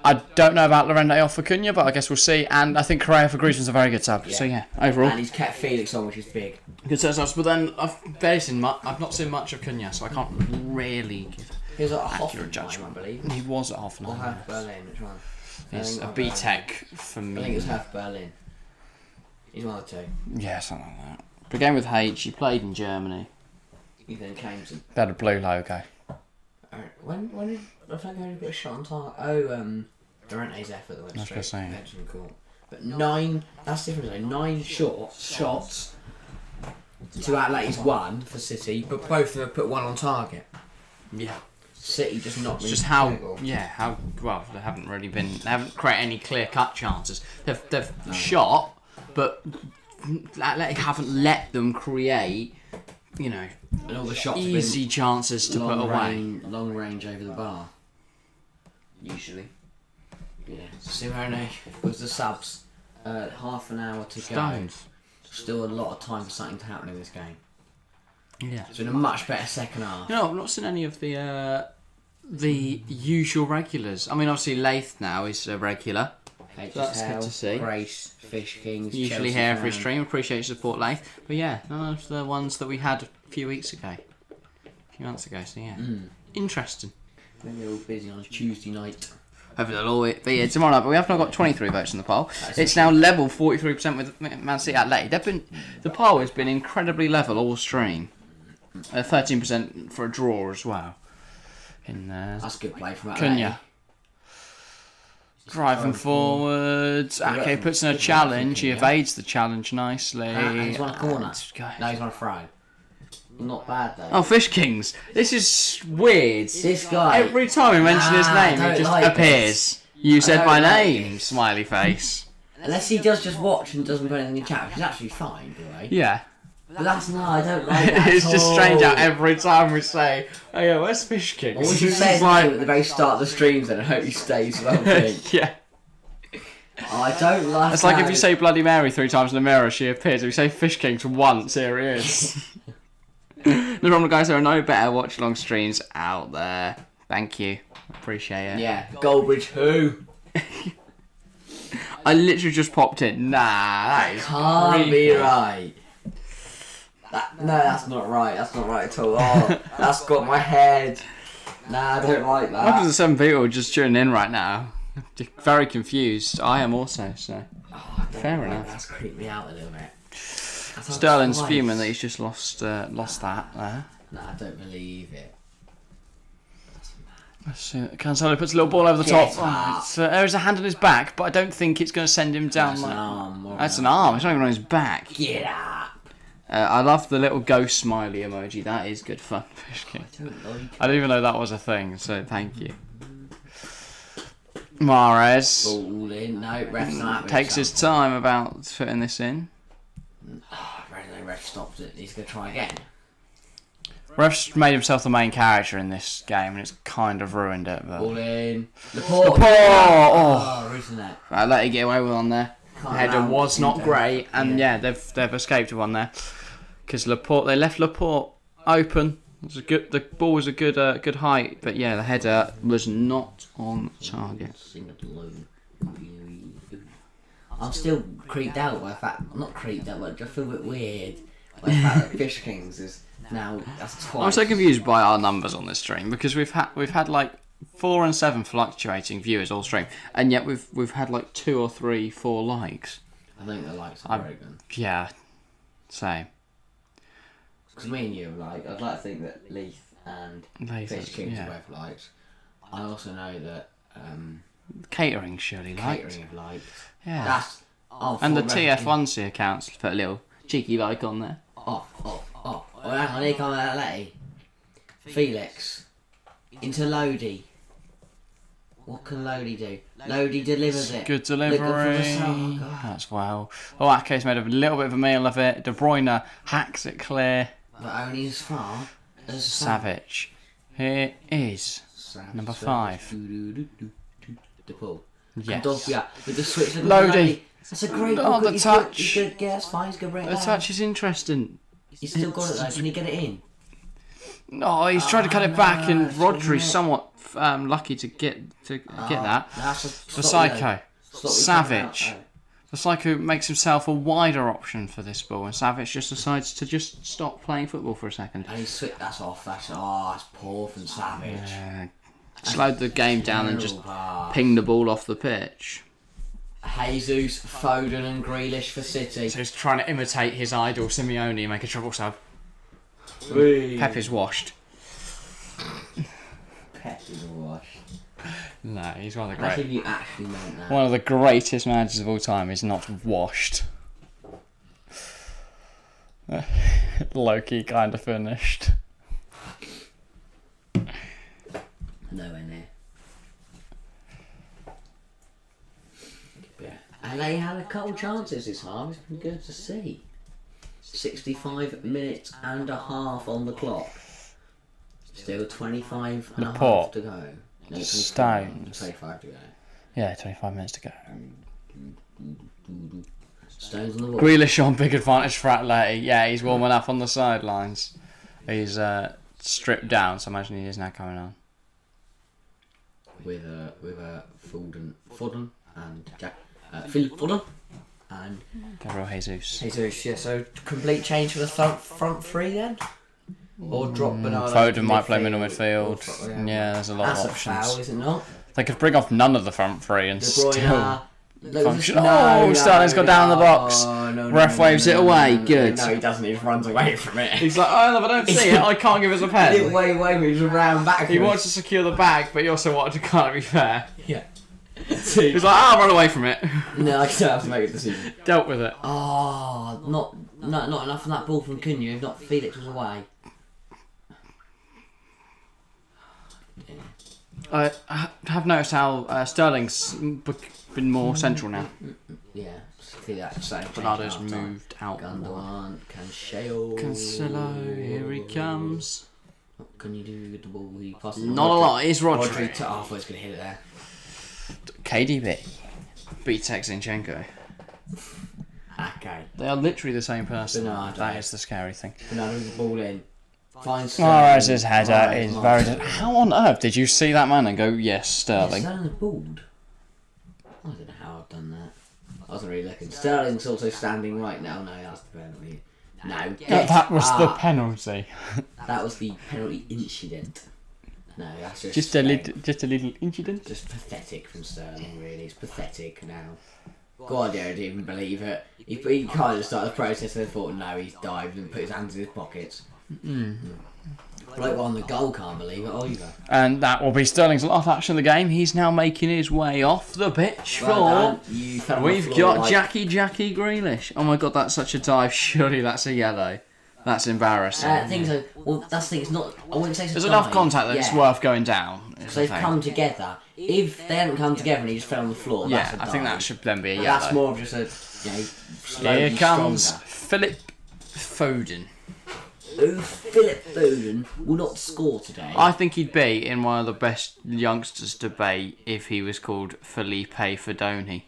I don't know about Llorente off for Cunha, but I guess we'll see. And I think Correa for Griezmann's a very good sub. Yeah. So yeah, overall. And he's kept Felix on, which is big. Good subs, but then I've not seen much of Cunha, so I can't really give he was at accurate judgment. I believe. He was at Hoffenheim. Or Hertha Berlin, which one? He's a B-Tech for me. I think it was Hertha Berlin. He's one of the 2. Yeah, something like that. Began with H. He played in Germany. He then came to... They had a blue logo. When did... I think I only put a shot on target. Oh, Llorente's effort that went straight to the court. But 9... That's different though. 9 shots to Atleti's 1 for City, but both of them have put 1 on target. Yeah. City just not really... Just how well, they haven't really been... They haven't created any clear-cut chances. They've shot, but Atleti haven't let them create, and all the shots easy chances to put away. Long range over the bar. Usually. Yeah. Simeone was the subs. Half an hour to go. Still a lot of time for something to happen in this game. Yeah. It's been a much better second half. I've not seen any of the usual regulars. I mean, obviously Lath now is a regular. So that's good to see. Grace, Fish Kings, usually Chelsea here every fan. stream. Appreciate your support, Lath. But yeah, none of the ones that we had a few weeks ago. A few months ago, so yeah. Interesting. Maybe they're all busy on a Tuesday night. Hopefully they'll all be here tomorrow night, but we have now got 23 votes in the poll. It's now level 43% with Man City Atleti. The poll has been incredibly level all stream. 13% for a draw as well. In there. That's a good play from Atleti. Cunha. Driving forwards. Ake puts in a challenge. He evades the challenge nicely. He's on a corner. No, he's on a throw. Not bad though. Oh, Fish Kings. This is weird. This guy. Every time we mention his name, he just appears. You said my name, smiley face. Unless he does just watch and doesn't put anything in chat, which is actually fine, right? Yeah. But I don't like that. It's just strange how every time we say, oh yeah, where's Fish Kings? What would you say at the very start of the streams then? I hope he stays well. Yeah. I don't like It's like if you say Bloody Mary 3 times in the mirror, she appears. If you say Fish Kings once, here he is. No problem, guys. There are no better watch-along streams out there. Thank you. Appreciate it. Yeah. Goldbridge who? I literally just popped in. Nah, that is can't be right. No, that's not right. That's not right at all. Oh, that's got my head. Nah, I don't like that. What does the 7 people just tuning in right now? Very confused. I am also, so. Fair enough. That's creeped me out a little bit. Sterling's fuming that he's just lost that there. Nah, I don't believe it. Cancelo puts a little ball over the top. So there is a hand on his back, but I don't think it's going to send him down. That's an arm. That's an arm. It's not even on his back. Get up. I love the little ghost smiley emoji. That is good fun. I didn't even know that was a thing, so thank you. Mahrez Ball in. No, ref's not. takes his time about fitting this in. Ref stopped it. He's going to try again. Ref's made himself the main character in this game, and it's kind of ruined it. But... Ball in. Laporte! Oh, I let it get away with one there. Header was not great, and they've escaped with one there. Because they left Laporte open. The ball was a good height, but yeah, the header was not on target. I'm still creeped out by the fact. I'm not creeped out, but I feel a bit weird by the fact that Fish Kings is now. That's twice. I'm so confused by our numbers on this stream because we've had like 4 and 7 fluctuating viewers all stream, and yet we've had like 2 or 3, 4 likes. I think the likes are very good. Yeah, same. Because me and you, I'd like to think that Leith and Fish Kings are both liked. I also know that Catering surely liked. Catering have liked. Yeah. And the TF1C accounts put a little cheeky like on there. Oh, hang on, here comes Atleti. Felix. Into Lodi. What can Lodi do? Lodi delivers it. Good delivery. That's well. Ake's made a little bit of a meal of it. De Bruyne hacks it clear. But only as far as Savage. Here is number 5. The ball. Yes. With the switch. Lodi. That's a great ball. The touch. He's good. Yeah, that's fine. He's good. The touch is interesting. He's still got it though. Can he get it in? No, he's trying to cut it back, and Rodri's somewhat lucky to get that. For Psycho. Savage. The Psycho makes himself a wider option for this ball, and Savage just decides to just stop playing football for a second. And that's off. That's poor from Savage. Slowed the game down and just pinged the ball off the pitch. Jesus, Foden and Grealish for City. So he's trying to imitate his idol Simeone and make a triple sub. Pep is washed. Pep is washed. No, he's one of the Imagine if you actually meant that. One of the greatest managers of all time is not washed. Loki kind of finished. Nowhere near. And they had a couple chances this half. It's been good to see. 65 minutes and a half on the clock. Still 25 and a half to go. No, Stones. 25 to go. Yeah, 25 minutes to go. Stones on the wall. Grealish on big advantage for Atleti. Yeah, he's warming up on the sidelines. He's stripped down, so I imagine he is now coming on. With Foden and Phil Foden and Gabriel Jesus. Yeah, so complete change for the front three then? Or drop Bernardo. Foden might play middle midfield. Yeah, there's a lot of options. That's a foul, is it not? They could bring off none of the front three and still function. No, Sterling's got down in the box. Ref waves it away. Good. No, he doesn't. He just runs away from it. He's like, oh, if I don't see it, I can't give us a pen. He didn't wave away, he just ran back. He wants to secure the bag, but he also wanted to can't be fair. Yeah. He's like, I'll run away from it. No, I still have to make a decision. Dealt with it. Oh, not enough on that ball from Cunha. If not, Felix was away. I have noticed how Sterling's been more central now. Yeah, see that same. Bernardo's moved out. Gundogan, Cancelo. Here he comes. What can you do with the ball? He passes. Not a lot. It's Rodri. I thought he was going to hit it there. KDB beats Zinchenko. Okay. They are literally the same person. Bernardo. That is the scary thing. Bernardo with the ball in. Suarez's header is very... How on earth did you see that man and go, yes, Sterling? Sterling's bald. I don't know how I've done that. I wasn't really looking. Sterling's also standing right now. No, that's the penalty. No, that was the penalty. That was the penalty incident. No, that's just a little incident. Just pathetic from Sterling, really. It's pathetic now. Guardiola didn't even believe it. He kind of started the process and thought, no, he's dived and put his hands in his pockets. Bloke on the goal, can't believe it either. And that will be Sterling's last action of the game. He's now making his way off the pitch We've got Jackie Grealish. Oh my god, that's such a dive. Surely that's a yellow. That's embarrassing. I think so. Well, that's the thing. It's not. I wouldn't say it's There's a enough dive. contact that it's worth going down. Because they've come together. If they hadn't come together and he just fell on the floor, that's a dive. I think that should then be a yellow. That's more of just a, slowly Here comes stronger. Philip Foden. Philip Foden will not score today. I think he'd be in one of the best youngsters debate if he was called Felipe Fodoni.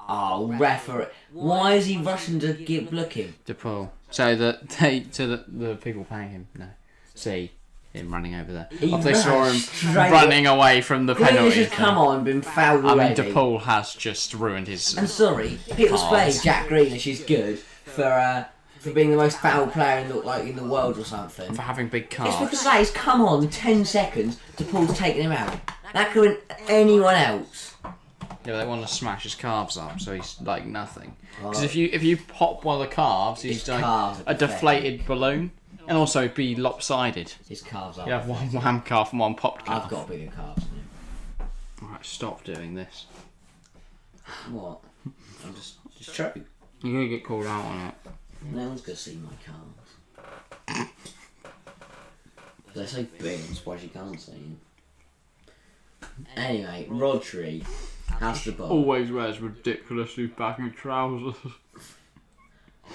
Oh, referee. Why is he rushing to look him? DePaul. So that the people paying him see him running over there. He They saw him straight running away from the penalty. He's come on, been fouled already. DePaul has just ruined his. I'm sorry, people say Jack Grealish is good for being the most foul player in the world or something. For having big calves. It's because he's come on 10 seconds, DePaul's taken him out. That could have been anyone else. Yeah, they want to smash his calves up, so he's like nothing. Because if you pop one of the calves, he's like a deflated balloon, and also be lopsided. His calves are. You have one wham calf and one popped calf. I've got bigger calves than him. Alright, stop doing this. What? I'm just true. You're gonna get called out on it. No one's gonna see my calves. They're so big, I'm surprised you can't see them. Anyway, Rodri has the ball. Always wears ridiculously baggy trousers.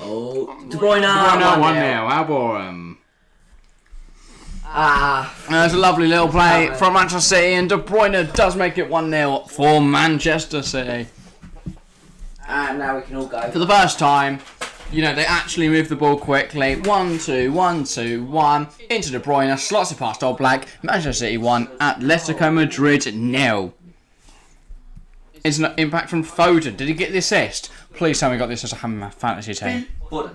Oh, De Bruyne 1-0. How about him? There's a lovely little play from Manchester City, and De Bruyne does make it 1-0 for Manchester City. And now we can all go. For the first time, they actually move the ball quickly. 1-2, 1-2, 1. Into De Bruyne, slots it past Old Black. Manchester City 1, Atletico Madrid 0. It's an impact from Foden. Did he get the assist? Please tell me he got this as a fantasy team. Foden.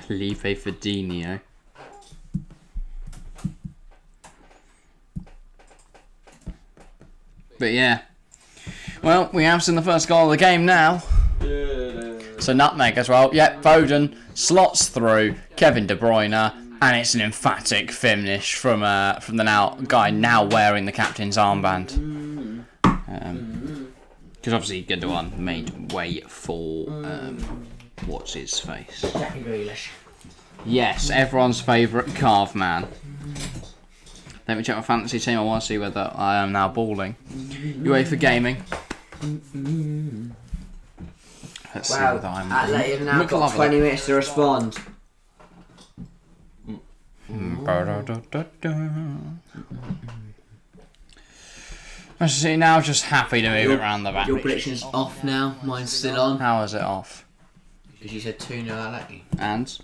Felipe Fodinho. But yeah. Well, we have seen the first goal of the game now. So nutmeg as well. Yep, Foden slots through Kevin De Bruyne, and it's an emphatic finish from the guy now wearing the captain's armband. Because obviously Gundogan made way for what's his face? Jackie Grealish. Yes, everyone's favourite carve man. Let me check my fantasy team. I want to see whether I am now balling. UEFA Gaming. Let's see whether I'm. Atletico now got 20 minutes to respond. Manchester City now just happy to move it around the back. Your prediction's off now. Mine's still on. How is it off? Because you said 2-0 Atleti. And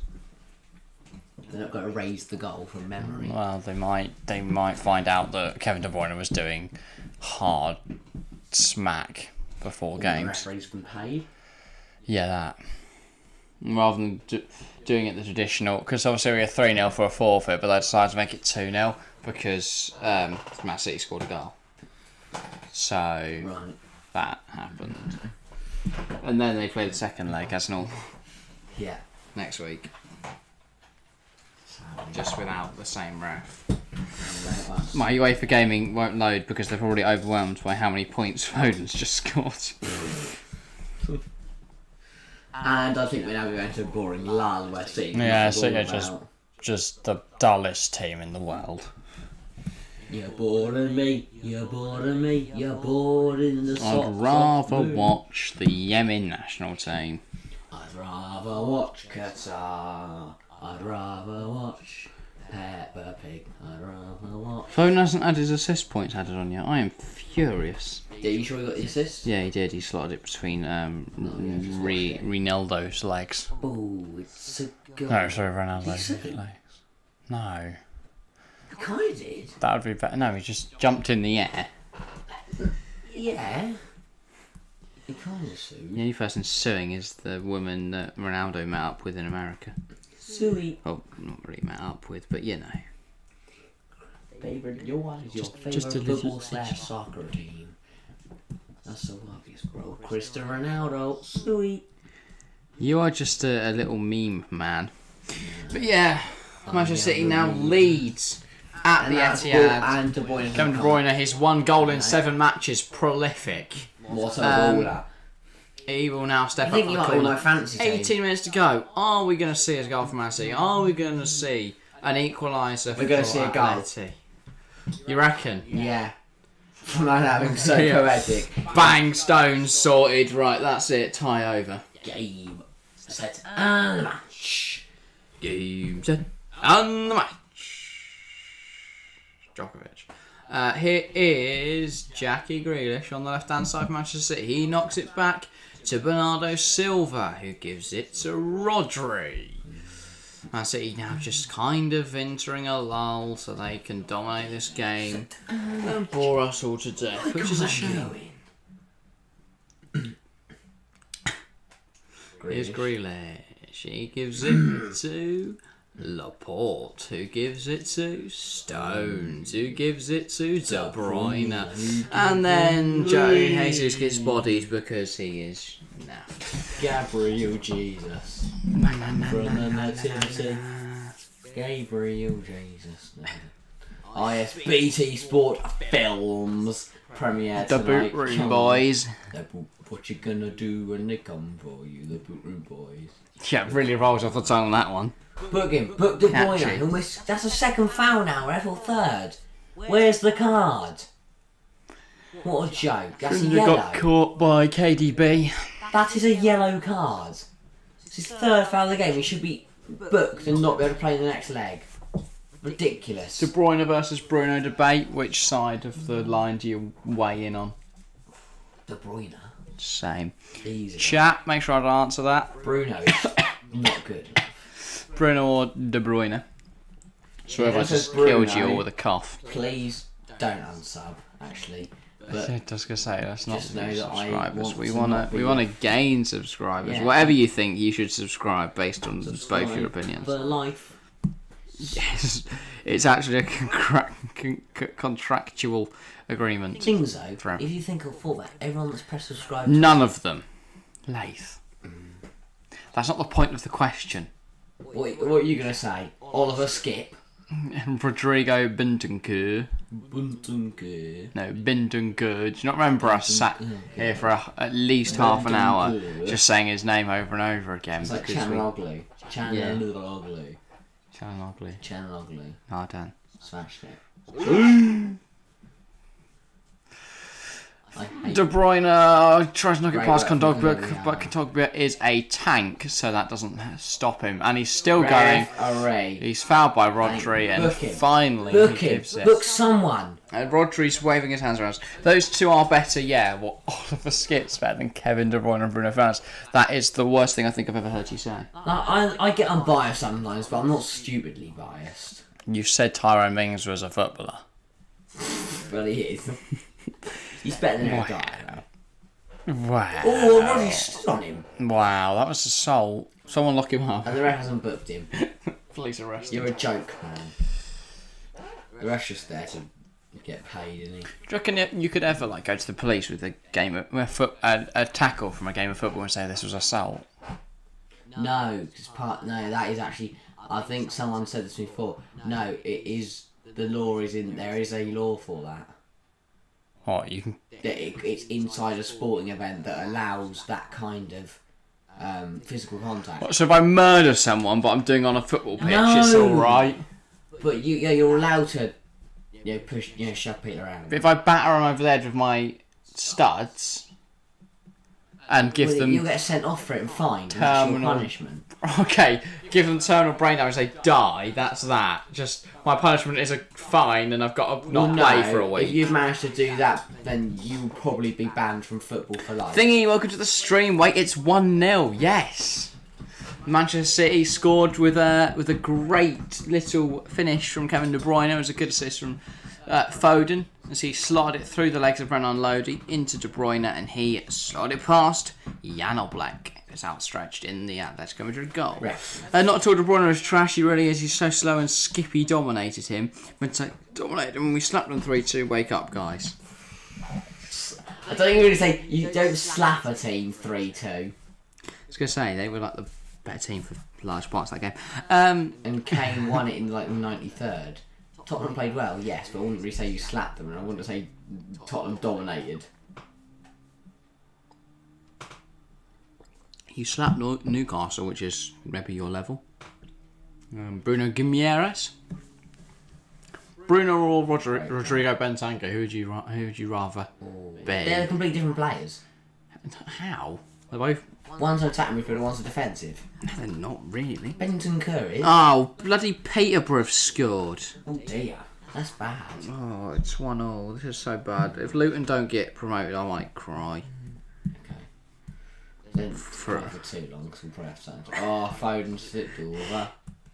They're not going to raise the goal from memory. well, they might find out that Kevin De Bruyne was doing hard smack before games. The referee's been paid. Yeah, that. Rather than doing it the traditional, because obviously we were 3-0 for a forfeit, but they decided to make it 2-0 because Man City scored a goal. So that happened. And then they play the second leg, Arsenal. Yeah. Next week. Just without the same ref. My UEFA Gaming won't load because they're probably overwhelmed by how many points Foden's just scored. And I think we're now going to a boring lull where City. Yeah, so yeah, just the dullest team in the world. You're boring me, you're boring me, you're boring the socks. I'd rather watch the Yemen national team. I'd rather watch Qatar. I'd rather watch Peppa Pig. I'd rather watch. Foden hasn't had his assist points added on yet. I am furious. Yeah, you sure he got the assist? Yeah, he did. He slotted it between Ronaldo's legs. Oh, it's a good. No, sorry, Ronaldo's legs. No. He kind of did. That would be better. No, he just jumped in the air. Yeah. He kind of sued. The only person suing is the woman that Ronaldo met up with in America. Suey. Well, not really met up with, but you know. Favourite, your favourite just a football little- / soccer team. That's so obvious, bro. Cristiano Ronaldo, sweet. You are just a little meme, man. But yeah, Manchester City now leads at the Etihad. And De Bruyne. Kevin De Bruyne, his 1 goal in 7 matches, prolific. What a baller. He will now step up. I think you might all know fancy team. 18 minutes to go. Are we going to see a goal from Man City? Are we going to see an equaliser? We're going to see a goal. You reckon? Yeah. Man, having so poetic. Bang, Stones sorted. Right, that's it. Tie over. Game, set, and match. Game, set, and the match. Djokovic. Here is Jackie Grealish on the left-hand side of Manchester City. He knocks it back to Bernardo Silva, who gives it to Rodri. Man City now just kind of entering a lull so they can dominate this game and bore us all to death, which is a shame. Here's Grealish. He gives it to Laporte, who gives it to Stones, who gives it to De Bruyne, and then Joe Jesus gets bodied because he is naff. Gabriel Jesus. From the nativity. Gabriel Jesus. Oh yes, BT Sport Films premiere The tonight. Boot Room Boys. What you gonna do when they come for you, the Boot Room Boys? Yeah, really rolls off the tongue, that one. Book him. Book De Bruyne. Catchy. Almost, that's a second foul now, ref, or third. Where's the card? What a joke. That's a Shouldn't have yellow. got caught by KDB. That is a yellow card. It's his third foul of the game. He should be booked and not be able to play the next leg. Ridiculous. De Bruyne versus Bruno debate. Which side of the line do you weigh in on? De Bruyne. Same. Easy. Chat, make sure I answer that. Bruno is not good. Bruno or De Bruyne. So if I if it's just killed Bruno, you all with a cough. Please don't unsub, actually. But I was gonna say that's not just know new that I subscribers. want We to wanna not be- gain subscribers. Yeah. Whatever you think, you should subscribe based on both subscribe your opinions. for life. Yes, it's actually a contractual agreement. Things though, For him. if you think of thought that everyone that's pressed subscribe. None of them. Lath. That's not the point of the question. What are you gonna say? Oliver Skip. Rodrigo Bentancur. Buntunke. No, Bentancur. Do you not remember us sat here for at least half an hour Bentancur. just saying his name over and over again? It's like because we- Chaneloglu. Chaneloglu. Chaneloglu. Chaneloglu. Ah, Dan. Smashed it. I hate De Bruyne tries to knock it Great past work from Kondogbia, Kondogbia. but Kondogbia is a tank, so that doesn't stop him. And he's still going. Ref array. He's fouled by Rodri, and Book him. finally Book he him. gives it. Book someone. And Rodri's waving his hands around. Those two are better, yeah. Well, Oliver Skip's better than Kevin De Bruyne and Bruno Fernandes. That is the worst thing I think I've ever heard you say. I get unbiased sometimes, but I'm not stupidly biased. You've said Tyrone Mings was a footballer. But he is. He's better than Eric Dyer. Wow. Oh, Rodri stood on him. Wow, that was assault. Someone lock him up. And the ref hasn't booked him. Police arrest him. You're a joke, man. The ref's just there to get paid, isn't he? Do you reckon you could ever go to the police with a game of a tackle from a game of football and say this was assault? No, that is actually. I think someone said this before. No, it is. The law is in. There is a law for that. What you can? It's inside a sporting event that allows that kind of physical contact. So if I murder someone, but I'm doing on a football pitch, it's No. all right. But you're allowed to, push, shove people around. But if I batter them over the head with my studs and give them You'll get sent off for it and fined. And that's your terminal- punishment. Okay, give them terminal brain damage, they die. That's that. Just my punishment is a fine, and I've got to not play for a week. If you've managed to do that, then you'll probably be banned from football for life. Thingy, welcome to the stream. Wait, it's 1-0. Yes. Manchester City scored with a great little finish from Kevin De Bruyne. It was a good assist from Foden as he slotted it through the legs of Renan Lodi into De Bruyne, and he slotted it past Jan Oblak. It's outstretched in the Atletico Madrid goal. Not at all De Bruyne was trash, he really is. He's so slow, and Skippy dominated hhim. Dominated him when we slapped him 3-2. Wake up, guys. I don't even really say you don't slap a team 3-2. I was going to say, they were like the better team for large parts of that game. And Kane won it in like the 93rd. Tottenham played well, yes, but I wouldn't really say you slapped them, and I wouldn't say Tottenham dominated. You slapped Newcastle, which is maybe your level. Bruno Guimaraes. Bruno or Rodrigo Bentancur, who would you rather be? They're completely different players. How? They're both... One's an attacking midfielder, one's a defensive. No, they're not really. Bentancur is. Oh, bloody Peterborough have scored. Oh dear, that's bad. Oh, it's 1-0. This is so bad. If Luton don't get promoted, I might cry. Okay. Then for too long, because we'll probably have to... Oh, Foden slipped over.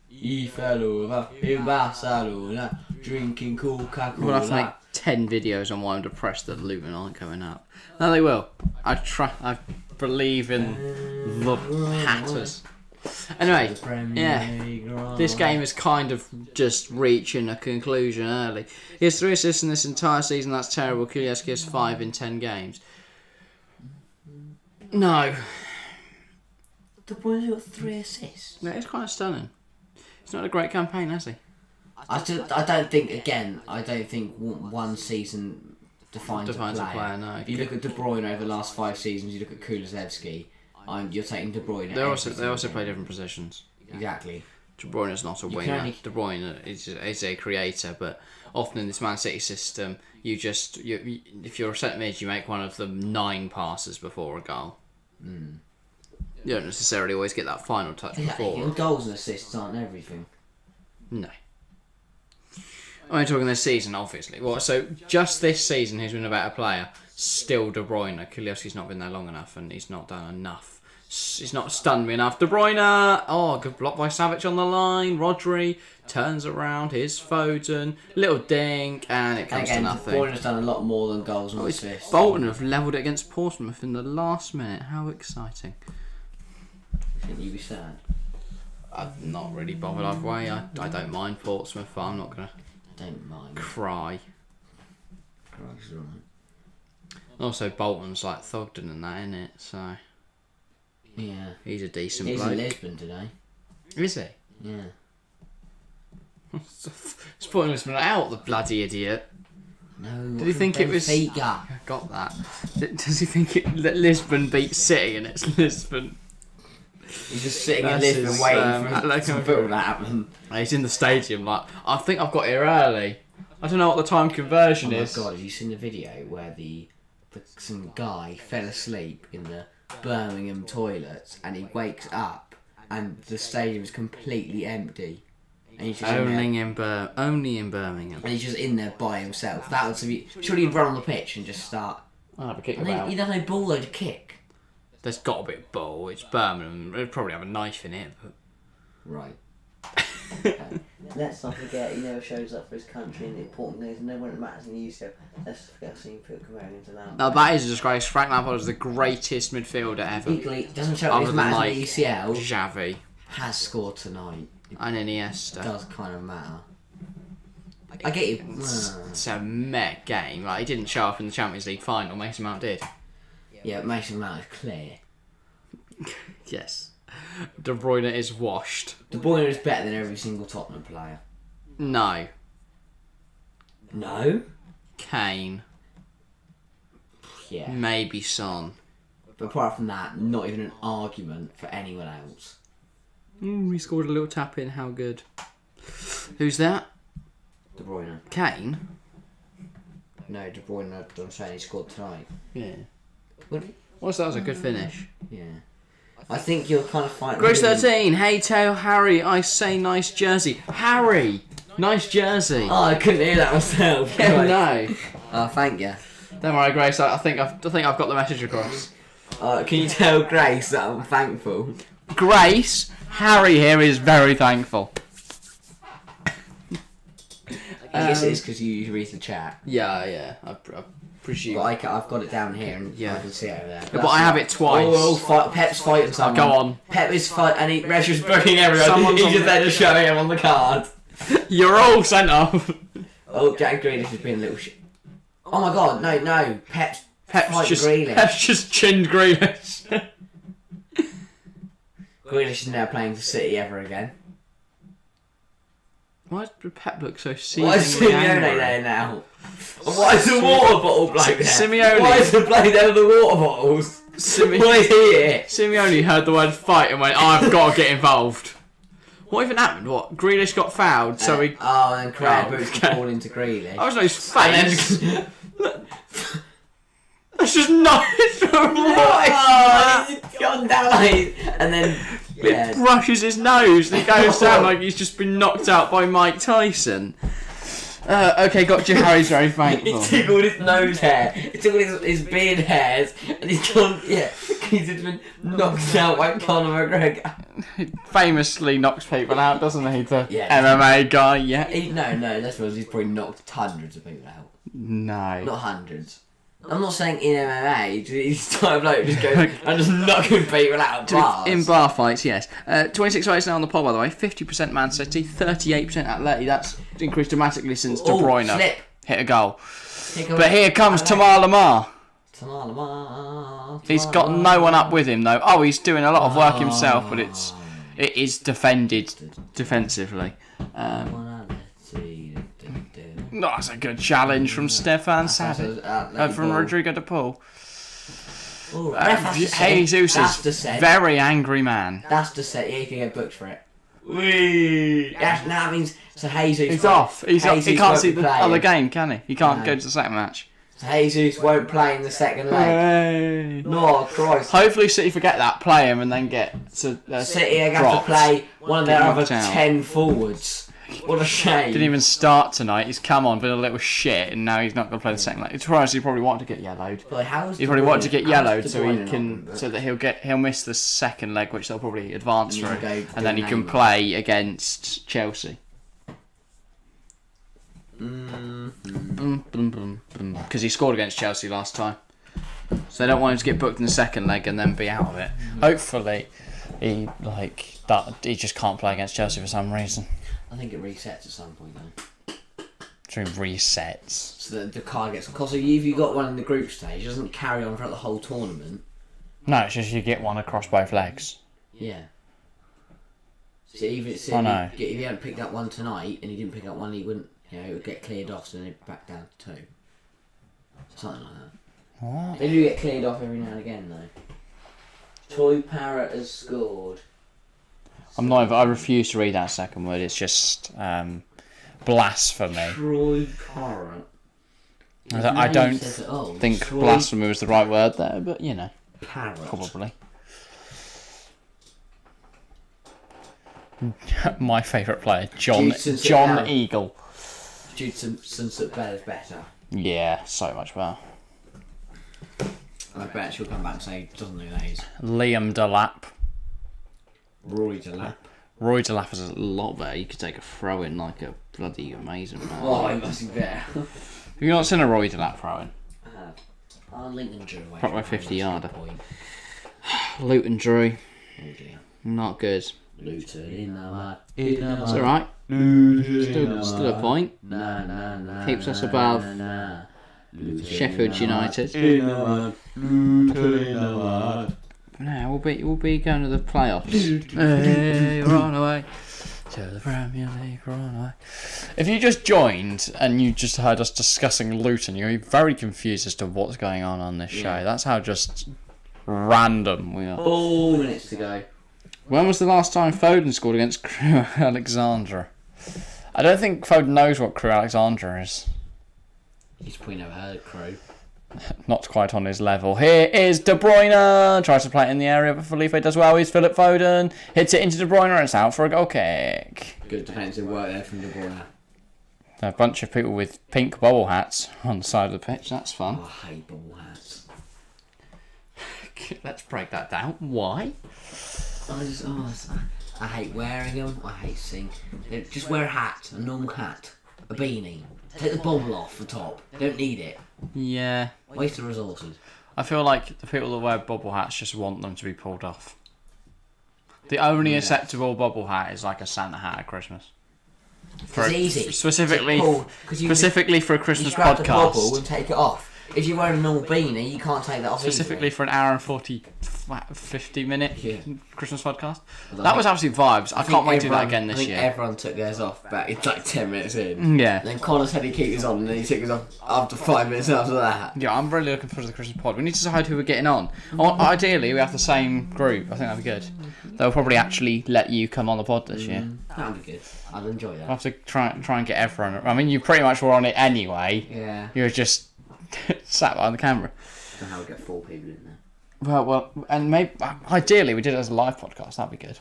He fell over in Barcelona, drinking Coca-Cola. We'll have to make 10 videos on why I'm depressed that Luton aren't going up. No, they will. I believe in the Hatters. Anyway, yeah, this game is kind of just reaching a conclusion early. He has 3 assists in this entire season. That's terrible. Kuliaski has 5 in 10 games. No. The boy's got 3 assists. Yeah, it's kind of stunning. It's not a great campaign, has he? I don't think one season defines a player. No. If you look at De Bruyne over the last 5 seasons, you look at Kulusevski, you're taking De Bruyne. They also play different positions. Exactly. De Bruyne is not a winger. De Bruyne is a creator, but often in this Man City system, if you're a centre mid, you make one of the 9 passes before a goal. Mm. You don't necessarily always get that final touch before. Yeah, goals and assists aren't everything. No. I'm only talking this season, obviously. Well, so just this season, he's been a better player. Still De Bruyne. Kulievski's not been there long enough, and he's not done enough. He's not stunned me enough. De Bruyne! Oh, good block by Savic on the line. Rodri turns around. Here's Foden. Little ding, and it comes to nothing. De Bruyne's done a lot more than goals and assists. Bolton have levelled it against Portsmouth in the last minute. How exciting. Shouldn't you be sad? I'm not really bothered either way. I don't mind Portsmouth, but I'm not going to don't mind. Cry. Cry's right. Also, Bolton's like Thogden and that, innit? So yeah, he's a decent bloke. bloke. He's in Lisbon today. Is he? Yeah. It's putting Lisbon out, the bloody idiot. No. Did he think it was? Benfica. I got that. Does he think that Lisbon beat City and it's Lisbon? He's just sitting in Lisbon waiting for some football to happen. He's in the stadium like, I think I've got here early. I don't know what the time conversion is. Oh my god, have you seen the video where some guy fell asleep in the Birmingham toilets and he wakes up and the stadium is completely empty? And he's just only in Birmingham. And he's just in there by himself. That would be... Surely he'd run on the pitch and just start... I'll have a kick and about. He doesn't have no ball though to kick. There's got a bit of ball. It's Birmingham. It'd probably have a knife in it. But... Right. Okay. Let's not forget he never shows up for his country and the important things. No one matters in the UCL. Let's forget seeing Phil comparing him to Lampard. No, that is a disgrace. Frank Lampard is the greatest midfielder ever. Equally, doesn't show up his matters in the UCL. Xavi Has scored tonight. And Iniesta. It does kind of matter. I get you. It's a meh game. Like, he didn't show up in the Champions League final. Mason Mount did. Yeah, Mason Mount is clear. Yes. De Bruyne is washed. De Bruyne is better than every single Tottenham player. No. No? Kane. Yeah. Maybe Son. But apart from that, not even an argument for anyone else. He scored a little tap in. How good. Who's that? De Bruyne. Kane? No, De Bruyne, I'm saying he scored tonight. Yeah. What? Well, that was a good finish. Yeah. I think you're kind of fighting... Grace 13. Hey, Tail Harry. I say nice jersey. Harry! Nice jersey. Oh, I couldn't hear that myself. Yeah, no. Oh, thank you. Don't worry, Grace. I think I've got the message across. Can you tell Grace that I'm thankful? Grace, Harry here is very thankful. I guess it is because you read the chat. Yeah. I presume. But I've got it down here and I can see it over there. But I have it twice. Pep's fighting someone. Go on. Pep is fighting and Reg is booking everyone. He's just there just showing him on the card. You're all sent off. Oh, Jack Grealish has been a little shit. Oh my god, no. Fight Grealish. Pep's just chinned Grealish. Grealish is now playing for City ever again. Why does Pep look so Why is seethingly Simeone angry? there now? And why is the water bottle bloke there? Simeone. Why is the bloke there with the water bottles? Why is he here? Simeone heard the word fight and went, I've got to get involved. What even happened? What? Grealish got fouled, so he... Oh, and Correa boots the ball into Grealish. I was on his face. That's just not... Oh, he's gone down and then... It brushes his nose and he goes down like he's just been knocked out by Mike Tyson. Okay, got you. Harry's very thankful. He tickled his nose hair, he tickled his beard hairs, and he's gone, he's just been knocked out by Conor McGregor. He famously knocks people out, doesn't he, the MMA guy, No, that's because he's probably knocked hundreds of people out. No. Not hundreds. I'm not saying in MMA, he's type of bloke just goes and just knocking people out of bars. In bar fights, yes. 26 votes now on the poll, by the way. 50% Man City, 38% Atleti. That's increased dramatically since De Bruyne hit a goal. But here comes Tamar Lamar. He's got no one up with him, though. Oh, he's doing a lot of work himself, but it is defended defensively. That's a good challenge from Stefan Savic. From Rodrigo de Paul. Jesus is very angry man. That's the set. Yeah, you can get booked for it. That means so Jesus. He's off. He can't see the other game, can he? He can't go to the second match. So Jesus won't play in the second leg. No, Christ. Hopefully City forget that, play him, and then get to City are going to play one of their other 10 forwards. What a shame. Didn't even start tonight. He's come on, been a little shit, and now he's not going to play the second leg. It's surprised he probably wanted to get yellowed. He probably wanted to get yellowed so that he'll miss the second leg, which they'll probably advance through, and then he can play against Chelsea. Because he scored against Chelsea last time, so they don't want him to get booked in the second leg and then be out of it. Hopefully, he just can't play against Chelsea for some reason. I think it resets at some point though. So it resets. So that the card gets... Because if you got one in the group stage, it doesn't carry on throughout the whole tournament. No, it's just you get one across both legs. Yeah. So even if you hadn't picked up one tonight and he didn't pick up one, he wouldn't... it would get cleared off, so then it'd back down to 2. Something like that. What? They do get cleared off every now and again though. Toy Parrot has scored. I refuse to read that second word. It's just blasphemy. Troy Parrot. I don't think blasphemy was the right word there, but Parrot. Probably. My favourite player, John Eagle. Since Bella's better. Yeah, so much better. I bet she'll come back and say, doesn't know who that is. Liam Delap. Roy Delap. Roy Delap is a lot better. You could take a throw in like a bloody amazing man. Oh, he must be better. Have you not seen a Roy Delap throw in? Lincoln drew away. Proper 50-yarder. Luton drew. Oh dear. Not good. Luton in the mud. It's alright. Still a point. Keeps us above Sheffield United. No, we'll be going to the playoffs. Hey, we're on our way to the Premier League. We're on our way. If you just joined and you just heard us discussing Luton, you're very confused as to what's going on this show. That's how just random we are. 4 minutes to go. When was the last time Foden scored against Crewe Alexandra? I don't think Foden knows what Crewe Alexandra is. He's probably never heard of Crewe. Not quite on his level. Here is De Bruyne. Tries to play it in the area, but Felipe does well. He's Philip Foden. Hits it into De Bruyne and it's out for a goal kick. Good defensive work there from De Bruyne. A bunch of people with pink bubble hats on the side of the pitch. That's fun. Oh, I hate bubble hats. Let's break that down. Why? I hate wearing them. I hate seeing. Just wear a hat, a normal hat, a beanie. Take the bubble off the top. Don't need it. Yeah. Waste of resources. I feel like the people that wear bubble hats just want them to be pulled off. The only acceptable bubble hat is like a Santa hat at Christmas. It's easy. Specifically for a Christmas podcast. You grab the bubble and take it off. if you're wearing a normal beanie, you can't take that off. Specifically for an hour and 50 minute Christmas podcast. Like, that was absolute vibes. I can't wait to do that again this year. Everyone took theirs off, but it's like 10 minutes in. Yeah. And then Connor said he'd keep his on, and then he took his off after 5 minutes after that. Yeah, I'm really looking forward to the Christmas pod. We need to decide who we're getting on. Ideally, we have the same group. I think that'd be good. They'll probably actually let you come on the pod this year. That'd be good. I'd enjoy that. I'll have to try and get everyone. I mean, you pretty much were on it anyway. Yeah. You were just sat behind the camera. So how we get 4 people in there. Well, and maybe ideally we did it as a live podcast. That'd be good.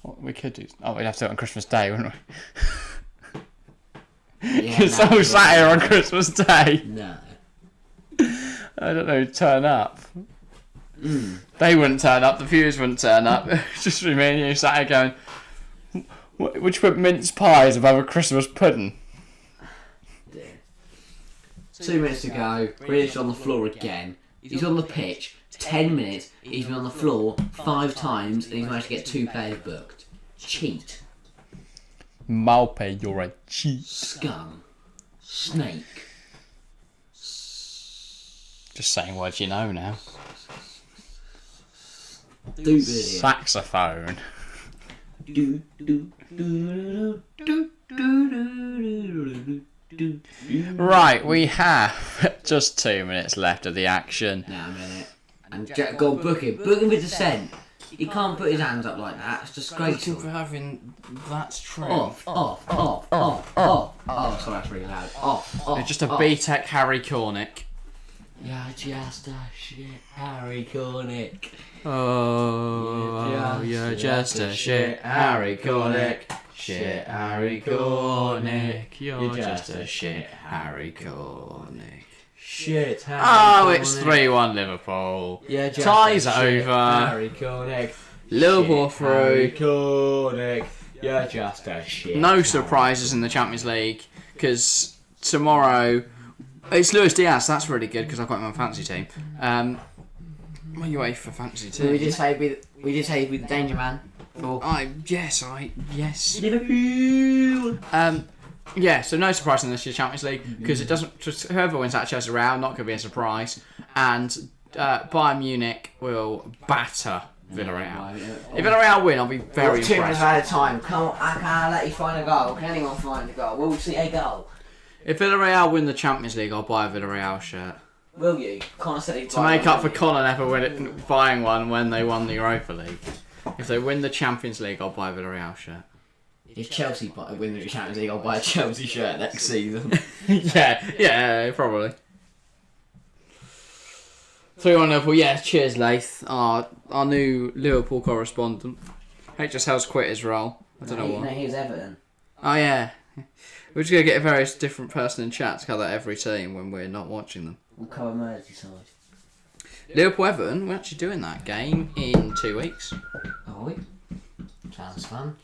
What we could do? Oh, we'd have to do it on Christmas Day, wouldn't we? Yeah, so sat here on Christmas Day. No. I don't know. Turn up. They wouldn't turn up. The viewers wouldn't turn up. It's just me and you sat here going, "Would you put mince pies above a Christmas pudding?" Dear. 2 minutes to go. Grealish on the floor again. He's on the pitch. 10 minutes. He's been on the floor 5 times, and he's managed to get 2 players booked. Cheat. Malpe, you're a cheat. Scum. Snake. Just saying words you know now. Saxophone. Right, we have just 2 minutes left of the action. Now a minute. And go on, book him. Book him with dissent. He can't put his hands up like that. It's disgraceful. For having that's true. Off. Oh, sorry, that's really loud. Off. It's just a B-Tech Harry Cornick. You're just a shit Harry Cornick. Oh, you're just a shit Harry Cornick. Shit Harry Cornick. You're just a shit Harry Cornick. Shit Harry Oh, Cornick. it's 3-1 Liverpool. Yeah, just Ties a over. shit Harry Cornick. Liverpool Shit Harry through. Cornick. You're just a shit. No surprises in the Champions League because tomorrow it's Luis Diaz. That's really good because I've got him on fantasy team. What are you waiting for fantasy team? We did say he'd be the danger man. Yes. Liverpool. Yeah, so no surprise in this year's Champions League because it doesn't. Just whoever wins that Chelsea Real, not going to be a surprise. And Bayern Munich will batter Villarreal. If Villarreal win, I'll be very 2 minutes impressed. out of time. Come on, I can't let you find a goal. Can anyone find a goal? We'll see a goal. If Villarreal win the Champions League, I'll buy a Villarreal shirt. Will you? Connor said he'd To make up for Connor never buying one when they won the Europa League. If they win the Champions League, I'll buy a Villarreal shirt. If Chelsea win the Champions League, I'll buy a Chelsea shirt next season. yeah, probably. 3-1 Liverpool, yeah, cheers Lath, our new Liverpool correspondent. HSL's quit his role. I don't know why. No, he was Everton. Oh yeah. We're just going to get a very different person in chat to cover every team when we're not watching them. We'll cover Merseyside. Liverpool-Everton, we're actually doing that game in 2 weeks. Are we? Sounds fun.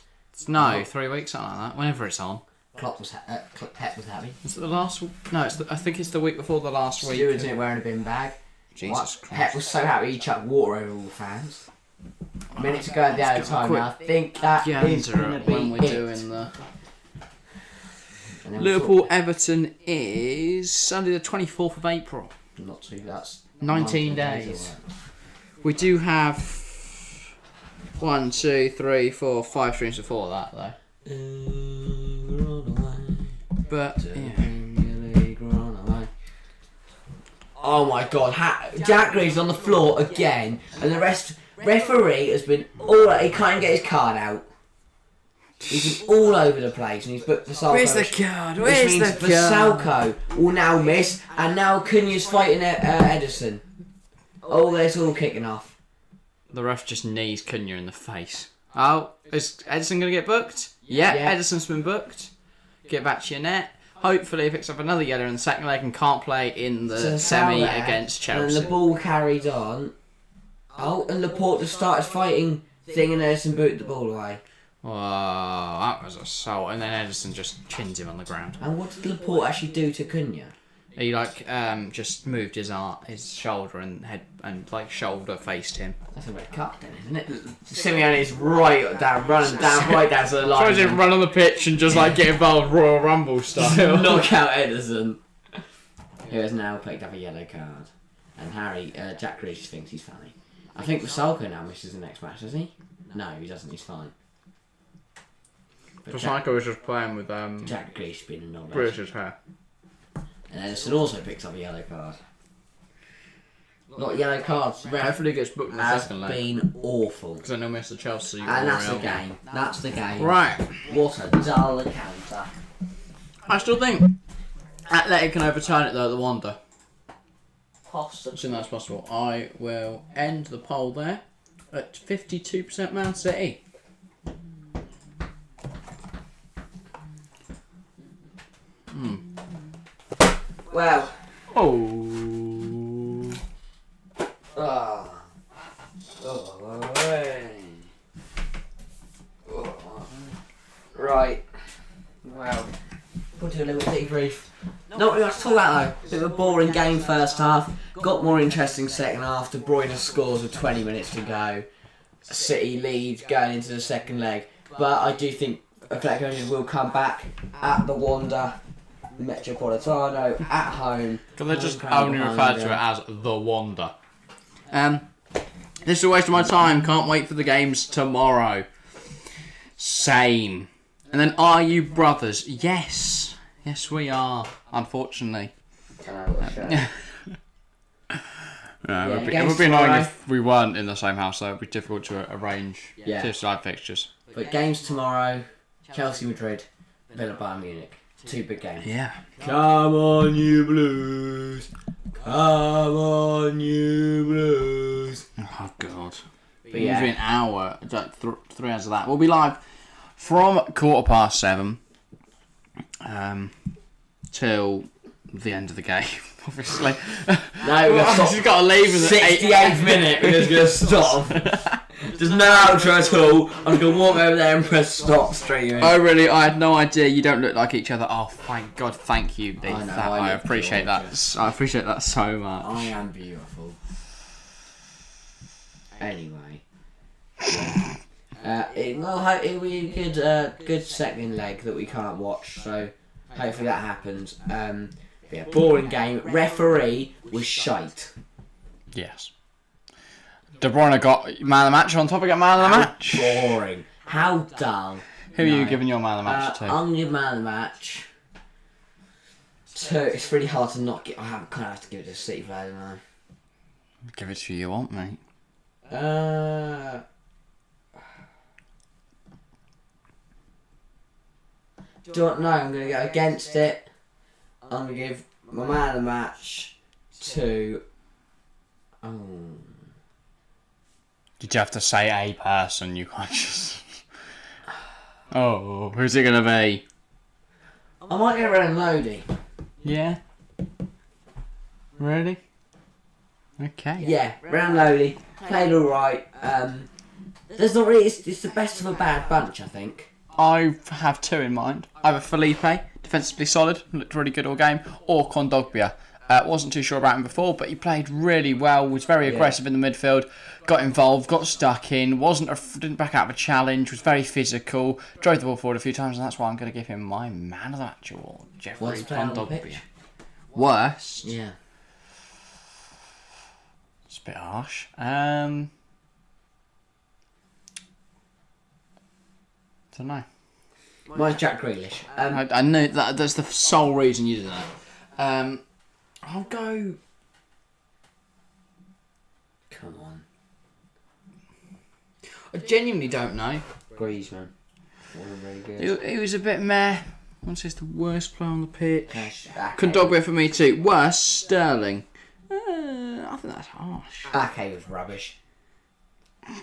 No, 3 weeks, something like that, whenever it's on. Pep was happy. Is it the last... No, I think it's the week before the last week. Steward's in it wearing a bin bag. Jesus Christ. Pep was so happy he chucked water over all the fans. A minute to go at the other time now. I think that is going to be when we're it. doing the... Liverpool-Everton is Sunday the 24th of April. Not too, that's 19 days. We do have 1, 2, 3, 4, 5 streams before that though. But yeah. Oh my god, Jack Greaves on the floor again, and the referee has been he can't get his card out. He's been all over the place, and he's booked Vasalco. Where's the card? Which Where's means the card? Vasalco will now miss, and now Cunha's fighting Edison. Oh, that's all kicking off. The ref just knees Cunha in the face. Oh, is Edison going to get booked? Yeah, Edison's been booked. Get back to your net. Hopefully he picks up another yellow in the second leg and can't play in the semi against Chelsea. And the ball carried on. Oh, and Laporte just started fighting thing and Edison booted the ball away. Wow, that was assault. And then Edison just chins him on the ground. And what did Laporte actually do to Cunha? He just moved his shoulder and shoulder faced him. That's a red card then, isn't it? Simeone's right down to the line. Tries to run on the pitch and just get involved Royal Rumble style. Knock out Edison. who has now picked up a yellow card. And Jack Grealish thinks he's funny. I think Vasalko now misses the next match, does he? No, he doesn't. He's fine. Vasalko was just playing with Jack Grealish being a knowledge. Grealish's hair. And Edison also picks up a yellow card. Not yellow cards. Hopefully gets booked in the Has second leg. been awful. Because I know Mr. Chelsea. And that's the game. That's the game. Right. What a dull encounter. I still think Athletic can overturn it though at the Wanda. Possible. I think that's possible. I will end the poll there at 52% Man City. Well. Oh. Right. Well. We'll do a little debrief. Not really much to talk about though. Bit of a boring game first half. Got more interesting second half. De Bruyne scores with 20 minutes to go. City lead going into the second leg. But I do think Atletico Madrid will come back at the Wanda Metropolitano at home. Can they just only refer to it as the Wanda? This is a waste of my time. Can't wait for the games tomorrow. Same. And then, are you brothers? Yes. Yes, we are. Unfortunately. It would be annoying if we weren't in the same house, so it would be difficult to arrange two-side fixtures. But games tomorrow, Chelsea Madrid, Villa Bayern Munich. Two big games. Yeah. Come on, you Blues. Come on, you Blues. Oh, God. But yeah. It'll be an hour, 3 hours of that. We'll be live from 7:15 till the end of the game, obviously. No, we've got to leave us at 68th minute because we're going to stop. There's no outro at all. I'm going to walk over there and press stop streaming. Oh, really? I had no idea. You don't look like each other. Oh, thank God. Thank you, Dave. I appreciate that. I appreciate that so much. I am beautiful. Anyway. It'll be a good second leg that we can't watch, so hopefully that happens. Be a boring game. Referee was shite. Yes. De Bruyne got man of the match on top of man of the match. Boring. How dull. Who are you giving your man of the match to? I'm going to give man of the match to... It's really hard to not get... I kind of have to give it to City player, don't I? Give it to who you want, mate. Don't know. I'm going to go against it. I'm going to give my man of the match to... Did you have to say a person? You can't just... Oh, who's it going to be? I might get Ren Lodi. Yeah? Really? Okay. Yeah, Ren Lodi. Played alright. There's not really... It's the best of a bad bunch, I think. I have two in mind. Either Felipe, defensively solid, looked really good all game, or Kondogbia. Wasn't too sure about him before, but he played really well, was very aggressive in the midfield, got involved, got stuck in, didn't back out of a challenge, was very physical, drove the ball forward a few times, and that's why I'm going to give him my man of the match award, Jeffrey Kondogbia. Worst? Yeah. It's a bit harsh. Don't know. Mine's Jack Grealish. I know that's the sole reason you did that. I'll go... Come on. I genuinely don't know. Griezmann. Wasn't very good. He was a bit meh. Once he's the worst player on the pitch. Ake. Kondogbia for me too. Worst, Sterling. I think that's harsh. Ake was rubbish.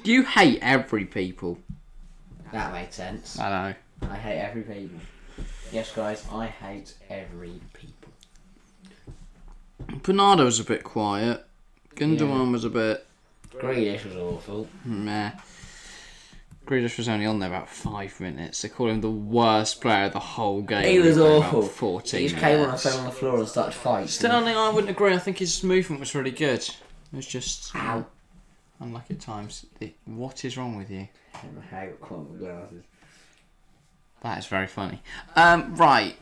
You hate every people. That made sense. I know. I hate every people. Yes, guys, I hate every people. Bernardo was a bit quiet. Gundogan was a bit... Grealish was awful. Meh. Grealish was only on there about 5 minutes. They call him the worst player of the whole game. He was awful. 14 he just came on and fell on the floor and started fighting. Sterling, I wouldn't agree. I think his movement was really good. It was just... Ow. Unlucky at times. What is wrong with you? I hate glasses. That is very funny. Right.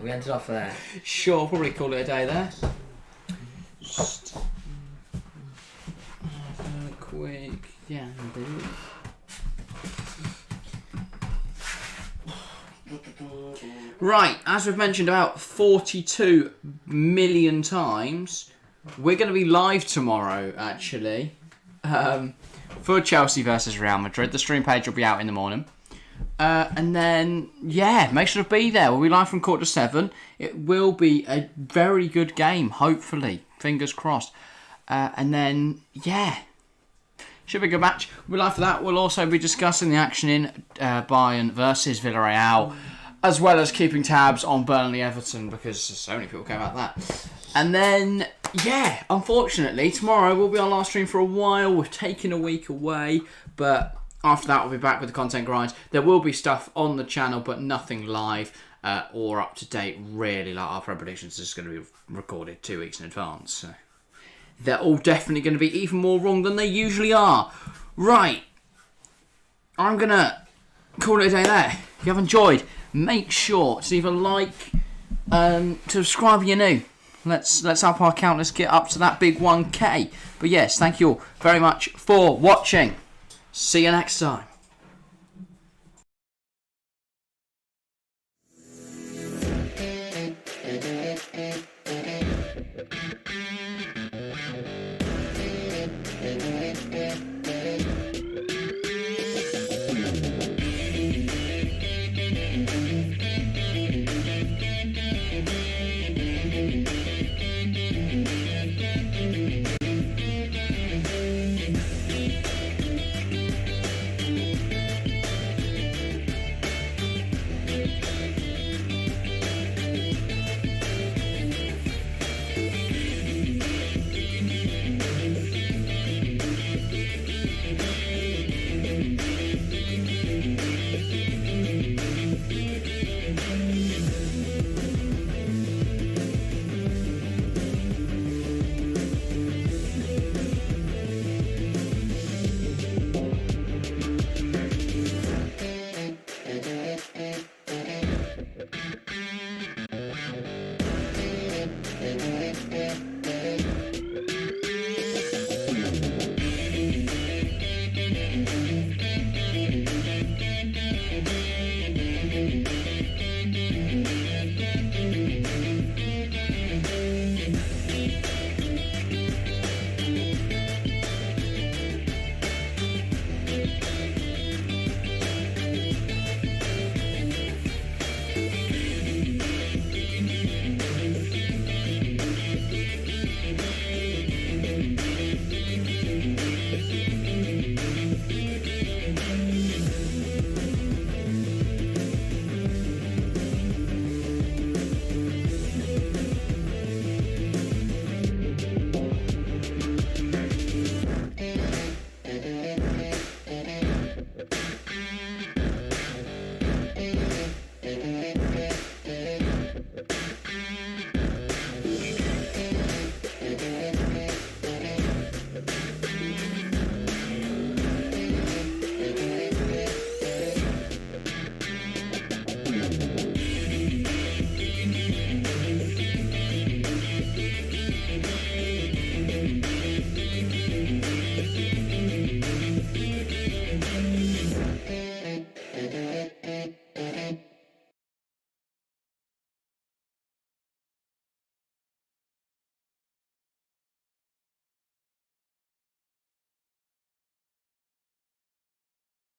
We ended off there. Sure, probably call it a day there. Just have a quick gander. Right, as we've mentioned about 42 million times, we're going to be live tomorrow, actually, for Chelsea versus Real Madrid. The stream page will be out in the morning. And then, yeah, make sure to be there. We'll be live from 7:15. It will be a very good game, hopefully. Fingers crossed. And then, yeah, should be a good match. We'll be live for that. We'll also be discussing the action in Bayern versus Villarreal, as well as keeping tabs on Burnley-Everton, because so many people care about that. And then, yeah, unfortunately, tomorrow will be our last stream for a while. We've taken a week away, but after that, we'll be back with the content grinds. There will be stuff on the channel, but nothing live or up to date, really. Like our predictions is going to be recorded 2 weeks in advance. So they're all definitely going to be even more wrong than they usually are. Right. I'm going to call it a day there. If you have enjoyed, make sure to either like, subscribe if you're new. Let's up our count. Let's get up to that big 1K. But yes, thank you all very much for watching. See you next time.